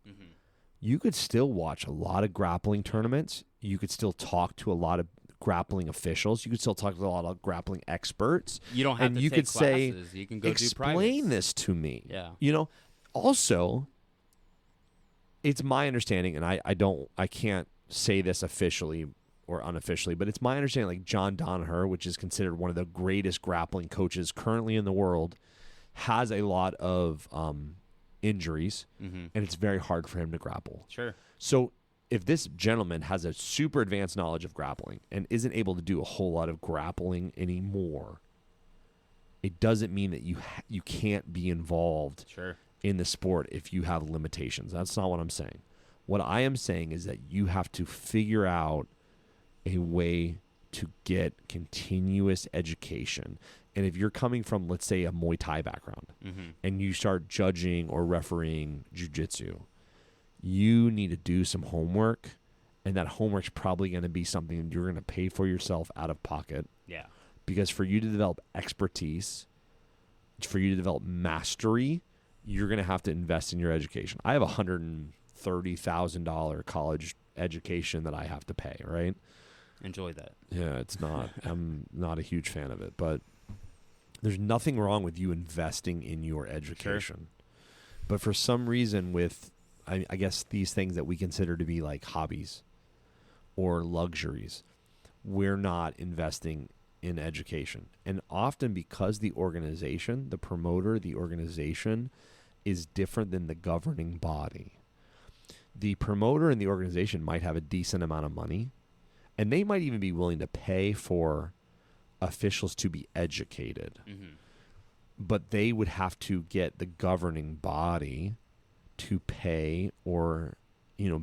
you could still watch a lot of grappling tournaments. You could still talk to a lot of grappling officials. You could still talk to a lot of grappling experts. You don't have and to you take could say, classes. You can go do explain privates. this to me. Yeah. You know, also, it's my understanding, and I can't say this officially or unofficially, but it's my understanding, like John Danaher, which is considered one of the greatest grappling coaches currently in the world, has a lot of injuries, and it's very hard for him to grapple. Sure. So if this gentleman has a super advanced knowledge of grappling and isn't able to do a whole lot of grappling anymore, it doesn't mean that you can't be involved Sure. in the sport if you have limitations. That's not what I'm saying. What I am saying is that you have to figure out a way to get continuous education. And if you're coming from, let's say, a Muay Thai background, and you start judging or refereeing jiu-jitsu, you need to do some homework, and that homework's probably going to be something you're going to pay for yourself out of pocket. Yeah. Because for you to develop expertise, for you to develop mastery, you're going to have to invest in your education. I have a $130,000 college education that I have to pay, right? Enjoy that. Yeah, it's not. I'm not a huge fan of it, but there's nothing wrong with you investing in your education. Sure. But for some reason with, I guess, these things that we consider to be like hobbies or luxuries, we're not investing in education. And often because the organization, the promoter, the organization is different than the governing body. The promoter and the organization might have a decent amount of money, and they might even be willing to pay for officials to be educated. But they would have to get the governing body to pay or,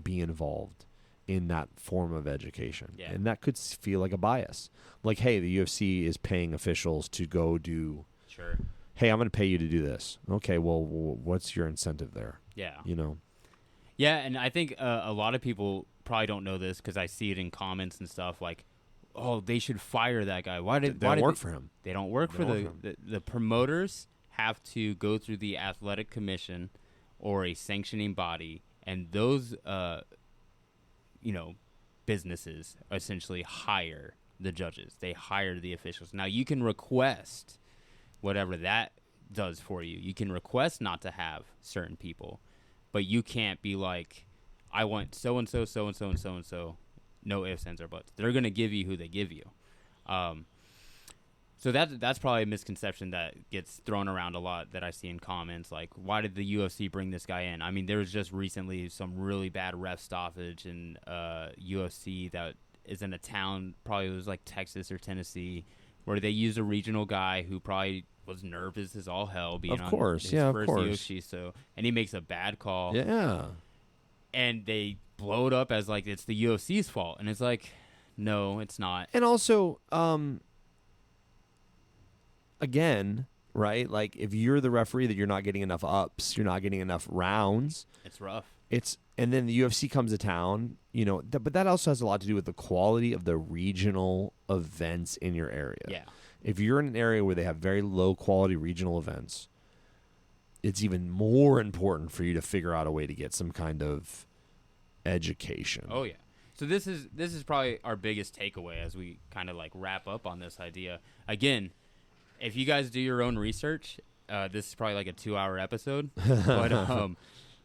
be involved in that form of education. Yeah. And that could feel like a bias. Like, hey, the UFC is paying officials to go do, Sure. hey, I'm going to pay you to do this. Okay, well, what's your incentive there? Yeah. Yeah, and I think a lot of people probably don't know this because I see it in comments and stuff like, oh, they should fire that guy. Why did they work for him? They don't work for the promoters. Have to go through the athletic commission or a sanctioning body, and those businesses essentially hire the judges. They hire the officials. Now you can request whatever that does for you. You can request not to have certain people, but you can't be like, I want so and so, so and so, and so and so. No ifs, ands, or buts. They're gonna give you who they give you. So that's probably a misconception that gets thrown around a lot that I see in comments. Like, why did the UFC bring this guy in? I mean, there was just recently some really bad ref stoppage in UFC that is in a town, probably it was like Texas or Tennessee, where they used a regional guy who probably was nervous as all hell being on his first UFC. So, and he makes a bad call. Yeah. And they blow it up as like it's the UFC's fault. And it's like, no, it's not. And also, again, right? Like, if you're the referee that you're not getting enough ups, you're not getting enough rounds. It's rough. And then the UFC comes to town, but that also has a lot to do with the quality of the regional events in your area. Yeah. If you're in an area where they have very low quality regional events, it's even more important for you to figure out a way to get some kind of education. Oh yeah. So this is probably our biggest takeaway as we kind of like wrap up on this idea. Again, if you guys do your own research, this is probably like a 2-hour episode, but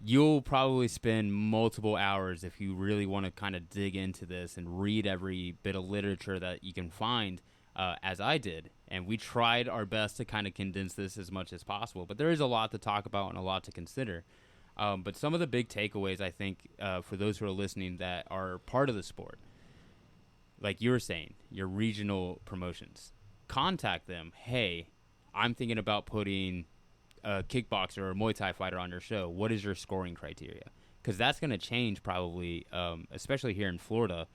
you'll probably spend multiple hours if you really want to kind of dig into this and read every bit of literature that you can find, as I did. And we tried our best to kind of condense this as much as possible. But there is a lot to talk about and a lot to consider. But some of the big takeaways, I think, for those who are listening that are part of the sport, like you were saying, your regional promotions, contact them. Hey, I'm thinking about putting a kickboxer or a Muay Thai fighter on your show. What is your scoring criteria? Because that's going to change probably, especially here in Florida,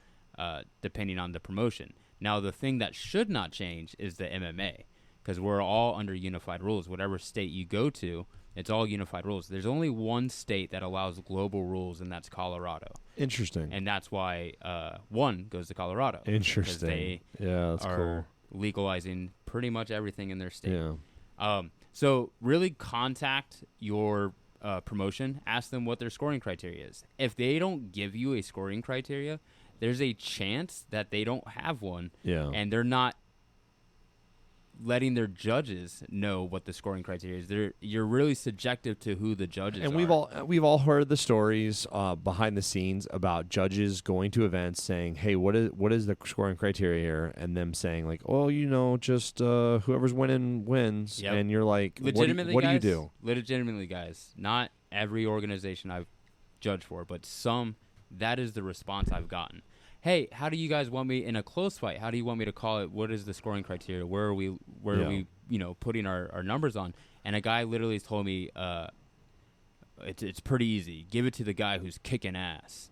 depending on the promotion. Now, the thing that should not change is the MMA, because we're all under unified rules. Whatever state you go to, It's all unified rules. There's only one state that allows global rules, and that's Colorado. Interesting. And that's why one goes to Colorado. Interesting. They that's are cool. legalizing pretty much everything in their state. Yeah. So really contact your promotion. Ask them what their scoring criteria is. If they don't give you a scoring criteria, there's a chance that they don't have one. Yeah. And they're not letting their judges know what the scoring criteria is. You're really subjective to who the judges And are. we've all heard the stories behind the scenes about judges going to events saying, "Hey, what is the scoring criteria here?" And them saying like, "Oh, just whoever's winning wins." Yep. And you're like, legitimately, "What do you guys, do?" Legitimately, guys, not every organization I've judged for, but some. That is the response I've gotten. Hey, how do you guys want me in a close fight? How do you want me to call it? What is the scoring criteria? Where are we putting our numbers on? And a guy literally told me, it's pretty easy. Give it to the guy who's kicking ass.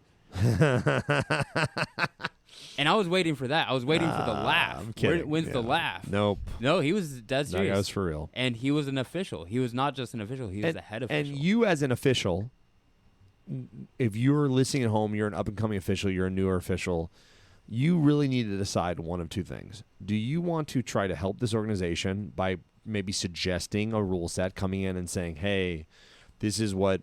And I was waiting for that. I was waiting for the laugh. I'm kidding. When's the laugh? Nope. No, he was dead serious. That was for real. And he was an official. He was not just an official. He was the head official. And you as an official, if you're listening at home, you're an up-and-coming official, you're a newer official, you really need to decide one of two things. Do you want to try to help this organization by maybe suggesting a rule set, coming in and saying, hey, this is what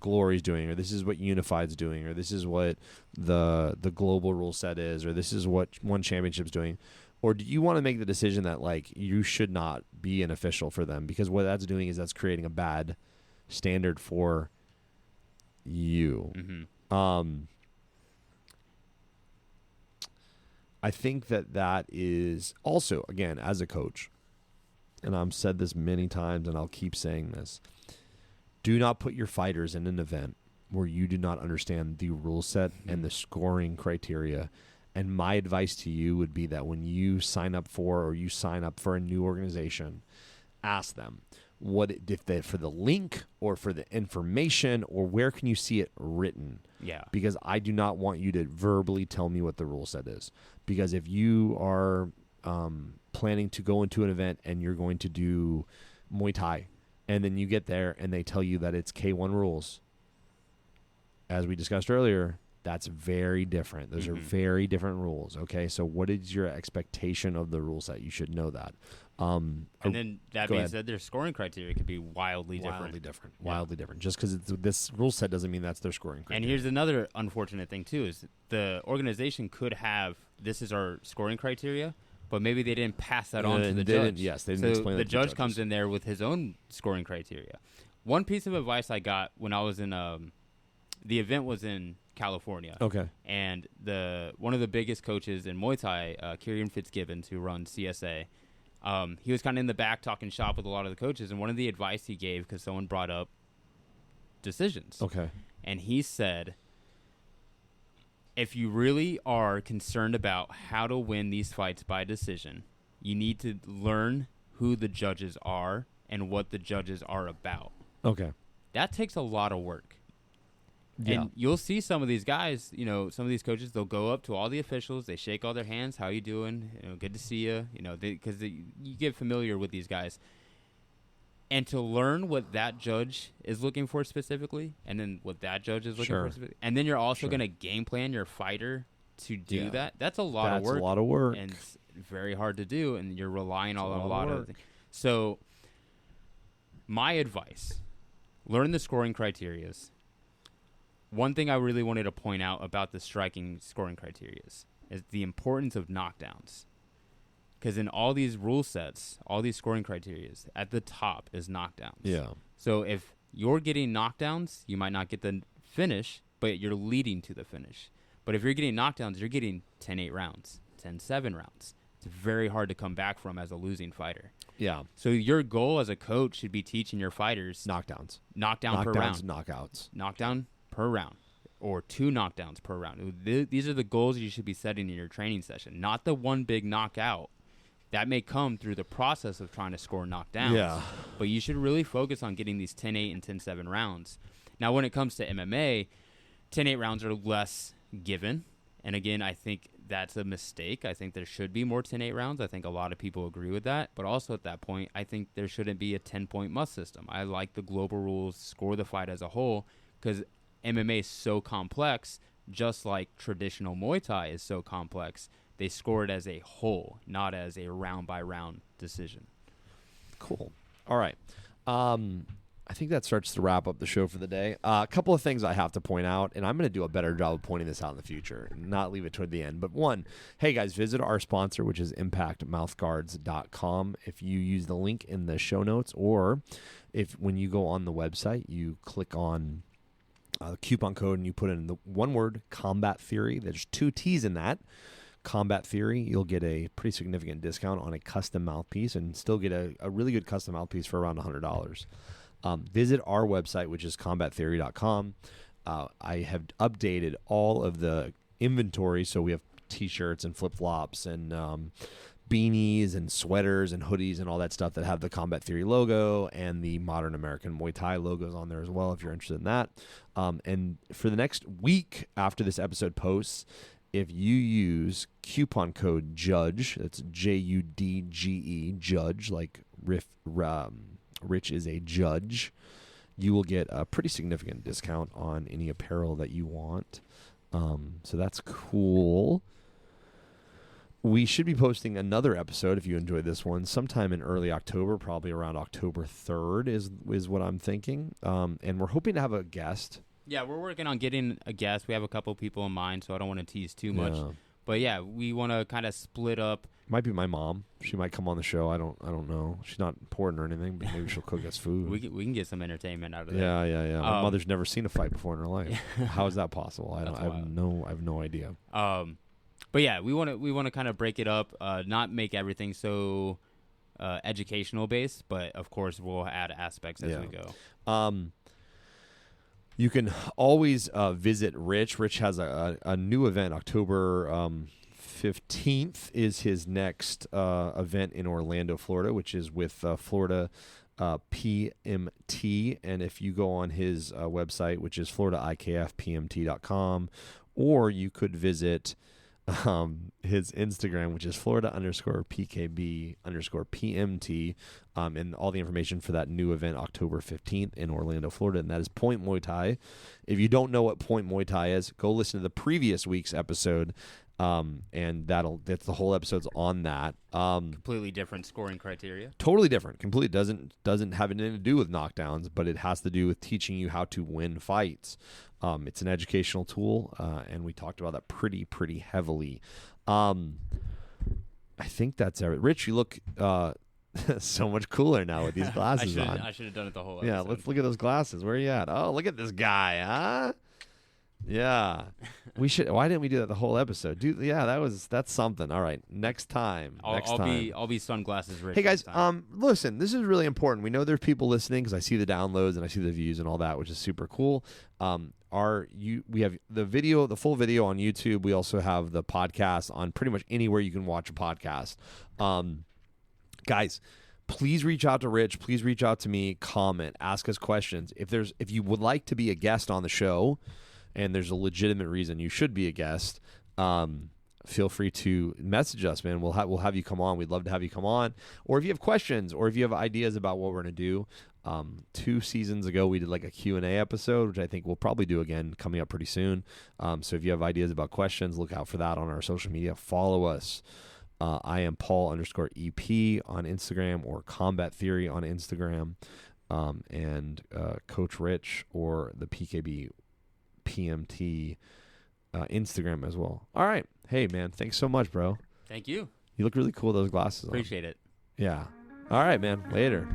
Glory's doing, or this is what Unified's doing, or this is what the global rule set is, or this is what One Championship's doing? Or do you want to make the decision that, like, you should not be an official for them? Because what that's doing is that's creating a bad standard for you. Mm-hmm. I think that is also, again, as a coach, and I've said this many times and I'll keep saying this, do not put your fighters in an event where you do not understand the rule set and the scoring criteria. And my advice to you would be that when you sign up for a new organization, ask them for the link or for the information, or where can you see it written? Yeah. Because I do not want you to verbally tell me what the rule set is. Because if you are planning to go into an event and you're going to do Muay Thai, and then you get there and they tell you that it's K1 rules, as we discussed earlier, that's very different. Those are very different rules. Okay, so what is your expectation of the rule set? You should know that. And then that being said, their scoring criteria could be wildly different. Wildly different. Just because this rule set doesn't mean that's their scoring criteria. And here's another unfortunate thing too: is the organization could have this is our scoring criteria, but maybe they didn't pass that on to the judge. Yes, they didn't so explain the that to judge judges. comes in there with his own scoring criteria. One piece of advice I got when I was in the event was in California. Okay. And one of the biggest coaches in Muay Thai, Kieran Fitzgibbons, who runs CSA, he was kind of in the back talking shop with a lot of the coaches, and one of the advice he gave, because someone brought up decisions. Okay. And he said, if you really are concerned about how to win these fights by decision, you need to learn who the judges are and what the judges are about. Okay. That takes a lot of work. Yeah. And you'll see some of these guys, some of these coaches, they'll go up to all the officials, they shake all their hands, how you doing, good to see you, because you get familiar with these guys. And to learn what that judge is looking for specifically, and then what that judge is looking for specifically, and then you're also going to game plan your fighter to do that. That's a lot of work. That's a lot of work. And it's very hard to do, and you're relying on a lot of things. So my advice, learn the scoring criterias. One thing I really wanted to point out about the striking scoring criteria is the importance of knockdowns. Because in all these rule sets, all these scoring criteria, at the top is knockdowns. Yeah. So if you're getting knockdowns, you might not get the finish, but you're leading to the finish. But if you're getting knockdowns, you're getting 10-8 rounds, 10-7 rounds. It's very hard to come back from as a losing fighter. Yeah. So your goal as a coach should be teaching your fighters Knockdowns per round. Knockouts. Knockdown per round, or 2 knockdowns per round. These are the goals you should be setting in your training session, not the one big knockout. That may come through the process of trying to score knockdowns. Yeah. But you should really focus on getting these 10-8 and 10-7 rounds. Now, when it comes to MMA, 10-8 rounds are less given. And again, I think that's a mistake. I think there should be more 10-8 rounds. I think a lot of people agree with that. But also at that point, I think there shouldn't be a 10-point must system. I like the global rules, score the fight as a whole, because MMA is so complex, just like traditional Muay Thai is so complex. They score it as a whole, not as a round-by-round decision. Cool. All right. I think that starts to wrap up the show for the day. A couple of things I have to point out, and I'm going to do a better job of pointing this out in the future and not leave it toward the end. But one, hey guys, visit our sponsor, which is impactmouthguards.com. If you use the link in the show notes, or if when you go on the website, you click on the coupon code and you put in the one word, Combat Theory. There's 2 T's in that. Combat Theory, you'll get a pretty significant discount on a custom mouthpiece and still get a really good custom mouthpiece for around $100. Visit our website, which is combattheory.com. I have updated all of the inventory, so we have T-shirts and flip-flops and beanies and sweaters and hoodies and all that stuff that have the Combat Theory logo and the Modern American Muay Thai logos on there as well, if you're interested in that. And for the next week after this episode posts, if you use coupon code JUDGE, that's JUDGE, JUDGE, like Rich is a judge, you will get a pretty significant discount on any apparel that you want. So that's cool. We should be posting another episode, if you enjoyed this one, sometime in early October, probably around October 3rd is what I'm thinking. And we're hoping to have a guest. Yeah, we're working on getting a guest. We have a couple people in mind, so I don't want to tease too much. Yeah. But yeah, we want to kind of split up. Might be my mom. She might come on the show. I don't know. She's not important or anything, but maybe she'll cook us food. We can get some entertainment out of that. Yeah. My mother's never seen a fight before in her life. How is that possible? I have no idea. But yeah, we want to kind of break it up, not make everything so educational based, but of course we'll add aspects as we go. You can always visit Rich. Rich has a new event. October 15th is his next event in Orlando, Florida, which is with Florida PMT. And if you go on his website, which is FloridaIKFPMT.com, or you could visit his Instagram, which is Florida_PKB_PMT, and all the information for that new event October 15th in Orlando, Florida, and that is Point Muay Thai. If you don't know what Point Muay Thai is, go listen to the previous week's episode, and that's the whole episode's on that. Completely different scoring criteria. Totally different. Completely doesn't have anything to do with knockdowns, but it has to do with teaching you how to win fights. It's an educational tool, and we talked about that pretty heavily. I think that's everything. Rich, you look so much cooler now with these glasses on. I should have done it the whole episode. Yeah, let's look at those glasses. Where are you at? Oh, look at this guy, huh? Yeah. We should. Why didn't we do that the whole episode? Dude, yeah, that's something. All right, next time. I'll be sunglasses rich. Hey guys, listen, this is really important. We know there's people listening because I see the downloads and I see the views and all that, which is super cool. We have the full video on YouTube. We also have the podcast on pretty much anywhere you can watch a podcast. Guys, please reach out to Rich. Please reach out to me. Comment. Ask us questions. If you would like to be a guest on the show, and there's a legitimate reason you should be a guest, feel free to message us, man. We'll have you come on. We'd love to have you come on. Or if you have questions, or if you have ideas about what we're going to do. 2 seasons ago, we did like a Q&A episode, which I think we'll probably do again coming up pretty soon. So if you have ideas about questions, look out for that on our social media. Follow us. I am Paul_EP on Instagram, or Combat Theory on Instagram, and Coach Rich or the PKB PMT Instagram as well. All right. Hey, man. Thanks so much, bro. Thank you. You look really cool with those glasses on. Appreciate it. Yeah. All right, man. Later.